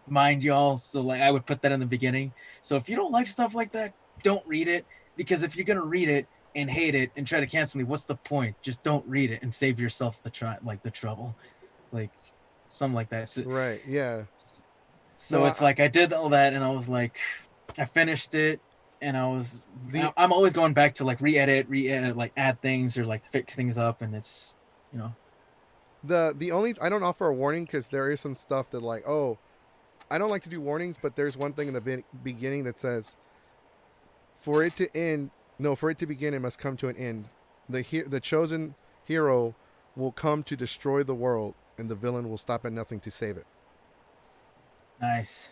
mind y'all. So like I would put that in the beginning. So if you don't like stuff like that, don't read it, because if you're going to read it and hate it and try to cancel me, what's the point? Just don't read it and save yourself the trouble, like something like that. So, right, yeah. So No, it's like I did all that and I was like, I finished it, and I'm always going back to like re-edit, like add things or like fix things up, and it's, you know. The only, I don't offer a warning because there is some stuff that like, oh, I don't like to do warnings, but there's one thing in the beginning that says, for it to begin, it must come to an end. The chosen hero will come to destroy the world, and the villain will stop at nothing to save it. Nice.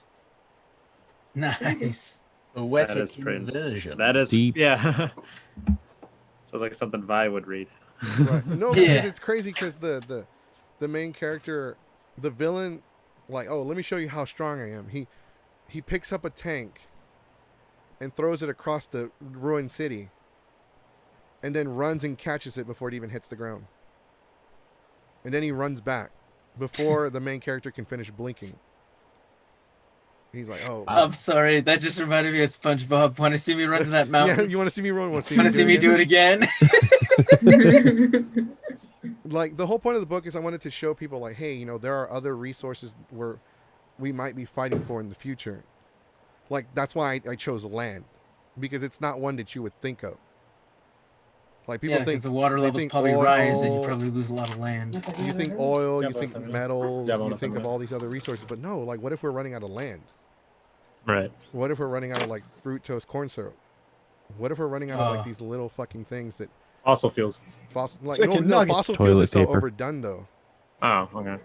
That is pretty. That is Deep. Yeah. Sounds like something Vi would read. Right. No, because it's crazy because the main character, the villain, like, oh, let me show you how strong I am. He picks up a tank and throws it across the ruined city, and then runs and catches it before it even hits the ground. And then he runs back before the main character can finish blinking. He's like, oh. I'm sorry. That just reminded me of SpongeBob. Want to see me run to that mountain? Yeah, you want to see me run? Want to see me do it again? Like, the whole point of the book is I wanted to show people, like, hey, you know, there are other resources where we might be fighting for in the future. Like, that's why I chose land, because it's not one that you would think of. Like, people think the water levels probably rise and you probably lose a lot of land. You think oil, you think metal, you think of all these other resources, but no, like, what if we're running out of land? Right. What if we're running out of like fruit toast corn syrup? What if we're running out of like these little fucking things that fossil fuels? Fossil fuels is so overdone though. Oh, okay.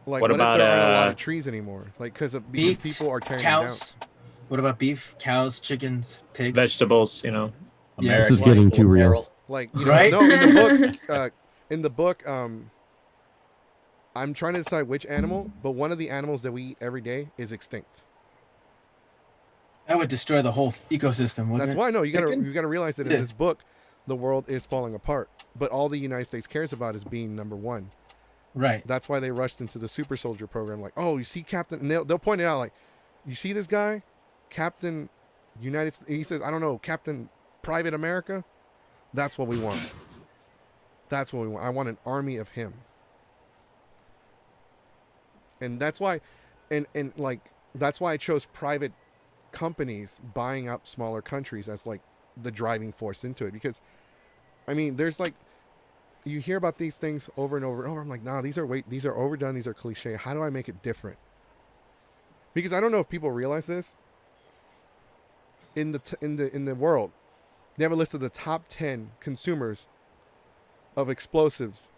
Like, what about if there aren't a lot of trees anymore? Like, because beef, people are tearing cows. them down. What about beef, cows, chickens, pigs, vegetables? You know, yeah. This is getting too real. Like, you know, right? No, in the book, I'm trying to decide which animal, but one of the animals that we eat every day is extinct. That would destroy the whole ecosystem, wouldn't That's it? why you gotta realize that in this book, the world is falling apart, but all the United States cares about is being number one. Right. That's why they rushed into the super soldier program. Like, oh, you see Captain, and they'll point it out. Like, you see this guy, Captain United States. He says, I don't know, Captain Private America. That's what we want. That's what we want. I want an army of him. And that's why, and like, that's why I chose private companies buying up smaller countries as like the driving force into it. Because, I mean, there's like, you hear about these things over and over and over. I'm like, nah, these are overdone. These are cliche. How do I make it different? Because I don't know if people realize this. In the world, they have a list of the top 10 consumers of explosives.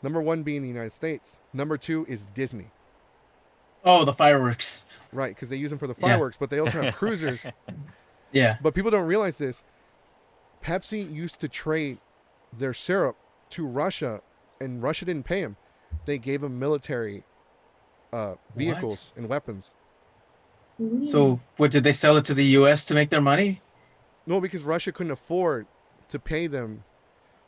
Number 1 being the United States. Number 2 is Disney. Oh, the fireworks. Right, because they use them for the fireworks, but they also have cruisers. Yeah. But people don't realize this. Pepsi used to trade their syrup to Russia, and Russia didn't pay them. They gave them military vehicles and weapons. So, what, did they sell it to the U.S. to make their money? No, because Russia couldn't afford to pay them,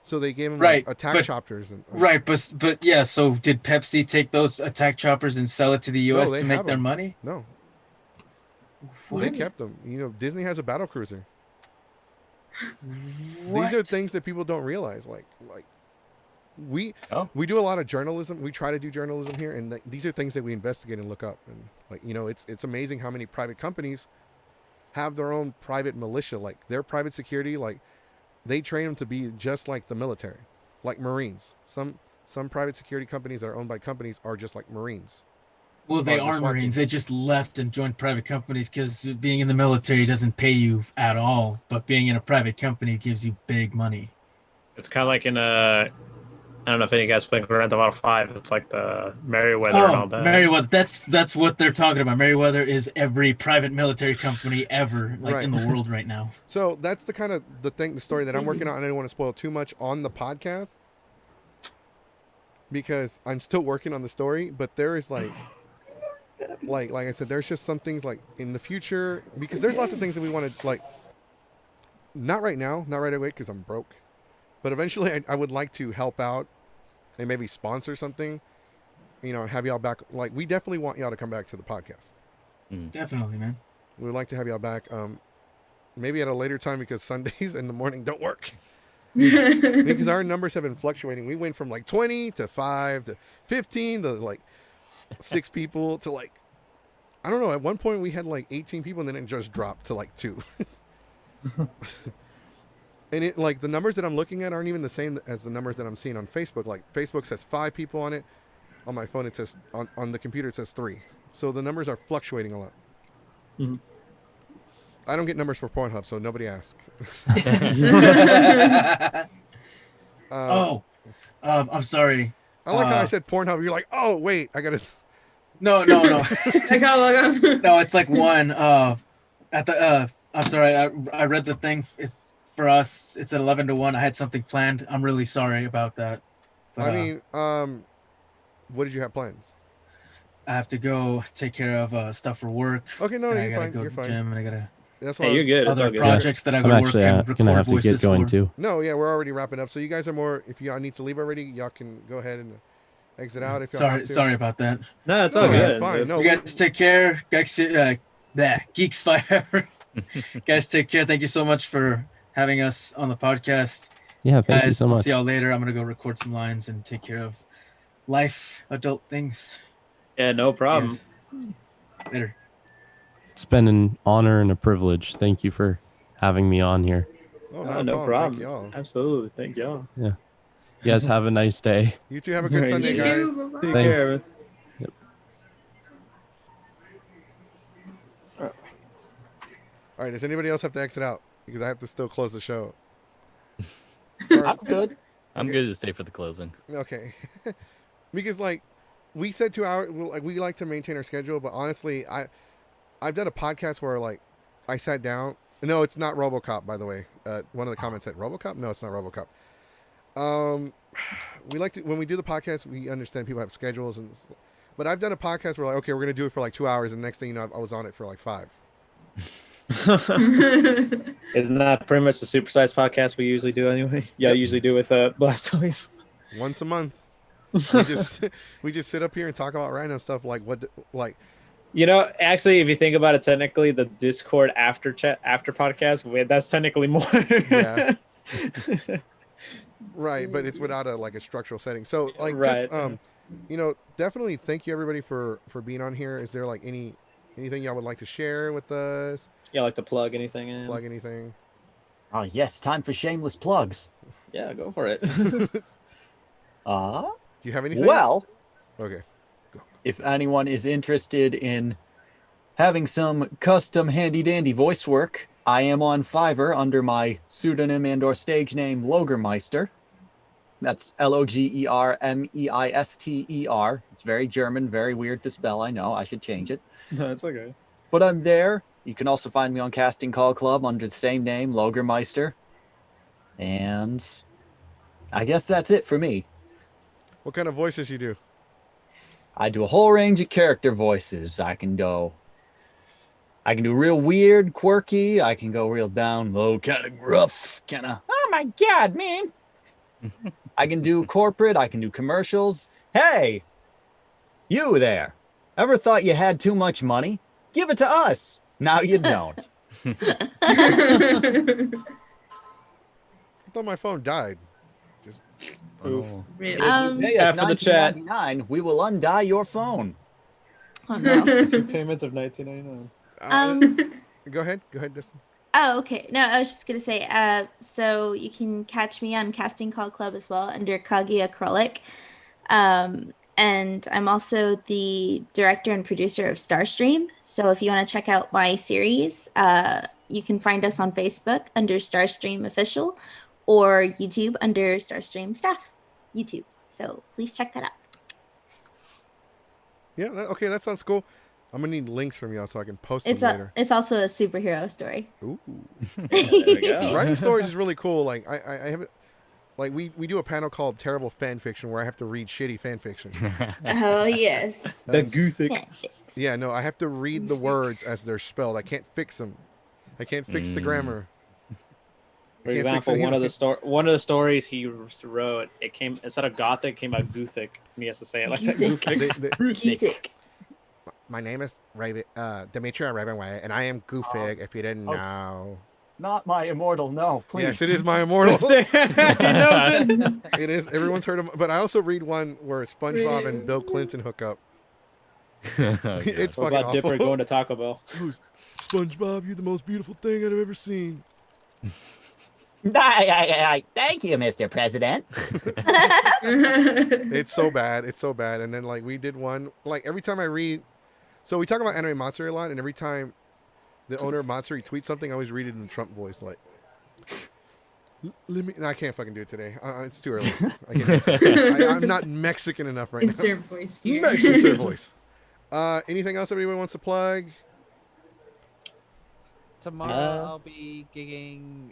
so they gave them right, like, attack choppers. Right, but yeah. So, did Pepsi take those attack choppers and sell it to the U.S. to make their money? No. What? They kept them. You know, Disney has a battle cruiser. What? These are things that people don't realize. Like we Oh. we do a lot of journalism. We try to do journalism here, and these are things that we investigate and look up. And like, you know, it's amazing how many private companies have their own private militia, like their private security. Like they train them to be just like the military, like Marines. Some private security companies that are owned by companies are just like Marines. Well, they the are SWAT Marines. team. They just left and joined private companies because being in the military doesn't pay you at all. But being in a private company gives you big money. It's kind of like in a. I don't know if any of you guys play Grand Theft Auto 5. It's like the Meriwether and all Oh, that. Meriwether. That's what they're talking about. Meriwether is every private military company ever, like Right. in the world right now. So that's the kind of the story that I'm working on. I didn't want to spoil too much on the podcast because I'm still working on the story. But there is like I said, there's just some things like in the future, because there's lots of things that we want to like. Not right now, not right away, because I'm broke. But eventually, I would like to help out and maybe sponsor something. You know, have y'all back. Like, we definitely want y'all to come back to the podcast. Definitely, man. We would like to have y'all back. Maybe at a later time, because Sundays in the morning don't work. Because our numbers have been fluctuating. We went from like 20 to 5 to 15 to like 6 people to like, I don't know. At one point we had like 18 people, and then it just dropped to like 2. And it like the numbers that I'm looking at aren't even the same as the numbers that I'm seeing on Facebook. Like Facebook says 5 people on it. On my phone it says on the computer it says 3. So the numbers are fluctuating a lot. Mm-hmm. I don't get numbers for Pornhub, so nobody ask. I'm sorry. I like how I said Pornhub. You're like, oh wait, I gotta. No. No, it's like one. At the. I'm sorry. I read the thing. It's for us. It's at 11 to 1. I had something planned. I'm really sorry about that. But, I mean, what did you have plans? I have to go take care of stuff for work. Okay, no, and I you're gotta fine. go You're to the fine. gym, and I gotta. That's Hey, you're good. It's all Other good. projects that I I'm gotta work actually and gonna record have to get voices going for. too. No, yeah, we're already wrapping up. So you guys are more. If y'all need to leave already, y'all can go ahead and exit out. If y'all have to. Sorry about that. No, it's all No, good. fine. No, You guys take care. Geeks Fire. Guys, take care. Thank you so much for having us on the podcast. Yeah, thank you Guys, so I'll much. see y'all later. I'm gonna go record some lines and take care of life, adult things. Yeah, no problem. Yes. Later. It's been an honor and a privilege. Thank you for having me on here. Oh, No, no problem. Thank y'all. Absolutely. Thank y'all. You guys have a nice day. You two have a good Sunday, You guys. too. Bye-bye. Take Thanks. care. All right, does anybody else have to exit out? Because I have to still close the show. I'm good. I'm good to stay for the closing. Okay. Because like we said 2 hours, like we like to maintain our schedule, but honestly, I've done a podcast where like I sat down. No, it's not RoboCop, by the way. One of the comments said RoboCop. No, it's not RoboCop. We like to when we do the podcast, we understand people have schedules, but I've done a podcast where like, okay, we're gonna do it for like 2 hours, and the next thing you know, I was on it for like 5. Isn't that pretty much the supersized podcast we usually do anyway? Yeah, Yep. usually do with Blastoise. Once a month. We just sit up here and talk about random stuff like You know, actually, if you think about it, technically, the Discord after podcast, that's technically more. Yeah. Right, but it's without a structural setting. So like Right. just definitely thank you everybody for being on here. Is there like anything y'all would like to share with us? Yeah, like to plug anything in. Plug anything? Oh yes, time for shameless plugs. Yeah, go for it. Do you have anything? Well, Okay. if anyone is interested in having some custom handy dandy voice work, I am on Fiverr under my pseudonym and/or stage name Logermeister. That's Logermeister. It's very German, very weird to spell. I know, I should change it. No, it's okay. But I'm there. You can also find me on Casting Call Club under the same name, Logermeister. And I guess that's it for me. What kind of voices you do? I do a whole range of character voices. I can do real weird, quirky. I can go real down low, kind of gruff, kind of, oh my God, man. I can do corporate. I can do commercials. Hey, you there. Ever thought you had too much money? Give it to us. Now you don't. I thought my phone died. Oh. Really. If you pay Half us of the chat. $19.99, we will undie your phone. Oh no. 2 payments of 19.99. Go ahead, Dustin. Oh, okay. No, I was just gonna say, so you can catch me on Casting Call Club as well under Kagi Acrylic. And I'm also the director and producer of Starstream. So if you want to check out my series, you can find us on Facebook under Starstream Official or YouTube under Starstream Staff YouTube. So please check that out. Yeah, okay, that sounds cool. I'm gonna need links from y'all so I can post them It's later. it's also a superhero story. Ooh. There we go. Writing stories is really cool. Like I have like we do a panel called Terrible Fan Fiction where I have to read shitty fan fiction. Oh yes. That Gothic. Yeah, no, I have to read the words as they're spelled. I can't fix them. I can't fix the grammar. For example, one of the stories he wrote, instead of Gothic, it came out Gothic, and he has to say it like that. Gothic. My name is Demetria Ravenway, and I am Goofig. If you didn't know. Not my immortal, no, please. Yes, it is my immortal. He knows it. It is. Everyone's heard of. But I also read one where SpongeBob and Bill Clinton hook up. It's What fucking about Dipper awful. going to Taco Bell? SpongeBob, you're the most beautiful thing I've ever seen. Thank you, Mr. President. It's so bad. It's so bad. And then like we did one. Like every time I read, so we talk about anime Matsuri a lot, and every time the owner of Matsuri tweets something, I always read it in the Trump voice, like. Let me. No, I can't fucking do it today. It's too early. I can't do it today. I'm not Mexican enough right Insert now. voice here. Insert voice. Anything else everyone wants to plug? Tomorrow I'll be gigging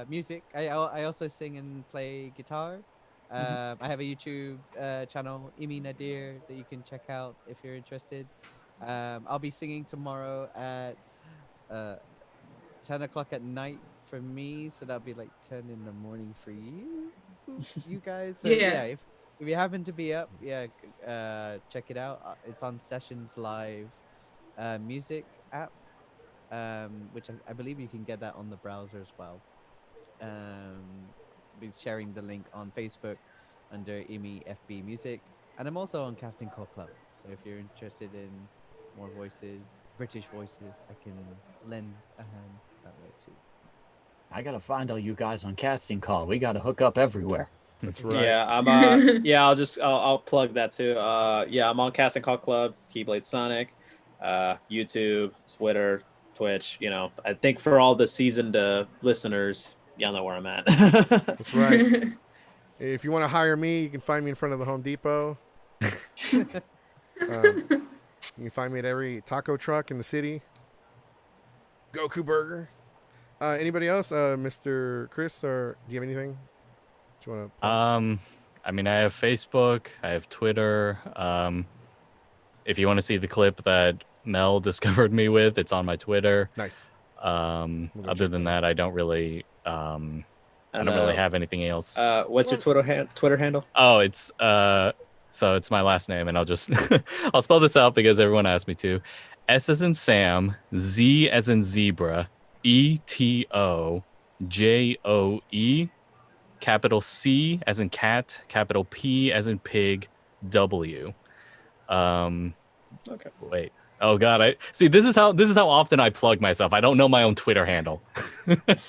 music. I also sing and play guitar. I have a YouTube channel, Imi Nadir, that you can check out if you're interested. I'll be singing tomorrow at 10 o'clock at night for me, so that'll be like 10 in the morning for you guys. So, Yeah. if you happen to be up, check it out. It's on Sessions Live music app. Which I believe you can get that on the browser as well. Be sharing the link on Facebook under IMI FB Music, and I'm also on Casting Call Club. So if you're interested in more voices, British voices, I can lend a hand that way too. I gotta find all you guys on Casting Call. We gotta hook up everywhere. That's right. Yeah, I'm. I'll plug that too. Yeah, I'm on Casting Call Club, Keyblade Sonic, YouTube, Twitter, Twitch. You know, I think for all the seasoned listeners, y'all know where I'm at. That's right. If you want to hire me, you can find me in front of the Home Depot. You can find me at every taco truck in the city. Goku Burger. Anybody else? Mr. Chris, or do you have anything? Do you want to? I mean, I have Facebook, I have Twitter. If you want to see the clip that Mel discovered me with, it's on my Twitter. Nice. Other than that, I don't really I don't really have anything else. What's your Twitter handle? Oh, it's so it's my last name, and I'll just I'll spell this out because everyone asked me to. S as in Sam, Z as in zebra, ETOJOE, capital C as in cat, capital P as in pig, W. Okay. Wait. Oh God, I see. This is how often I plug myself. I don't know my own Twitter handle.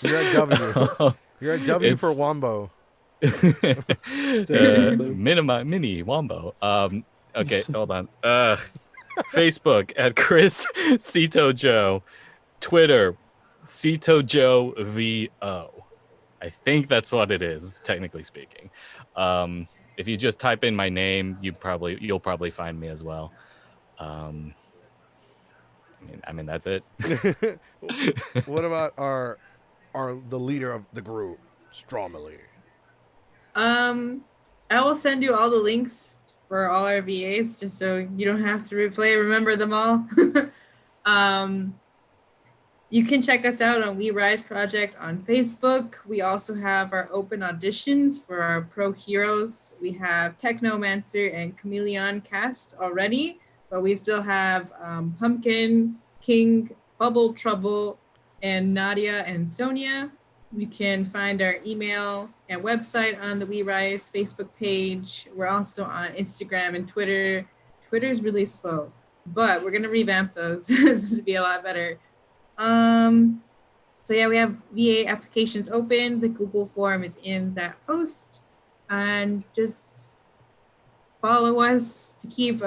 You're at W. You're at W for Wombo. Mini Wombo. Okay, hold on. Facebook at Chris Cito Joe. Twitter Cito Joe VO. I think that's what it is, technically speaking. If you just type in my name, you'll probably find me as well. I mean that's it. What about the leader of the group, Stromily? I will send you all the links for all our VAs just so you don't have to remember them all. You can check us out on We Rise Project on Facebook. We also have our open auditions for our pro heroes. We have Technomancer and Chameleon cast already, but we still have Pumpkin, King, Bubble Trouble, and Nadia and Sonia You can find our email and website on the We Rise Facebook page. We're also on Instagram and Twitter. Twitter is really slow, but we're gonna revamp those to be a lot better. So yeah, we have VA applications open. The Google form is in that post, and just follow us to keep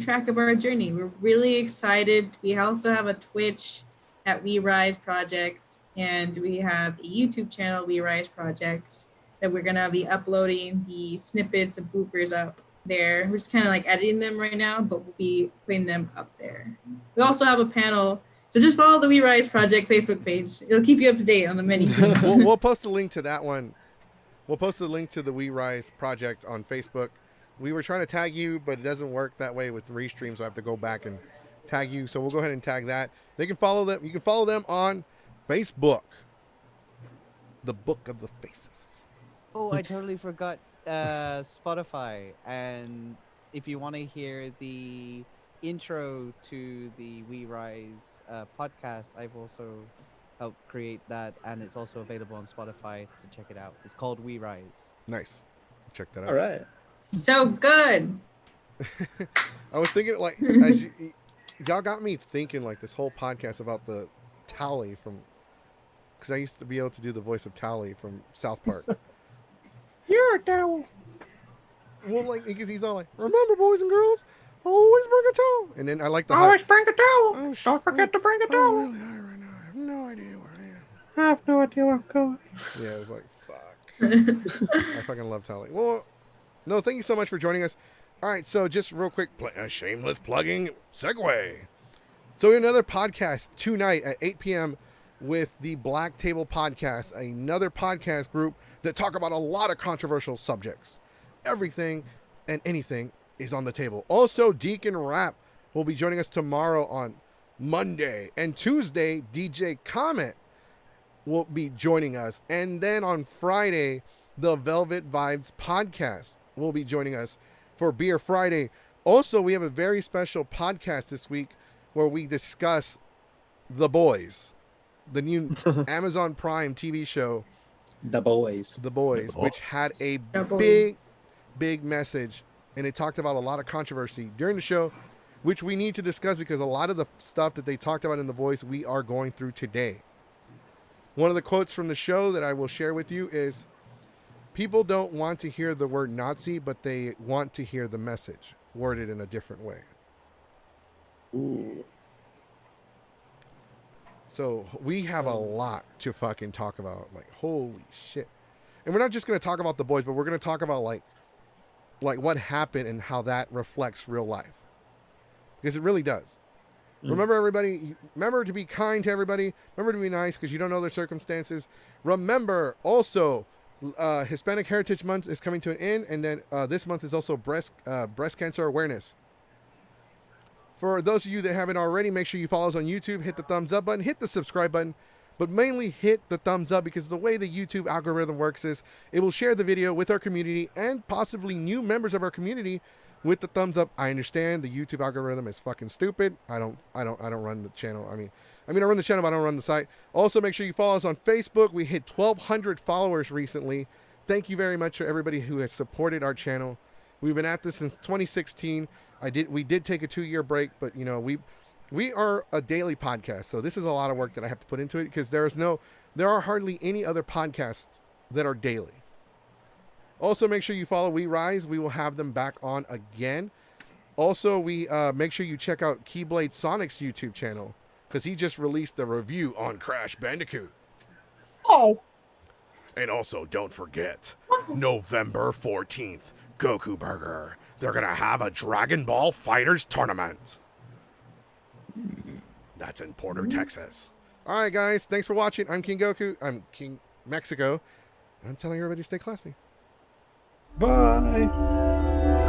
track of our journey. We're really excited. We also have a Twitch at We Rise Project, and we have a YouTube channel, We Rise Project, that we're gonna be uploading the snippets and bloopers up there. We're just kind of like editing them right now, but we'll be putting them up there. We also have a panel, so just follow the We Rise Project Facebook page. It'll keep you up to date on the many things. We'll post a link to that one. We'll post a link to the We Rise project on Facebook. We were trying to tag you, but it doesn't work that way with Restream, so I have to go back and tag you. So we'll go ahead and tag that. They can follow them. You can follow them on Facebook. The Book of the Faces. Oh, I totally forgot Spotify. And if you want to hear the intro to the We Rise podcast, I've also helped create that, and it's also available on Spotify to check it out. It's called We Rise. Nice. Check that out. All right. So good. I was thinking, like, y'all got me thinking, like, this whole podcast about the Tally from, because I used to be able to do the voice of Tally from South Park. You're a towel. Well, like, because he's all like, remember, boys and girls, always bring a towel. And then I like the Always bring a towel. Oh, Don't forget to bring a I'm towel. really high right now. I have no idea where I am. I have no idea where I'm going. Yeah, it was like, fuck. I fucking love Tally. Well, no, thank you so much for joining us. All right, so just real quick, a shameless plugging segue. So we have another podcast tonight at 8 p.m. with the Black Table Podcast, another podcast group that talk about a lot of controversial subjects. Everything and anything is on the table. Also, Deacon Rap will be joining us tomorrow on Monday. And Tuesday, DJ Comment will be joining us. And then on Friday, the Velvet Vibes Podcast will be joining us for Beer Friday. Also, we have a very special podcast this week where we discuss The Boys, the new Amazon Prime TV show. The Boys. The Boys, which had a big message, and it talked about a lot of controversy during the show, which we need to discuss because a lot of the stuff that they talked about in The Voice we are going through today. One of the quotes from the show that I will share with you is, people don't want to hear the word Nazi, but they want to hear the message worded in a different way. Ooh. So we have a lot to fucking talk about. Like, holy shit. And we're not just going to talk about The Boys, but we're going to talk about like what happened and how that reflects real life. Because it really does. Remember, everybody, remember to be kind to everybody. Remember to be nice because you don't know their circumstances. Remember also, Hispanic Heritage Month is coming to an end. And then this month is also breast cancer awareness. For those of you that haven't already, make sure you follow us on YouTube. Hit the thumbs up button. Hit the subscribe button. But mainly hit the thumbs up because the way the YouTube algorithm works is it will share the video with our community and possibly new members of our community with the thumbs up. I understand the YouTube algorithm is fucking stupid. I don't run the channel. I mean I run the channel, but I don't run the site. Also, make sure you follow us on Facebook. We hit 1,200 followers recently. Thank you very much to everybody who has supported our channel. We've been at this since 2016. We did take a 2-year break, but you know, we are a daily podcast, so this is a lot of work that I have to put into it because there are hardly any other podcasts that are daily. Also, make sure you follow We Rise. We will have them back on again. Also, we make sure you check out Keyblade Sonic's YouTube channel because he just released a review on Crash Bandicoot. Oh. And also, don't forget, November 14th, Goku Burger. They're going to have a Dragon Ball Fighters tournament. That's in Porter, Texas. All right, guys. Thanks for watching. I'm King Goku. I'm King Mexico. I'm telling everybody to stay classy. Bye.